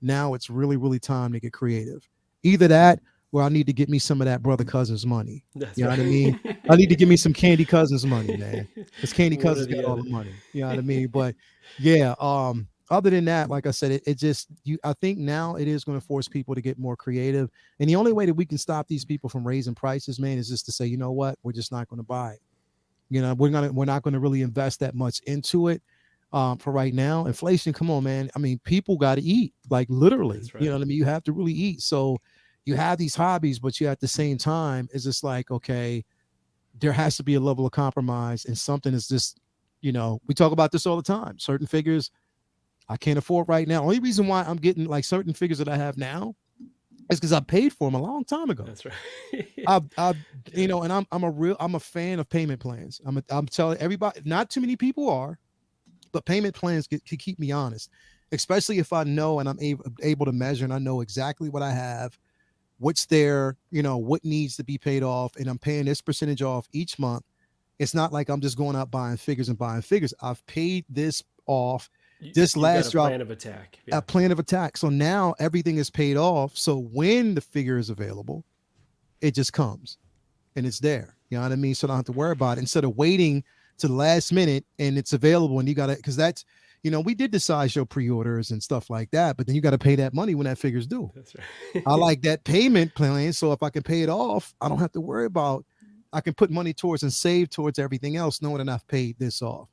Speaker 2: Now it's really, really time to get creative. Either that or I need to get me some of that brother Cousins money.
Speaker 1: That's
Speaker 2: you know what I mean? I need to give me some Candy Cousins money, man. Because Candy
Speaker 1: One or
Speaker 2: Cousins
Speaker 1: the
Speaker 2: got all
Speaker 1: other.
Speaker 2: the money. You know what I mean? But yeah, other than that, like I said, I think now it is going to force people to get more creative. And the only way that we can stop these people from raising prices, man, is just to say, you know what, we're just not going to buy it. You know, we're not going to really invest that much into it for right now. Inflation, come on, man. I mean, people got to eat, like literally.
Speaker 1: That's right.
Speaker 2: You know what I mean? You have to really eat. So you have these hobbies, but you at the same time is just like, okay, there has to be a level of compromise, and something is just, you know, we talk about this all the time. Certain figures I can't afford right now. Only reason why I'm getting like certain figures that I have now is because I paid for them a long time ago.
Speaker 1: That's right.
Speaker 2: I've you know, and I'm a fan of payment plans. I'm telling everybody, not too many people are, but payment plans can keep me honest, especially if I know and I'm able to measure and I know exactly what I have, what's there, you know, what needs to be paid off, and I'm paying this percentage off each month. It's not like I'm just going out buying figures. I've paid this off. This last drop,
Speaker 1: plan of attack.
Speaker 2: a plan of attack. So now everything is paid off. So when the figure is available, it just comes and it's there. You know what I mean? So I don't have to worry about it instead of waiting to the last minute and it's available and you got to, because that's, you know, we did decide your pre-orders and stuff like that, but then you got to pay that money when that figure's due.
Speaker 1: That's right.
Speaker 2: I like that payment plan. So if I can pay it off, I don't have to worry about, I can put money towards and save towards everything else, knowing that I've paid this off.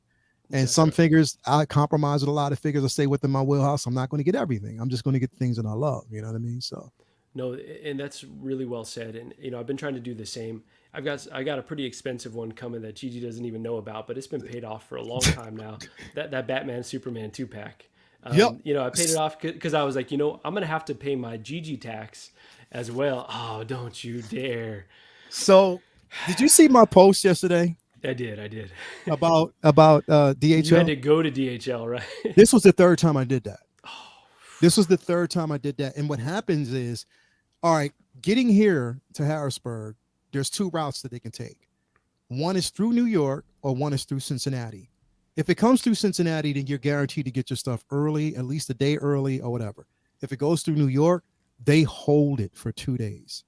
Speaker 2: And
Speaker 1: That's
Speaker 2: some
Speaker 1: right.
Speaker 2: figures, I compromise with a lot of figures. I stay within my wheelhouse. I'm not going to get everything. I'm just going to get things that I love. You know what I mean? So
Speaker 1: No, and that's really well said. And I've been trying to do the same. I got a pretty expensive one coming that Gigi doesn't even know about, but it's been paid off for a long time now. That Batman Superman 2 pack.
Speaker 2: Yep.
Speaker 1: I paid it off because I was like, I'm gonna have to pay my Gigi tax as well. Oh, don't you dare!
Speaker 2: So, did you see my post yesterday
Speaker 1: I did. I did.
Speaker 2: about
Speaker 1: You had
Speaker 2: DHL?
Speaker 1: to go to DHL, right?
Speaker 2: This was the third time I did that. This was the third time I did that. And what happens is, all right, getting here to Harrisburg, there's two routes that they can take. One is through New York or one is through Cincinnati. If it comes through Cincinnati, then you're guaranteed to get your stuff early, at least a day early or whatever. If it goes through New York, they hold it for 2 days.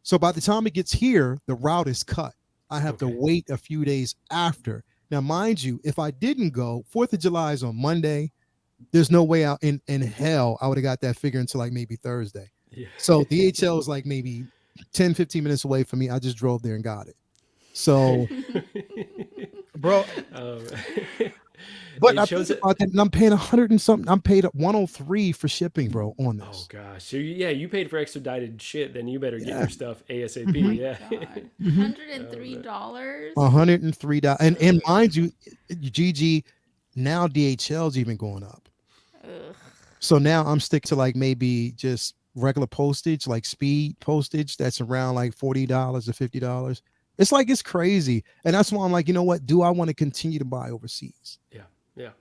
Speaker 2: So by the time it gets here, the route is cut. I have to wait a few days after. Now, mind you, if I didn't go, 4th of July is on Monday. There's no way out in hell I would have got that figure until like maybe Thursday.
Speaker 1: Yeah.
Speaker 2: So DHL is like maybe 10, 15 minutes away from me. I just drove there and got it. So, bro, but
Speaker 1: It
Speaker 2: I
Speaker 1: shows
Speaker 2: think
Speaker 1: it.
Speaker 2: about that, and I'm paying 100 and something. I'm paid 103 for shipping, bro, on
Speaker 1: Oh
Speaker 2: this.
Speaker 1: gosh. So you paid for expedited shit. Then you better get
Speaker 2: Yeah.
Speaker 1: your stuff ASAP.
Speaker 2: Mhm.
Speaker 1: Yeah.
Speaker 3: God.
Speaker 2: Mhm.
Speaker 3: $103.
Speaker 2: $103. And mind you, GG, now DHL's even going up.
Speaker 3: Ugh.
Speaker 2: So now I'm sticking to like maybe just regular postage, like speed postage. That's around like $40 or $50. It's crazy. And that's why I'm like, you know what? Do I want to continue to buy overseas?
Speaker 1: Yeah. Yeah.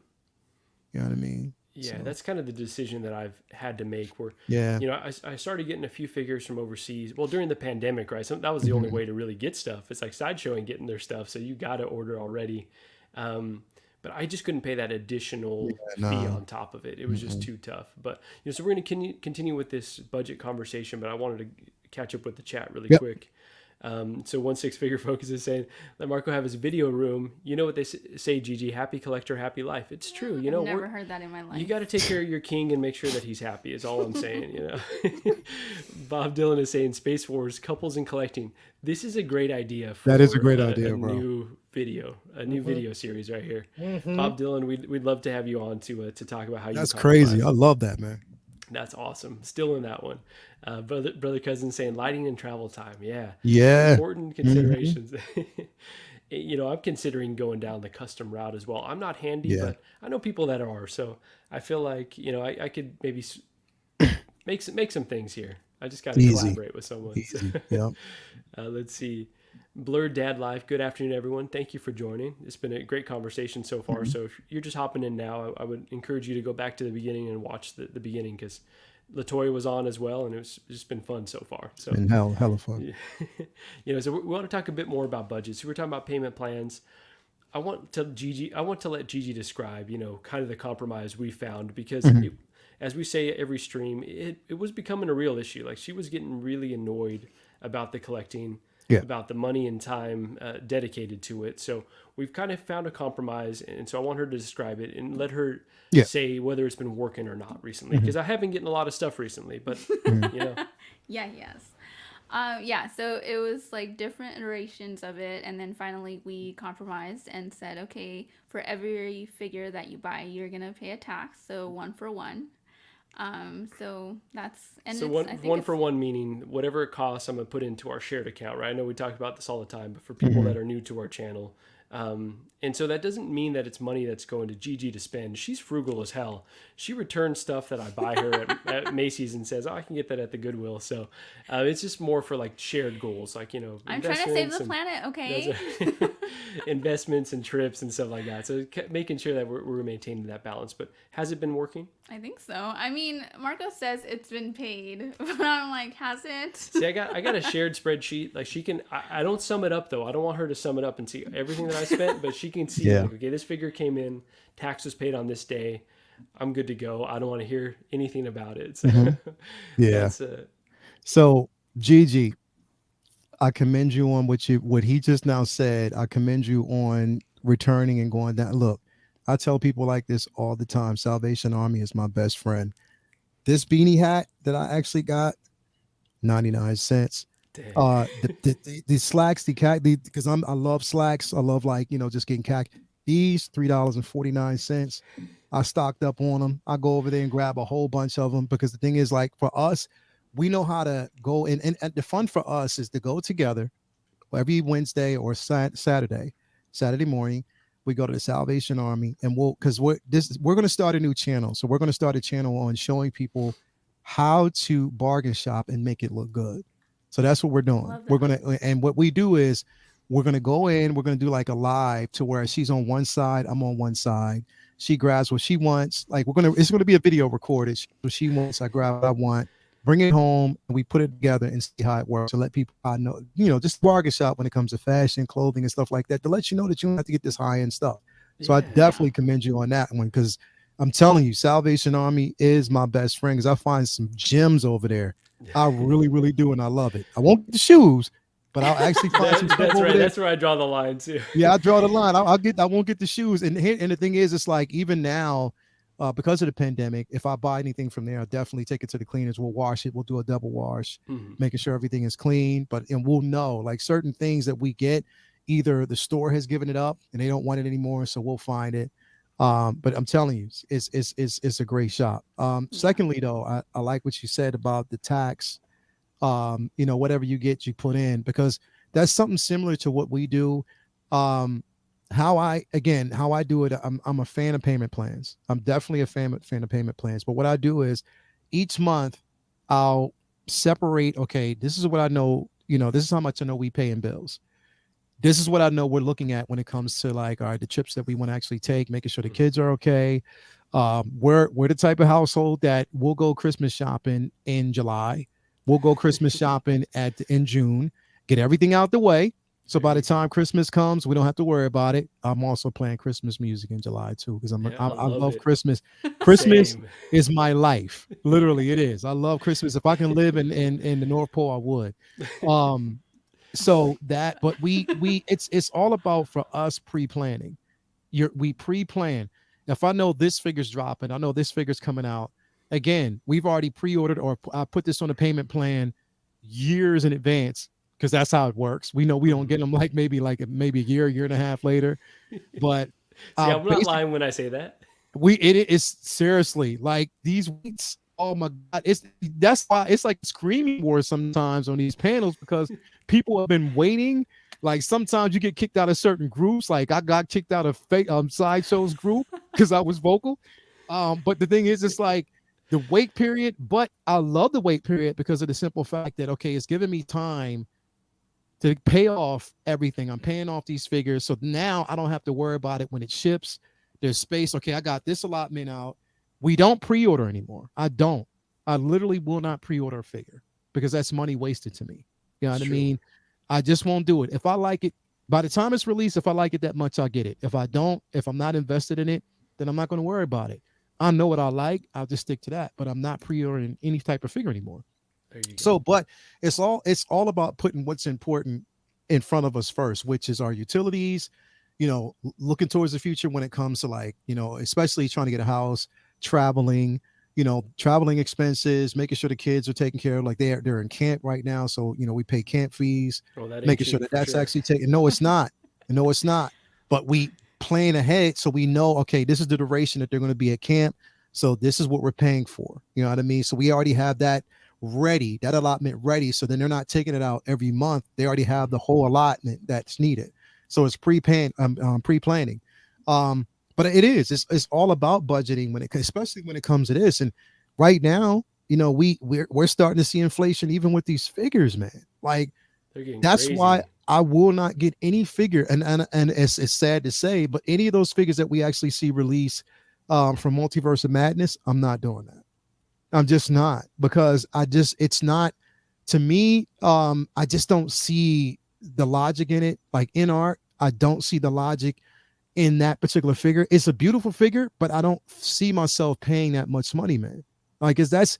Speaker 2: You know what I mean?
Speaker 1: Yeah.
Speaker 2: So,
Speaker 1: That's kind of the decision that I've had to make. Where
Speaker 2: yeah.
Speaker 1: I started getting a few figures from overseas. Well, during the pandemic, right? So that was the only way to really get stuff. It's like Sideshow and getting their stuff. So you got to order already. But I just couldn't pay that additional fee
Speaker 2: no.
Speaker 1: on top of it. It was just too tough. But so we're going to continue with this budget conversation. But I wanted to catch up with the chat really
Speaker 2: Yep.
Speaker 1: quick. So 1 6 figure focus is saying, let Marco have his video room. You know what they say, Gigi? Happy collector, happy life. It's true.
Speaker 3: I've never heard that in my life.
Speaker 1: You got to take care of your king and make sure that he's happy. Is all I'm saying. Bob Dylan is saying Space Wars, couples and collecting. This is a great idea.
Speaker 2: That is a great idea, bro.
Speaker 1: New video series right here. Bob Dylan, we'd love to have you on to talk about how
Speaker 2: That's
Speaker 1: you.
Speaker 2: crazy. I love that, man.
Speaker 1: That's awesome. Still in that one. Brother cousin saying lighting and travel time. Yeah.
Speaker 2: Yeah.
Speaker 1: Important considerations. I'm considering going down the custom route as well. I'm not handy,
Speaker 2: Yeah.
Speaker 1: but I know people that are. So I feel like, I could maybe make some things here. I just got to
Speaker 2: Easy.
Speaker 1: collaborate with someone.
Speaker 2: Easy. Yeah.
Speaker 1: Let's see. Blurred Dad Life. Good afternoon, everyone. Thank you for joining. It's been a great conversation so far. So if you're just hopping in now, I would encourage you to go back to the beginning and watch the beginning because Latoya was on as well, and it's just been fun so far. So
Speaker 2: And hella fun.
Speaker 1: so we want to talk a bit more about budgets. So we're talking about payment plans. I want to let Gigi describe, kind of the compromise we found because as we say every stream, it was becoming a real issue. Like she was getting really annoyed about the collecting, about the money and time dedicated to it. So we've kind of found a compromise, and so I want her to describe it and let her say whether it's been working or not recently. Because I have been getting a lot of stuff recently, but
Speaker 3: Yeah, so it was like different iterations of it, and then finally we compromised and said, okay, for every figure that you buy, you're gonna pay a tax, so 1 for 1. So that's
Speaker 1: so one for one meaning whatever it costs, I'm gonna put into our shared account, right? I know we talk about this all the time, but for people that are new to our channel, and so that doesn't mean that it's money that's going to Gigi to spend. She's frugal as hell. She returns stuff that I buy her at Macy's and says, "Oh, I can get that at the Goodwill." So it's just more for like shared goals, like
Speaker 3: I'm trying to save the planet, okay?
Speaker 1: investments and trips and stuff like that. So making sure that we're maintaining that balance. But has it been working?
Speaker 3: I think so. I mean, Marco says it's been paid, but I'm like, has it?
Speaker 1: See, I got a shared spreadsheet. Like she can. I don't sum it up though. I don't want her to sum it up and see everything that I spent, but she can see. Like, okay, this figure came in, tax was paid on this day. I'm good to go. I don't want to hear anything about it. So,
Speaker 2: Yeah. So Gigi, I commend you on what he just now said. I commend you on returning and going down. Look, I tell people like this all the time. Salvation Army is my best friend. This beanie hat that I actually got, 99 cents. The slacks, because I love slacks. I love just getting khaki. These $3.49. I stocked up on them. I go over there and grab a whole bunch of them because the thing is, like, for us, we know how to go in, and the fun for us is to go together every Wednesday or Saturday morning. We go to the Salvation Army, and we're going to start a new channel. So we're going to start a channel on showing people how to bargain shop and make it look good. So that's what we're doing.
Speaker 3: Love
Speaker 2: We're
Speaker 3: that.
Speaker 2: going to, and what we do is we're going to go in, we're going to do like a live to where she's on one side, I'm on one side. She grabs what she wants. Like it's going to be a video recorded. What she wants, I grab what I want, bring it home, and we put it together and see how it works. To let people know, just bargain shop when it comes to fashion, clothing, and stuff like that. To let you know that you don't have to get this high end stuff. So I
Speaker 1: Yeah.
Speaker 2: definitely commend you on that one, because I'm telling you, Salvation Army is my best friend, because I find some gems over there. I really, really do, and I love it. I won't get the shoes, but I'll actually find some stuff
Speaker 1: That's
Speaker 2: over
Speaker 1: right.
Speaker 2: there.
Speaker 1: That's where I draw the line too.
Speaker 2: Yeah, I draw the line. I won't get the shoes. And the thing is, it's like even now, because of the pandemic, if I buy anything from there, I'll definitely take it to the cleaners. We'll wash it. We'll do a double wash, making sure everything is clean. And we'll know like certain things that we get, either the store has given it up and they don't want it anymore, so we'll find it. But I'm telling you, it's a great shop. Secondly, though, I like what you said about the tax. Whatever you get, you put in, because that's something similar to what we do. How I do it, I'm a fan of payment plans. I'm definitely a fan of payment plans. But what I do is each month I'll separate, okay, this is what I know, this is how much I know we pay in bills. This is what I know we're looking at when it comes to like, all right, the trips that we want to actually take, making sure the kids are okay. We're the type of household that we'll go Christmas shopping in July. We'll go Christmas shopping in June, get everything out the way. So by the time Christmas comes, we don't have to worry about it. I'm also playing Christmas music in July too, because I love it. Christmas. Christmas
Speaker 1: Same.
Speaker 2: is my life. Literally, it is. I love Christmas. If I can live in the North Pole, I would. So that, but it's all about, for us, pre-planning. We pre-plan. If I know this figure's dropping, I know this figure's coming out. Again, we've already pre-ordered, or I put this on a payment plan years in advance, because that's how it works. We know we don't get them maybe a year and a half later. But
Speaker 1: See, I'm not lying when I say that.
Speaker 2: it is seriously like these weeks. Oh my God. That's why it's like screaming war sometimes on these panels, because people have been waiting. Like sometimes you get kicked out of certain groups. Like I got kicked out of Sideshow's group because I was vocal. But the thing is, it's like the wait period, but I love the wait period because of the simple fact that, okay, it's giving me time to pay off everything. I'm paying off these figures. So now I don't have to worry about it when it ships. There's space. Okay, I got this allotment out. We don't pre-order anymore. I literally will not pre-order a figure, because that's money wasted to me. You know what I mean? I just won't do it. If I like it, by the time it's released, if I like it that much, I'll get it. If I don't, if I'm not invested in it, then I'm not going to worry about it. I know what I like. I'll just stick to that. But I'm not pre-ordering any type of figure anymore. So, but it's all about putting what's important in front of us first, which is our utilities, looking towards the future when it comes to especially trying to get a house, traveling expenses, making sure the kids are taken care of. Like they're in camp right now. So, we pay camp fees, making sure that's actually taken. No, it's not. No, it's not. But we plan ahead. So we know, okay, this is the duration that they're going to be at camp. So this is what we're paying for. You know what I mean? So we already have that ready, that allotment ready. So then they're not taking it out every month. They already have the whole allotment that's needed. So it's pre-planning. But it's all about budgeting especially when it comes to this. And right now, we're starting to see inflation even with these figures, man. Like that's crazy. Why I will not get any figure. And it's sad to say, but any of those figures that we actually see released from Multiverse of Madness, I'm not doing that. I'm just not, because it's not, to me, I just don't see the logic in it. Like in art, I don't see the logic in that particular figure. It's a beautiful figure, but I don't see myself paying that much money, man. Like, that's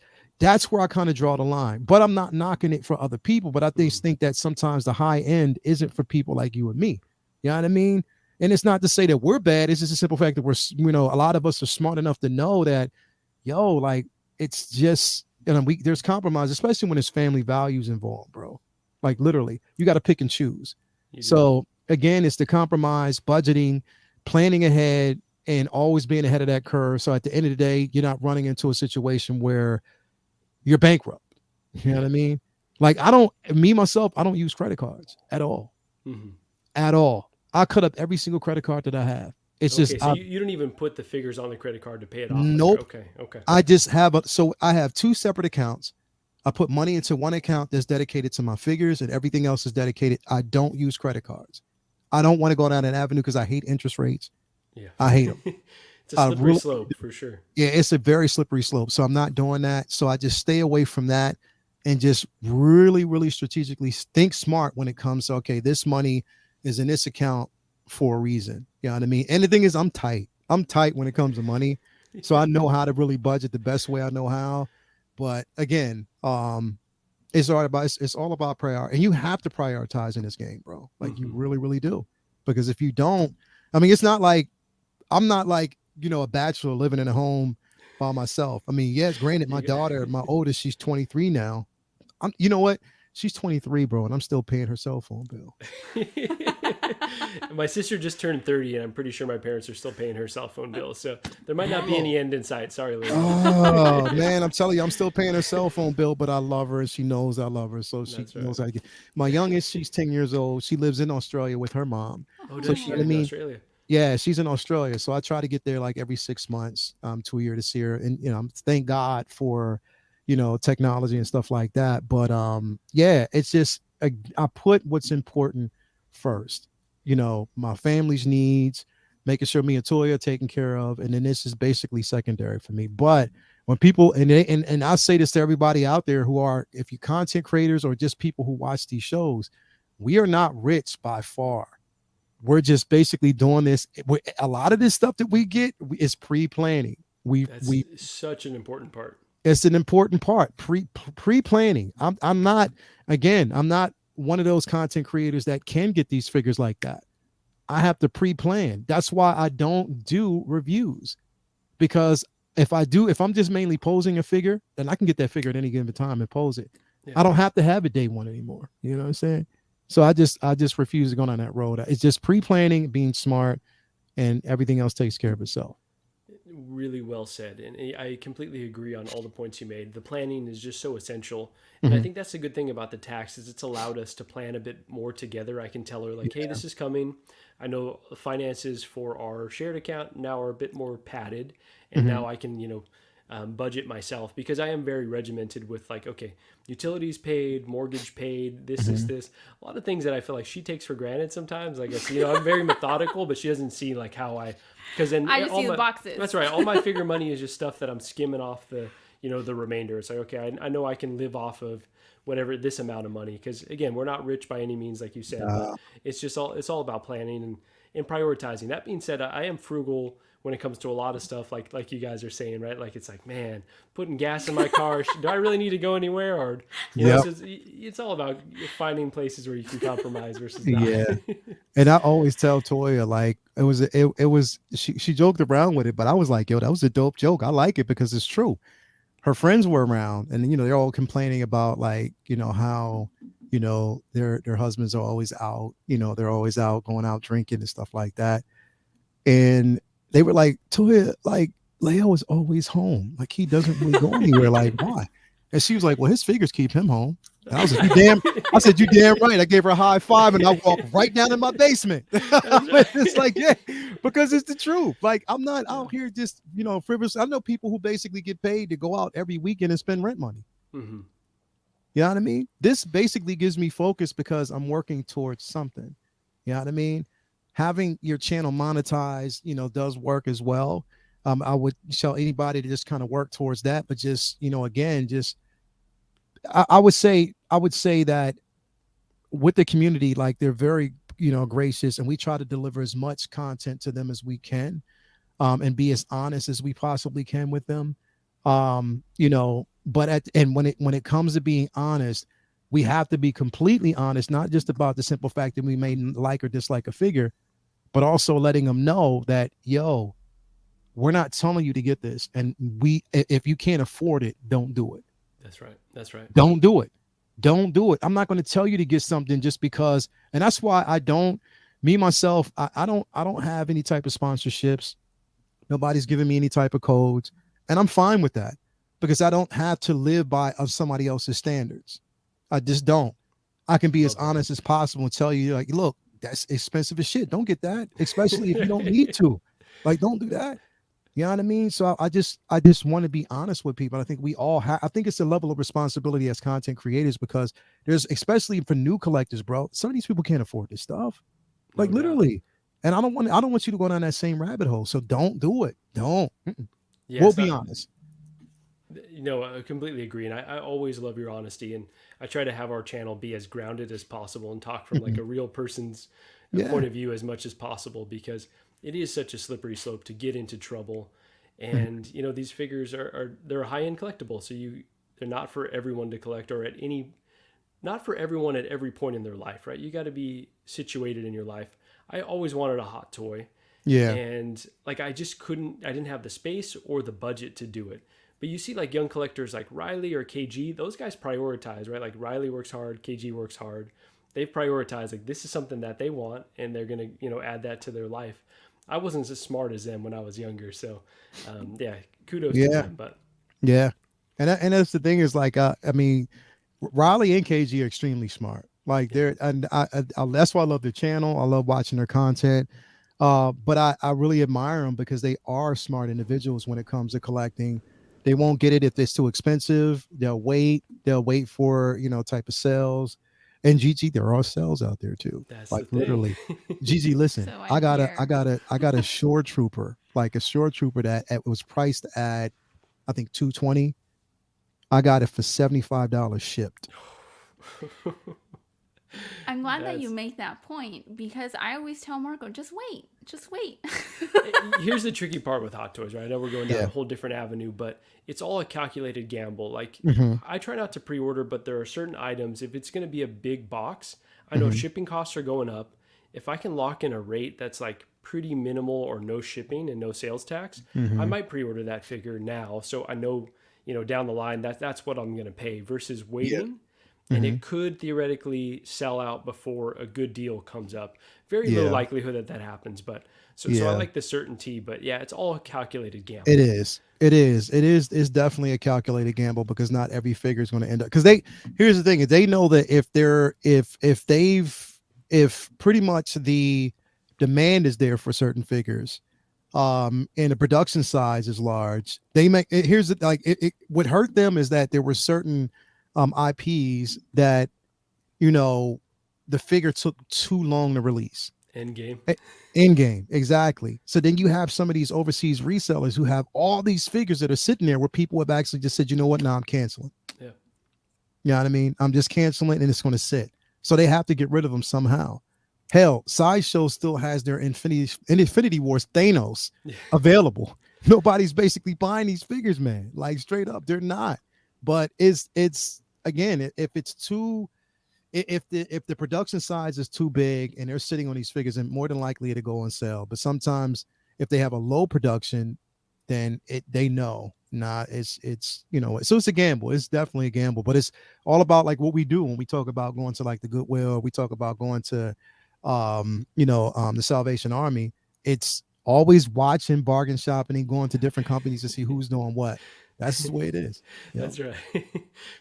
Speaker 2: where I kind of draw the line. But I'm not knocking it for other people, but I think that sometimes the high end isn't for people like you and me. You know what I mean? And it's not to say that we're bad. It's just a simple fact that we're, a lot of us are smart enough to know that, like, it's just, there's compromise, especially when there's family values involved, bro. Like literally, you got to pick and choose. So again, it's the compromise, budgeting, planning ahead, and always being ahead of that curve. So at the end of the day, you're not running into a situation where you're bankrupt. You know
Speaker 1: Yeah.
Speaker 2: what I mean? Like myself, I don't use credit cards at all.
Speaker 1: Hmm.
Speaker 2: At all. I cut up every single credit card that I have. It's just
Speaker 1: Okay, so you don't even put the figures on the credit card to pay it off later.
Speaker 2: nope.
Speaker 1: Okay, okay.
Speaker 2: I just have so I have two separate accounts. I put money into one account that's dedicated to my figures and everything else is dedicated. I don't use credit cards. I don't want to go down that avenue because I hate interest rates.
Speaker 1: Yeah.
Speaker 2: I hate them.
Speaker 1: It's a
Speaker 2: I
Speaker 1: slippery
Speaker 2: really,
Speaker 1: slope for sure.
Speaker 2: yeah, it's a very slippery slope. So I'm not doing that. So I just stay away from that and just really, really strategically think smart when it comes to, okay, this money is in this account for a reason. You know what I mean? And the thing is, I'm tight. I'm tight when it comes to money. So I know how to really budget the best way I know how. But again, it's all about priority. And you have to prioritize in this game, bro. Like you
Speaker 1: Hmm.
Speaker 2: really, really do. Because if you don't, I mean, it's not like I'm not like, a bachelor living in a home by myself. I mean, yes, granted, my
Speaker 1: You got-
Speaker 2: daughter, my oldest, she's 23 now. You know what? She's 23, bro, and I'm still paying her cell phone bill.
Speaker 1: My sister just turned 30, and I'm pretty sure my parents are still paying her cell phone bill. So there might not be any end in sight. Sorry, Lael.
Speaker 2: Oh man, I'm telling you, I'm still paying her cell phone bill, but I love her and she knows I love her. So she
Speaker 1: That's right.
Speaker 2: knows I get my youngest, she's 10 years old. She lives in Australia with her mom.
Speaker 1: Oh,
Speaker 2: So
Speaker 1: does
Speaker 2: she,
Speaker 1: she
Speaker 2: I
Speaker 1: live in
Speaker 2: mean,
Speaker 1: Australia?
Speaker 2: yeah, she's in Australia. So I try to get there like every 6 months to a year to see her. And thank God for, technology and stuff like that. But yeah, it's just I put what's important first. My family's needs, making sure me and Toya are taken care of. And then this is basically secondary for me. But when people and I say this to everybody out there who are, if you content creators or just people who watch these shows, we are not rich by far. We're just basically doing this. A lot of this stuff that we get is pre-planning.
Speaker 1: That's
Speaker 2: We
Speaker 1: such an important part.
Speaker 2: It's an important part. Pre-planning. I'm not, again, I'm not one of those content creators that can get these figures like that. I have to pre-plan. That's why I don't do reviews, because if I'm just mainly posing a figure, then I can get that figure at any given time and pose it.
Speaker 1: Yeah.
Speaker 2: I don't have to have it day one anymore. You know what I'm saying? So I just refuse to go down that road. It's just pre-planning, being smart, and everything else takes care of itself.
Speaker 1: Really well said. And I completely agree on all the points you made. The planning is just so essential. And I think that's a good thing about the taxes. It's allowed us to plan a bit more together. I can tell her, like, hey, this is coming. I know the finances for our shared account now are a bit more padded. And now I can, budget myself, because I am very regimented with, like, okay, utilities paid, mortgage paid, this is this. A lot of things that I feel like she takes for granted sometimes. I guess, I'm very methodical, but she doesn't see like how because then
Speaker 3: I just
Speaker 1: all
Speaker 3: see
Speaker 1: my,
Speaker 3: the boxes.
Speaker 1: That's right. All my figure money is just stuff that I'm skimming off the remainder. It's like, okay, I know I can live off of whatever this amount of money. Because again, we're not rich by any means, like you said, but it's all about planning and prioritizing. That being said, I am frugal when it comes to a lot of stuff, like you guys are saying, right? Like, it's like, man, putting gas in my car, do I really need to go anywhere? Or, it's all about finding places where you can compromise versus not.
Speaker 2: Yeah. And I always tell Toya, like, it was she joked around with it, but I was like, yo, that was a dope joke. I like it because it's true. Her friends were around, and they're all complaining about, like, how their husbands are always out, they're always out going out drinking and stuff like that. And they were like, Toya, like, Lael is always home. Like, he doesn't really go anywhere. Like, why? And she was like, well, his figures keep him home. And I said, you damn right. I gave her a high five and I walked right down in my basement. It's like, yeah, because it's the truth. Like, I'm not out here just, frivolous. I know people who basically get paid to go out every weekend and spend rent money.
Speaker 1: Mm-hmm.
Speaker 2: You know what I mean? This basically gives me focus because I'm working towards something. You know what I mean? Having your channel monetized, does work as well. I would tell anybody to just kind of work towards that, but just, again, just I would say that with the community, like, they're very, gracious, and we try to deliver as much content to them as we can, and be as honest as we possibly can with them. But when it comes to being honest, we have to be completely honest, not just about the simple fact that we may like or dislike a figure, but also letting them know that, yo, we're not telling you to get this. And if you can't afford it, don't do it.
Speaker 1: That's right. That's right.
Speaker 2: Don't do it. Don't do it. I'm not going to tell you to get something just because. And that's why I don't have any type of sponsorships. Nobody's giving me any type of codes. And I'm fine with that. because I don't have to live by of somebody else's standards. I just don't. I can be as
Speaker 1: Love that.
Speaker 2: honest as possible and tell you, like, look, that's expensive as shit. Don't get that, especially if you don't need to. Like, don't do that. You know what I mean? So I just want to be honest with people. I think we all have. I think it's a level of responsibility as content creators because there's, especially for new collectors, bro. Some of these people can't afford this stuff,
Speaker 1: No
Speaker 2: like
Speaker 1: doubt.
Speaker 2: literally. And I don't want you to go down that same rabbit hole. So don't do it. Don't.
Speaker 1: Yeah,
Speaker 2: We'll
Speaker 1: it's
Speaker 2: be
Speaker 1: not.
Speaker 2: honest.
Speaker 1: I completely agree, and I always love your honesty, and I try to have our channel be as grounded as possible and talk from like
Speaker 2: Mhm.
Speaker 1: a real person's
Speaker 2: Yeah.
Speaker 1: point of view as much as possible because it is such a slippery slope to get into trouble,
Speaker 2: Mhm.
Speaker 1: and these figures are they're a high end collectible, so they're not for everyone to collect or at any not for everyone at every point in their life, right? You got to be situated in your life. I always wanted a hot toy,
Speaker 2: Yeah.
Speaker 1: and like I didn't have the space or the budget to do it. But you see like young collectors like Riley or KG, those guys prioritize, right? Like Riley works hard, KG works hard. They've prioritized like this is something that they want and they're going to add that to their life. I wasn't as smart as them when I was younger, so yeah, kudos to
Speaker 2: Yeah.
Speaker 1: them. But
Speaker 2: Yeah. And that's the thing is like I mean, Riley and KG are extremely smart. Like
Speaker 1: yeah,
Speaker 2: they're, and that's why I love their channel. I love watching their content. But I really admire them because they are smart individuals when it comes to collecting. They won't get it if it's too expensive. They'll wait. They'll wait for, type of sales. And GG, there are sales out there too.
Speaker 1: that's the
Speaker 2: Like
Speaker 1: thing.
Speaker 2: literally, GG, listen,
Speaker 3: So I
Speaker 2: I
Speaker 3: hear.
Speaker 2: got a, I got a shore trooper, like a shore trooper that was priced at, I think 220. I got it for $75 shipped.
Speaker 3: I'm glad that you
Speaker 1: That's
Speaker 3: make that point because I always tell Marco, just wait, just wait.
Speaker 1: here's the tricky part with hot toys, right? I know we're going down
Speaker 2: Yeah.
Speaker 1: a whole different avenue, but it's all a calculated gamble. Like
Speaker 2: Hmm.
Speaker 1: I try not to pre-order, but there are certain items if it's going to be a big box, I know
Speaker 2: Hmm.
Speaker 1: shipping costs are going up. If I can lock in a rate that's like pretty minimal or no shipping and no sales tax, I
Speaker 2: Hmm.
Speaker 1: might pre-order that figure now so I know, down the line that's what I'm going to pay versus
Speaker 2: Yeah.
Speaker 1: waiting and
Speaker 2: Hmm.
Speaker 1: it could theoretically sell out before a good deal comes up. Very low
Speaker 2: Yeah.
Speaker 1: likelihood that that happens, but so I
Speaker 2: Yeah.
Speaker 1: like the certainty, but yeah, it's all a calculated
Speaker 2: It
Speaker 1: gamble.
Speaker 2: is. It is. It is. It's definitely a calculated gamble because not every figure is going to end up. Because they, here's the thing: is they know that if pretty much the demand is there for certain figures, and the production size is large, they make it. Here's the like. It what hurt them is that there were certain IPs that you know the figure took too long to release.
Speaker 1: End game.
Speaker 2: E- In game, exactly. So then you have some of these overseas resellers who have all these figures that are sitting there where people have actually just said, you know what, now I'm canceling.
Speaker 1: Yeah.
Speaker 2: You know what I mean? I'm just canceling and it's going to sit. So they have to get rid of them somehow. Hell, Sideshow still has their Infinity Wars Thanos
Speaker 1: Yeah.
Speaker 2: available. Nobody's basically buying these figures, man. Like straight up, they're not. But it's again, if it's too if the production size is too big and they're sitting on these figures, and more than likely to go on sale. But sometimes if they have a low production, then they know not so it's a gamble. It's definitely a gamble, but it's all about like what we do when we talk about going to like the Goodwill, we talk about going to the Salvation Army. It's always watching, bargain shopping, and going to different companies to see who's doing what. That's just the way it is. Yep.
Speaker 1: That's right.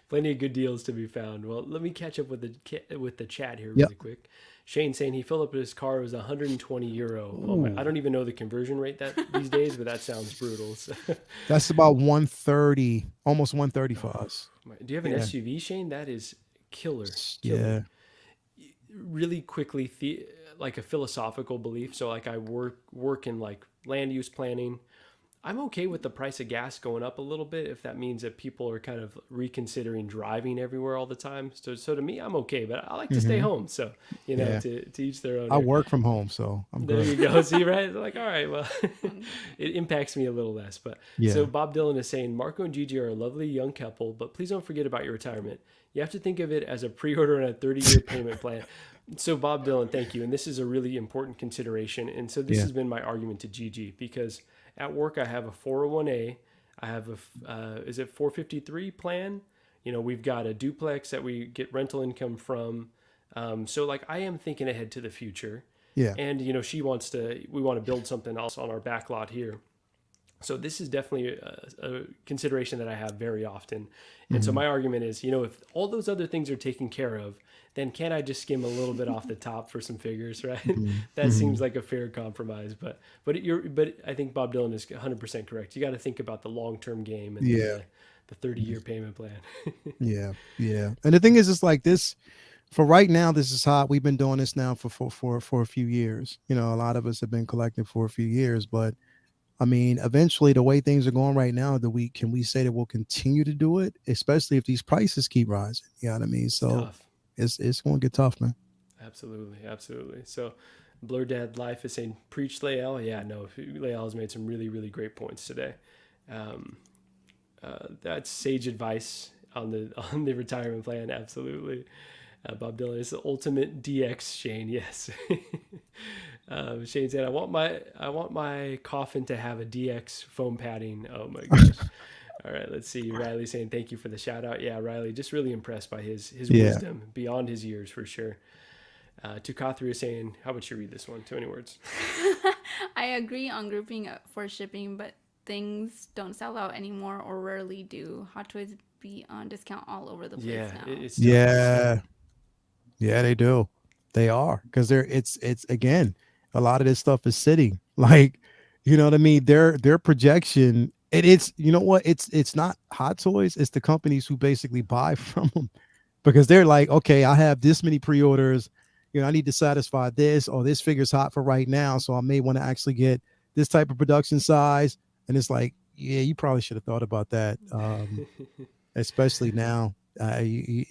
Speaker 1: Plenty of good deals to be found. Well, let me catch up with the chat here
Speaker 2: Yep.
Speaker 1: really quick. Shane saying he filled up his car, it was 120 euro. Oh my, I
Speaker 2: Ooh.
Speaker 1: don't even know the conversion rate that these days, but that sounds brutal. So,
Speaker 2: That's about 130, almost 130 for us.
Speaker 1: do you have an
Speaker 2: Yeah.
Speaker 1: SUV, Shane? That is killer, killer.
Speaker 2: Yeah.
Speaker 1: Really quickly, like a philosophical belief. So like I work in like land use planning. I'm okay with the price of gas going up a little bit if that means that people are kind of reconsidering driving everywhere all the time. So to me, I'm okay, but I like to stay
Speaker 2: Hmm.
Speaker 1: home. So,
Speaker 2: Yeah.
Speaker 1: to each their own
Speaker 2: I
Speaker 1: here.
Speaker 2: work from home, so I'm
Speaker 1: There you
Speaker 2: good.
Speaker 1: go. See, right? Like, all right, well, it impacts me a little less. But so
Speaker 2: Yeah.
Speaker 1: Bob Dylan is saying Marco and Gigi are a lovely young couple, but please don't forget about your retirement. You have to think of it as a pre-order and a 30-year payment plan. So Bob Dylan, thank you. And this is a really important consideration. And so this
Speaker 2: Yeah.
Speaker 1: has been my argument to Gigi because at work I have a 401a, I have is it 453 plan? We've got a duplex that we get rental income from. So like I am thinking ahead to the future.
Speaker 2: Yeah.
Speaker 1: And we want to build something else on our back lot here. So this is definitely a consideration that I have very often. And so
Speaker 2: Mhm.
Speaker 1: my argument is, if all those other things are taken care of, then can't I just skim a little bit off the top for some figures, right?
Speaker 2: Mhm.
Speaker 1: That seems
Speaker 2: Mhm.
Speaker 1: like a fair compromise. But I think Bob Dylan is 100% correct. You got to think about the long-term game and then
Speaker 2: Yeah.
Speaker 1: the 30-year payment plan.
Speaker 2: Yeah. Yeah. And the thing is, it's like this for right now. This is hot. We've been doing this now for a few years. A lot of us have been collecting for a few years, but I mean, eventually, the way things are going right now, can we say that we'll continue to do it, especially if these prices keep rising? You know what I mean?
Speaker 1: It's
Speaker 2: So
Speaker 1: tough.
Speaker 2: it's going to get tough, man.
Speaker 1: Absolutely, absolutely. So, Blur Dad Life is saying, preach Lael. Yeah, no, Lael has made some really, really great points today. Um, that's sage advice on the on the retirement plan. Absolutely. Bob Dylan is the ultimate DX. Shane, yes. Shane said, I want my coffin to have a DX foam padding." Oh my gosh. All right, let's see. Riley saying thank you for the shout out. Yeah, Riley, just really impressed by his
Speaker 2: Yeah.
Speaker 1: wisdom beyond his years for sure. Tukathri is saying, how about you read this one? 20 words.
Speaker 3: I agree on grouping for shipping, but things don't sell out anymore or rarely do. Hot Toys be on discount all over the place
Speaker 1: Yeah,
Speaker 3: now.
Speaker 1: it's tough.
Speaker 2: Yeah. Yeah, they do. They are because it's again, a lot of this stuff is sitting. Like, you know what I mean? Their projection. It's you know what? It's not Hot Toys. It's the companies who basically buy from them because they're like, okay, I have this many pre-orders. I need to satisfy this, or this figure's hot for right now, so I may want to actually get this type of production size. And it's like, yeah, you probably should have thought about that, especially now. What you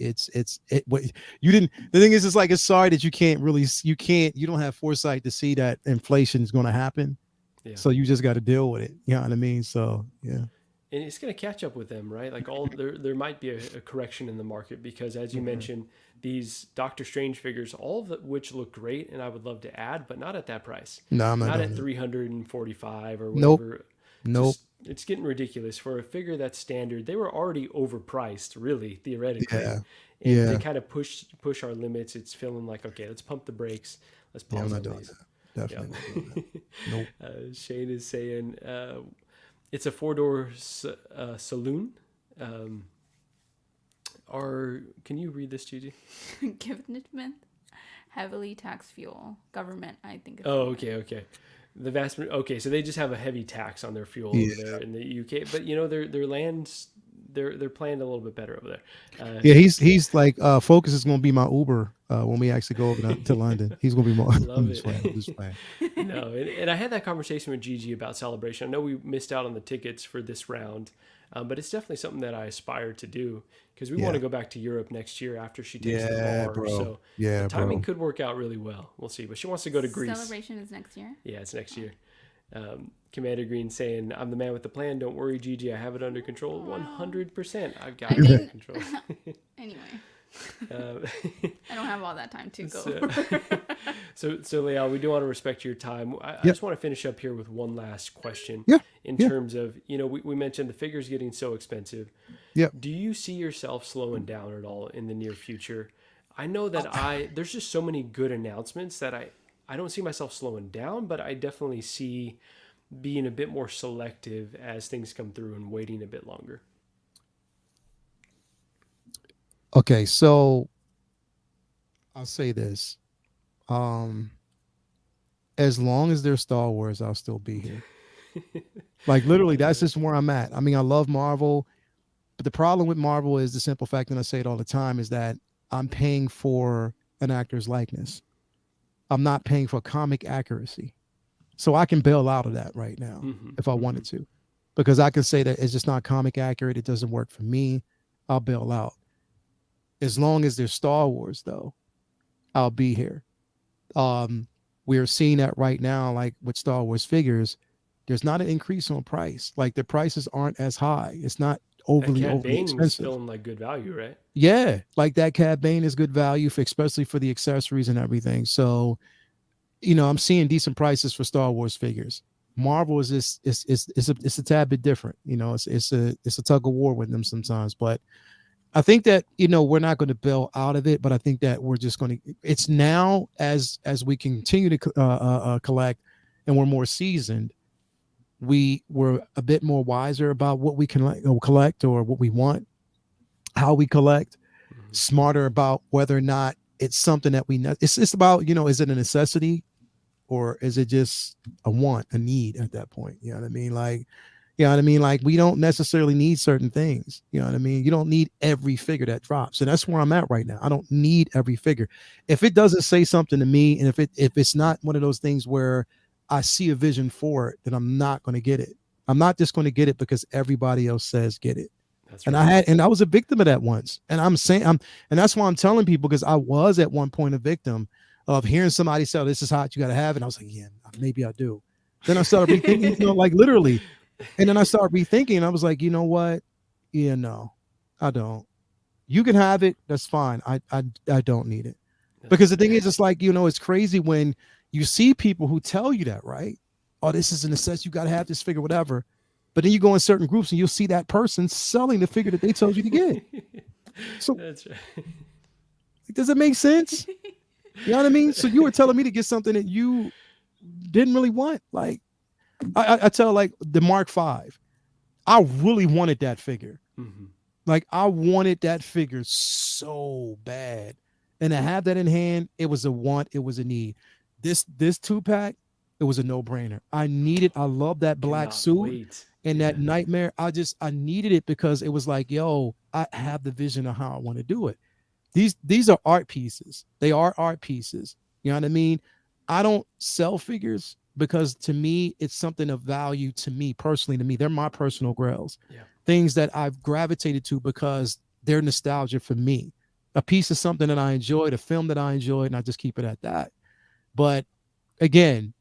Speaker 2: didn't. The thing is, it's like it's sorry that you don't have foresight to see that inflation is going to happen.
Speaker 1: Yeah.
Speaker 2: So you just got to deal with it. You know what I mean? So yeah.
Speaker 1: And it's going to catch up with them, right? Like there might be a correction in the market because, as you mentioned, these Doctor Strange figures, all of which look great, and I would love to add, but not at that price.
Speaker 2: No, I'm not
Speaker 1: Not
Speaker 2: doing
Speaker 1: at
Speaker 2: it.
Speaker 1: 345 or
Speaker 2: Nope.
Speaker 1: whatever.
Speaker 2: Nope.
Speaker 1: It's getting ridiculous for a figure that's standard. They were already overpriced, really, theoretically.
Speaker 2: Yeah.
Speaker 1: And
Speaker 2: Yeah.
Speaker 1: they kind of push our limits. It's feeling like, okay, let's pump the brakes. Let's
Speaker 2: Yeah, I'm
Speaker 1: pause
Speaker 2: not
Speaker 1: on
Speaker 2: doing
Speaker 1: these.
Speaker 2: that. Definitely not doing that. Nope.
Speaker 1: Shane is saying it's a 4-door saloon. Can you read this, Gigi?
Speaker 3: Given heavily taxed fuel. Government, I think.
Speaker 1: Oh, okay. The okay, so they just have a heavy tax on their fuel over there in the UK, but their lands they're planned a little bit better over there.
Speaker 2: Yeah, he's like Focus is going to be my Uber when we actually go over to London. He's going to be more.
Speaker 1: Love it.
Speaker 2: Just playing.
Speaker 1: No, and I had that conversation with Gigi about Celebration. I know we missed out on the tickets for this round, but it's definitely something that I aspire to do because we want to go back to Europe next year after she takes the bar.
Speaker 2: bro.
Speaker 1: So
Speaker 2: Yeah,
Speaker 1: the timing
Speaker 2: bro.
Speaker 1: could work out really well. We'll see. But she wants to go to Greece.
Speaker 3: Celebration is next year.
Speaker 1: Yeah, it's next year. Commander Green saying, "I'm the man with the plan. Don't worry, Gigi. I have it under control. 100%. I've got it under control."
Speaker 3: Anyway, I don't have all that time to go.
Speaker 1: So Lael, we do want to respect your time. I just want to finish up here with one last question.
Speaker 2: Yeah.
Speaker 1: In terms of, we mentioned the figures getting so expensive.
Speaker 2: Yeah.
Speaker 1: Do you see yourself slowing down at all in the near future? I know that there's just so many good announcements that I don't see myself slowing down, but I definitely see being a bit more selective as things come through and waiting a bit longer.
Speaker 2: Okay, so I'll say this. As long as there's Star Wars, I'll still be here. Like literally, that's just where I'm at. I mean, I love Marvel, but the problem with Marvel is the simple fact, and I say it all the time, is that I'm paying for an actor's likeness. I'm not paying for comic accuracy. So I can bail out of that right now if I wanted to, because I can say that it's just not comic accurate. It doesn't work for me. I'll bail out. As long as there's Star Wars, though, I'll be here. We're seeing that right now, like with Star Wars figures, there's not an increase on price. Like the prices aren't as high. It's not overly
Speaker 1: expensive. Is feeling like good value, right?
Speaker 2: Yeah, like that Cad Bane is good value for, especially for the accessories and everything. So, I'm seeing decent prices for Star Wars figures. Marvel is just it's a tad bit different. It's a tug of war with them sometimes. But I think that we're not going to bail out of it. But I think that we're just going to. It's now as we continue to collect and we're more seasoned. we were a bit more wiser about what we can collect or what we want, how we collect,
Speaker 1: Mhm.
Speaker 2: smarter about whether or not it's something that it's about, is it a necessity or is it just a want, a need at that point? You know what I mean? Like, you know what I mean? Like, we don't necessarily need certain things. You know what I mean? You don't need every figure that drops. And that's where I'm at right now. I don't need every figure. If it doesn't say something to me, and if it's not one of those things where I see a vision for it, then I'm not going to get it. I'm not just going to get it because everybody else says get it.
Speaker 1: That's
Speaker 2: And
Speaker 1: right.
Speaker 2: I was a victim of that once. And and that's why I'm telling people, because I was at one point a victim of hearing somebody say, "Oh, this is hot, you got to have it." And I was like, yeah, maybe I do. Then I started rethinking, like literally. And then I started rethinking, and I was like, you know what? Yeah, no, I don't. You can have it. That's fine. I don't need it. Because the thing is, it's like, it's crazy when you see people who tell you that, right? Oh, this is a necessity. You got to have this figure, whatever. But then you go in certain groups and you'll see that person selling the figure that they told you to get. So
Speaker 1: That's right.
Speaker 2: does it make sense? You know what I mean? So you were telling me to get something that you didn't really want. Like, I tell, like, the Mark V, I really wanted that figure.
Speaker 1: Mhm.
Speaker 2: Like, I wanted that figure so bad. And to have that in hand, it was a want, it was a need. This 2-pack, it was a no-brainer. I love that black
Speaker 1: Cannot
Speaker 2: suit
Speaker 1: wait.
Speaker 2: and that
Speaker 1: Yeah.
Speaker 2: nightmare. I needed it because it was like, yo, I have the vision of how I want to do it. These are art pieces. They are art pieces. You know what I mean? I don't sell figures because to me, it's something of value to me personally. To me, they're my personal grails.
Speaker 1: Yeah.
Speaker 2: Things that I've gravitated to because they're nostalgia for me. A piece of something that I enjoyed, a film that I enjoyed, and I just keep it at that. But again,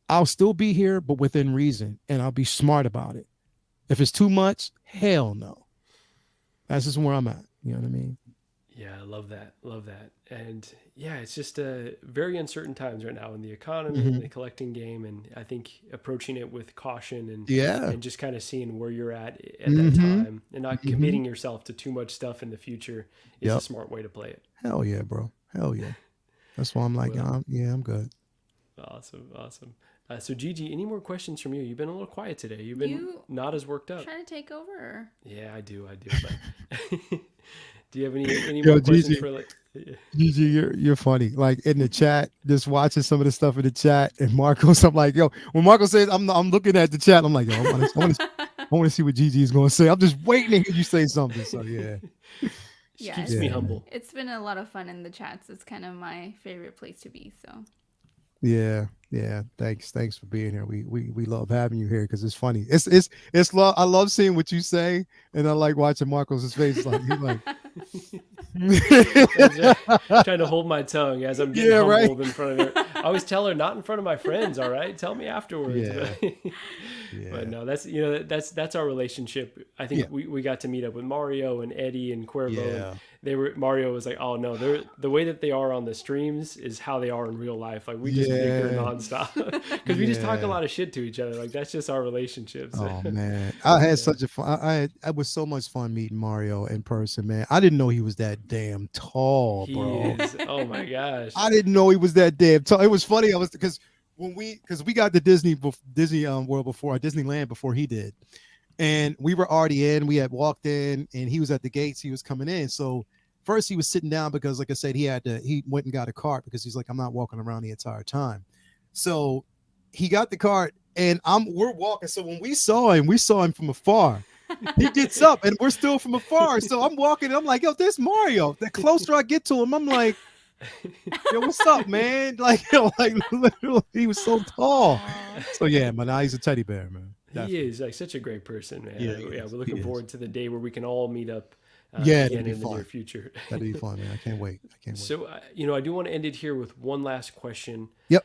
Speaker 2: I'll still be here, but within reason, and I'll be smart about it. If it's too much, hell no. That's just where I'm at. You know what I mean?
Speaker 1: Yeah, I love that. Love that. And yeah, it's just very uncertain times right now in the economy and the collecting game. And I think approaching it with caution
Speaker 2: Yeah.
Speaker 1: and just kind of seeing where you're at that
Speaker 2: Mm-hmm.
Speaker 1: time and not committing yourself to too much stuff in the future is a
Speaker 2: Yep.
Speaker 1: smart way to play it.
Speaker 2: Hell yeah, bro. Hell yeah. That's why I'm like,
Speaker 1: Well,
Speaker 2: I'm good.
Speaker 1: awesome. Awesome. So Gigi, any more questions from you? You've been a little quiet today. You've been
Speaker 3: You
Speaker 1: not as worked up.
Speaker 3: try to take over.
Speaker 1: Yeah, I do. But do you have any
Speaker 2: Yo,
Speaker 1: more questions
Speaker 2: Gigi.
Speaker 1: for like? Yeah.
Speaker 2: Gigi, you're funny. Like in the chat, just watching some of the stuff in the chat, and Marcos, I'm like, yo, when Marco says I'm looking at the chat, I'm like, yo, I want to see what Gigi is going to say. I'm just waiting to hear you say something. So yeah.
Speaker 1: She
Speaker 3: Yeah,
Speaker 1: keeps
Speaker 3: it's
Speaker 1: me
Speaker 2: Yeah.
Speaker 1: humble.
Speaker 3: It's been a lot of fun in the chats. It's kind of my favorite place to be. So
Speaker 2: Yeah, yeah. Thanks for being here. We love having you here because it's funny. It's love. I love seeing what you say, and I like watching Marcos' face. Like he's like,
Speaker 1: Trying to hold my tongue as I'm getting
Speaker 2: Yeah, right.
Speaker 1: humbled in front of her. I always tell her, not in front of my friends. All right, tell me afterwards.
Speaker 2: Yeah.
Speaker 1: But
Speaker 2: yeah,
Speaker 1: no, that's our relationship. I think
Speaker 2: Yeah.
Speaker 1: we got to meet up with Mario and Eddie and Cuervo.
Speaker 2: Yeah.
Speaker 1: And Mario was like, oh no, they're the way that they are on the streams is how they are in real life. Like we just bicker
Speaker 2: Yeah.
Speaker 1: nonstop because we just talk a
Speaker 2: Yeah.
Speaker 1: lot of shit to each other. Like that's just our relationship. So.
Speaker 2: Oh man, I had such a fun. I was so much fun meeting Mario in person, man. I didn't know he was that damn tall,
Speaker 1: He
Speaker 2: bro.
Speaker 1: is. Oh my gosh.
Speaker 2: I didn't know he was that damn tall. It was funny. I was because we got to Disney World before Disneyland before he did, and we were already in. We had walked in, and he was at the gates. He was coming in. So first he was sitting down because, like I said, he went and got a cart because he's like, I'm not walking around the entire time. So he got the cart, and we're walking. So when we saw him from afar. He gets up, and we're still from afar. So I'm walking, and I'm like, yo, there's Mario. The closer I get to him, I'm like, yo, what's up, man? Like, like literally, he was so tall. So yeah, man, now he's a teddy bear, man.
Speaker 1: He
Speaker 2: Definitely.
Speaker 1: is like such a great person, man.
Speaker 2: Yeah,
Speaker 1: Yeah,
Speaker 2: he is.
Speaker 1: we're looking
Speaker 2: He is.
Speaker 1: forward to the day where we can all meet up
Speaker 2: Yeah,
Speaker 1: again
Speaker 2: that'd be
Speaker 1: in the near
Speaker 2: fun.
Speaker 1: future.
Speaker 2: That'd be fun, man. I can't wait.
Speaker 1: So, I do want to end it here with one last question.
Speaker 2: Yep.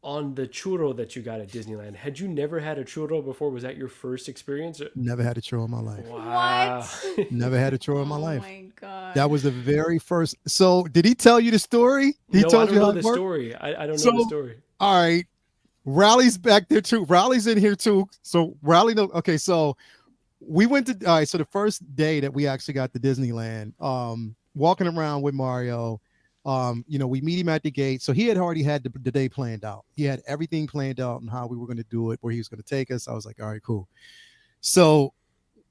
Speaker 1: On the churro that you got at Disneyland, had you never had a churro before? Was that your first experience?
Speaker 2: Never had a churro in my life.
Speaker 1: Wow.
Speaker 2: Never had a churro in my
Speaker 3: oh
Speaker 2: life.
Speaker 3: my god.
Speaker 2: That was the very first. So did he tell you the story? He
Speaker 1: No, I
Speaker 2: told
Speaker 1: don't
Speaker 2: you
Speaker 1: know
Speaker 2: how
Speaker 1: the
Speaker 2: it worked?
Speaker 1: story. I don't
Speaker 2: So-
Speaker 1: know the story.
Speaker 2: All right. Riley's back there too. Riley's in here too. So okay, so we went to so the first day that we actually got to Disneyland, walking around with Mario, We meet him at the gate. So he had already had the day planned out. He had everything planned out and how we were going to do it, where he was going to take us. I was like, all right, cool. So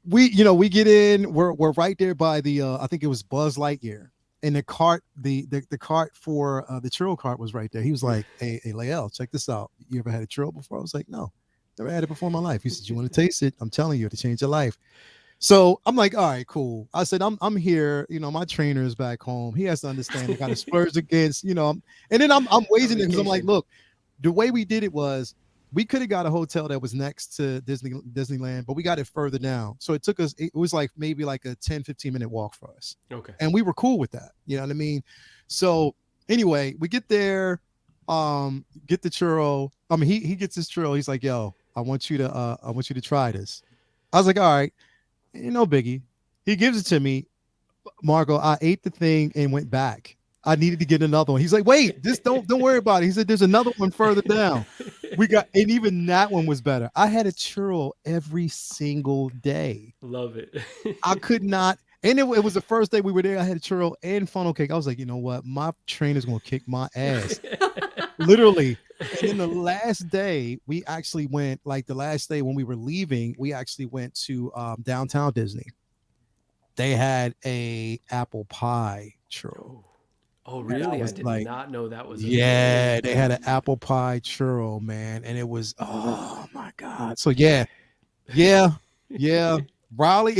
Speaker 2: we get in. We're right there by the I think it was Buzz Lightyear, and the cart the cart for the churro cart was right there. He was like, hey Lael, check this out. You ever had a churro before? I was like, no, never had it before in my life. He said, you want to taste it? I'm telling you, to change your life. So I'm like, all right, cool. I said, I'm here. My trainer is back home. He has to understand I got to splurge against, and then I'm waiting because I'm like, look, the way we did it was we could have got a hotel that was next to Disneyland, but we got it further down. So it was like maybe like a 10-15 minute walk for us.
Speaker 1: Okay.
Speaker 2: And we were cool with that. You know what I mean? So anyway, we get there, get the churro. I mean, he gets his churro. He's like, yo, I want you to try this. I was like, all right, no biggie. He gives it to me. Marco, I ate the thing and went back. I needed to get another one. He's like, wait, just don't worry about it. He said, there's another one further down. And even that one was better. I had a churro every single day.
Speaker 1: Love it.
Speaker 2: I could not. And it was the first day we were there. I had a churro and funnel cake. I was like, you know what? My trainer's going to kick my ass. Literally. And then the last day, we actually went, like the last day when we were leaving, we actually went to downtown Disney. They had a apple pie churro.
Speaker 1: Oh, really? I did not know that was.
Speaker 2: Yeah, they had an apple pie churro, man. And it was, oh my God. So yeah. Riley,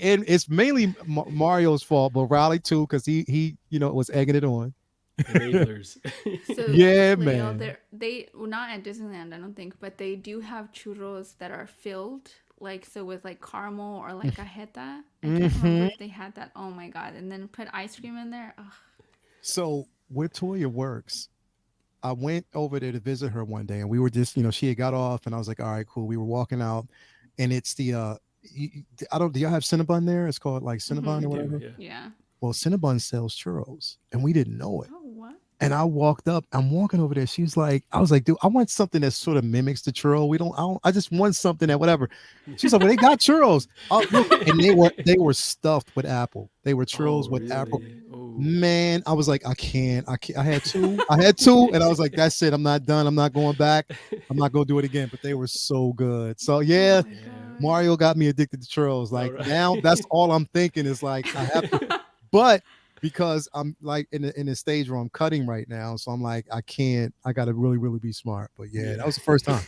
Speaker 2: and it's mainly Mario's fault, but Riley too, because he was egging it on.
Speaker 1: Enablers.
Speaker 3: So
Speaker 2: yeah,
Speaker 3: Lael,
Speaker 2: man.
Speaker 3: they well, not at Disneyland, I don't think, but they do have churros that are filled, like so with like caramel or like cajeta. I can't remember if they had that. Oh my God! And then put ice cream in there. Ugh.
Speaker 2: So where Toya works, I went over there to visit her one day, and we were just, she had got off, and I was like, all right, cool. We were walking out, and it's the do y'all have Cinnabon there? It's called like Cinnabon or whatever.
Speaker 3: Yeah.
Speaker 2: Well, Cinnabon sells churros, and we didn't know it.
Speaker 3: Oh, what?
Speaker 2: And I'm walking over there. She's like, I was like, dude, I want something that sort of mimics the churro. I just want something that whatever. She's like, well, they got churros. And they were stuffed with apple. They were churros with apple. Oh. Man, I was like, I can't. I had two, and I was like, that's it. I'm not done. I'm not going back. I'm not gonna do it again. But they were so good. So yeah, Mario got me addicted to churros. Like now, that's all I'm thinking is like I have to. But because I'm like in a stage where I'm cutting right now, so I'm like, I can't. I got to really, really be smart. But yeah, that was the first time.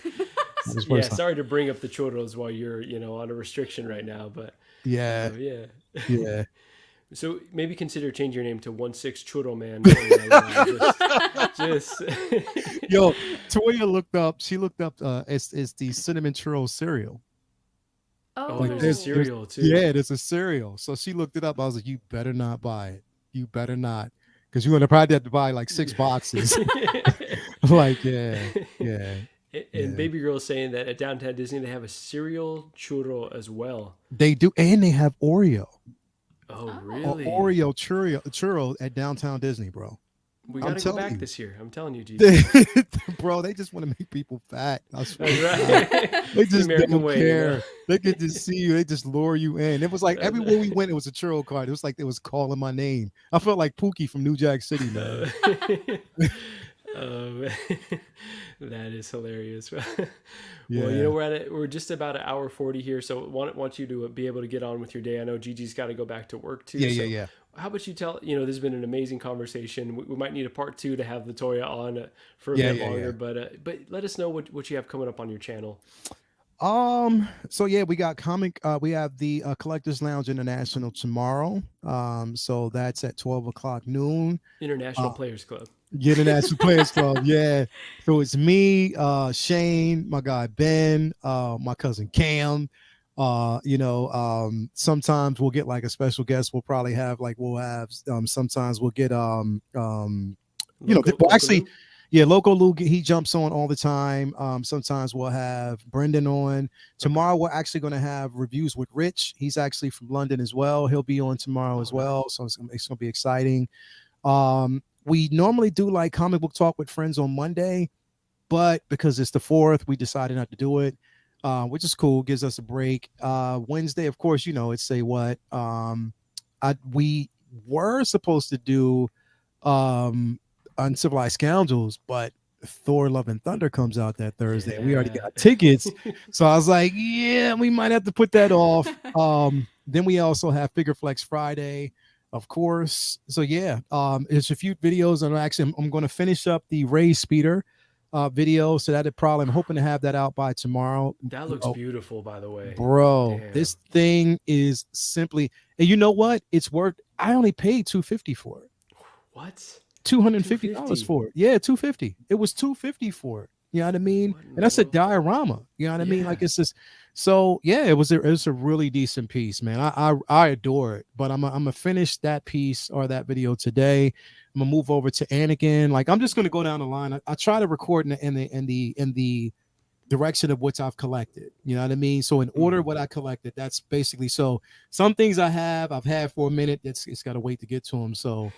Speaker 1: Sorry to bring up the churros while you're on a restriction right now, but
Speaker 2: yeah.
Speaker 1: So maybe consider changing your name to 16 Churro Man. just
Speaker 2: Yo, Toya looked up. She looked up. It's the cinnamon churro cereal.
Speaker 3: Oh,
Speaker 1: like there's a cereal too.
Speaker 2: Yeah, there's a cereal. So she looked it up. I was like, you better not buy it. You better not, because you're gonna probably have to buy like 6 boxes. Like
Speaker 1: And baby girl is saying that at Downtown Disney they have a cereal churro as well.
Speaker 2: They do, and they have Oreo.
Speaker 1: Oh, really?
Speaker 2: Oreo churro at Downtown Disney, bro.
Speaker 1: We gotta go back this year. I'm telling you, GG.
Speaker 2: Bro, they just want to make people fat. I swear.
Speaker 1: Right.
Speaker 2: They just
Speaker 1: American
Speaker 2: don't
Speaker 1: way,
Speaker 2: care. They could just see you. They just lure you in. It was like everywhere we went, it was a churro cart. It was like it was calling my name. I felt like Pookie from New Jack City, man.
Speaker 1: That is hilarious.
Speaker 2: Yeah.
Speaker 1: Well, we're just about an hour 40 here, so want you to be able to get on with your day. I know Gigi's got to go back to work too.
Speaker 2: Yeah.
Speaker 1: How about you tell, this has been an amazing conversation. We might need a part 2 to have Latoya on for a bit longer, but let us know what you have coming up on your channel.
Speaker 2: So yeah, we got we have the Collectors Lounge International tomorrow. So that's at 12:00 noon.
Speaker 1: International Players Club.
Speaker 2: International Players Club, yeah. So it's me, Shane, my guy Ben, my cousin Cam. Sometimes we'll get like a special guest. Sometimes we'll get Local Lou, he jumps on all the time. Sometimes we'll have Brendan on. Tomorrow we're actually going to have reviews with Rich. He's actually from London as well. He'll be on tomorrow as well. So it's going to be exciting. We normally do like comic book talk with friends on Monday, but because it's the 4th, we decided not to do it, which is cool. Gives us a break. Wednesday, of course, it's Say What. We were supposed to do Uncivilized Scoundrels, but Thor: Love and Thunder comes out that Thursday. We already
Speaker 1: Yeah.
Speaker 2: got tickets, so I was like, yeah, we might have to put that off. Then we also have Figure Flex Friday, of course. So yeah, there's a few videos, and actually, I'm going to finish up the Ray Speeder video, so that I'm hoping to have that out by tomorrow.
Speaker 1: That looks beautiful, by the way.
Speaker 2: Bro,
Speaker 1: Damn.
Speaker 2: this thing is simply, and you know what? It's worth. I only paid $250 for it.
Speaker 1: What?
Speaker 2: $250 for it. Yeah, 250. It was 250 for it. You know what I mean? And that's a diorama. You know what I mean? Like it's just so yeah, it was a really decent piece, man. I adore it. But I'm gonna finish that piece or that video today. I'm gonna move over to Anakin. Like I'm just gonna go down the line. I try to record in the direction of what I've collected. You know what I mean? So in order what I collected, that's basically so some things I've had for a minute. It's got to wait to get to them. So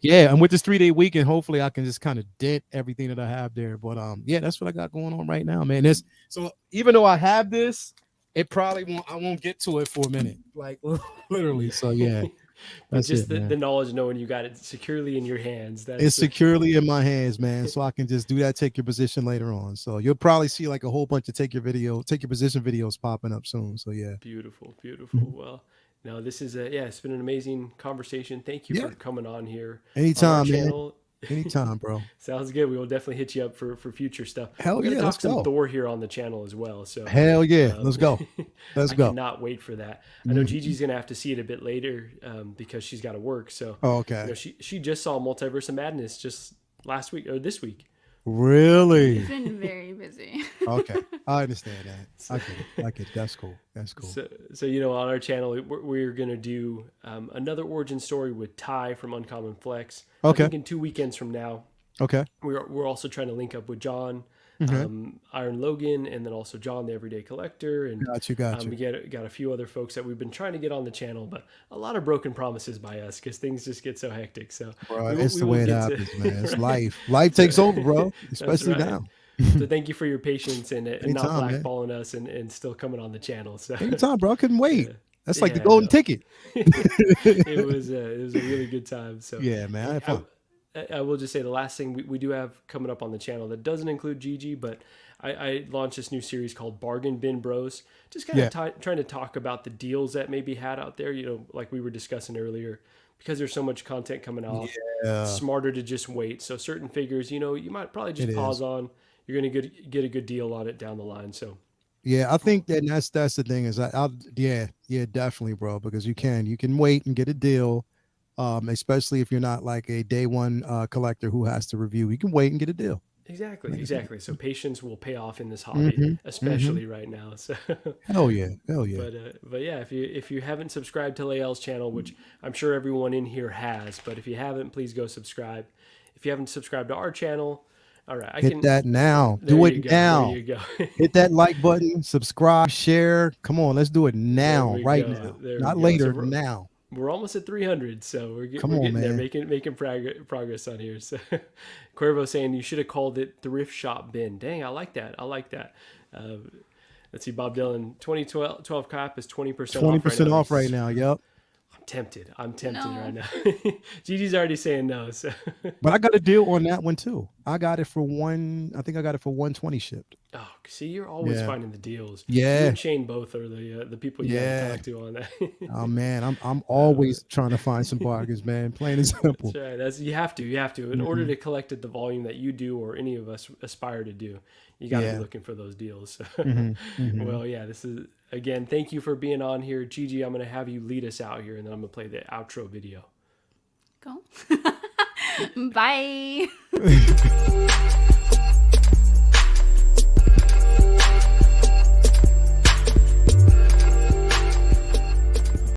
Speaker 2: yeah, and with this 3-day weekend, hopefully I can just kind of dent everything that I have there. But yeah, that's what I got going on right now, man. This so even though I have this, it probably I won't get to it for a minute. Like literally. So yeah.
Speaker 1: That's just the knowledge of knowing you got it securely in your hands.
Speaker 2: It's securely in my hands, man. So I can just do that, take your position later on. So you'll probably see like a whole bunch of take your position videos popping up soon. So yeah.
Speaker 1: Beautiful. Well, no, this is it's been an amazing conversation. Thank you for coming on here.
Speaker 2: Anytime, man. Anytime, bro.
Speaker 1: Sounds good. We will definitely hit you up for future stuff.
Speaker 2: Hell yeah,
Speaker 1: let's talk some Thor here on the channel as well. So
Speaker 2: hell yeah, let's go. Let's go.
Speaker 1: I cannot wait for that. I know Gigi's gonna have to see it a bit later because she's got to work. So
Speaker 2: okay.
Speaker 1: You know, she just saw Multiverse of Madness just last week or this week.
Speaker 2: Really?
Speaker 3: It's been very busy.
Speaker 2: Okay, I understand that. I get it. That's cool.
Speaker 1: So you know, on our channel, we're gonna do another origin story with Ty from Uncommon Flex.
Speaker 2: Okay.
Speaker 1: I think in 2 weekends from now.
Speaker 2: Okay.
Speaker 1: We're also trying to link up with John, Iron Logan, and then also John the Everyday Collector, and
Speaker 2: got you.
Speaker 1: We got a few other folks that we've been trying to get on the channel, but a lot of broken promises by us because things just get so hectic. So
Speaker 2: it's the way it happens, man. It's life. Life takes over, bro. Especially now.
Speaker 1: So thank you for your patience and not blackballing us and still coming on the channel. So
Speaker 2: anytime, bro. I couldn't wait. That's like the golden ticket.
Speaker 1: It was a really good time. So
Speaker 2: yeah, man. I had fun.
Speaker 1: I will just say the last thing we do have coming up on the channel that doesn't include Gigi, but I launched this new series called Bargain Bin Bros. Just kind of trying to talk about the deals that may be had out there, you know, like we were discussing earlier, because there's so much content coming off. Yeah. It's smarter to just wait. So certain figures, you know, you might probably just pause on. You're going to get a good deal on it down the line. So
Speaker 2: yeah, I think that's the thing is definitely, bro, because you can wait and get a deal. Especially if you're not like a day one collector who has to review, you can wait and get a deal.
Speaker 1: Exactly. So patience will pay off in this hobby, especially right now. So
Speaker 2: hell yeah.
Speaker 1: But yeah, if you haven't subscribed to Lael's channel, which I'm sure everyone in here has, but if you haven't, please go subscribe. If you haven't subscribed to our channel, all right,
Speaker 2: hit that now. Do it now.
Speaker 1: There you go.
Speaker 2: Hit that like button, subscribe, share. Come on, let's do it now, right now, not later. Now.
Speaker 1: We're almost at 300, so we're getting there, making progress on here. So, Cuervo saying you should have called it Thrift Shop Bin. Dang, I like that. Let's see, Bob Dylan, 2012 cap is 20%
Speaker 2: 20% off right now. Yep.
Speaker 1: I'm tempted right now. Gigi's already saying no. So.
Speaker 2: But I got a deal on that one too. I got it for I think I got it for 120 shipped.
Speaker 1: Oh, see, you're always finding the deals.
Speaker 2: Yeah.
Speaker 1: You and Shane both are the people you have to talk to on that.
Speaker 2: Oh man, I'm always trying to find some bargains, man. Plain and simple.
Speaker 1: That's right. You have to. In order to collect at the volume that you do or any of us aspire to do, you got to be looking for those deals. Well, yeah, this is, again, thank you for being on here. Gigi, I'm going to have you lead us out here, and then I'm going to play the outro video.
Speaker 3: Go. Bye.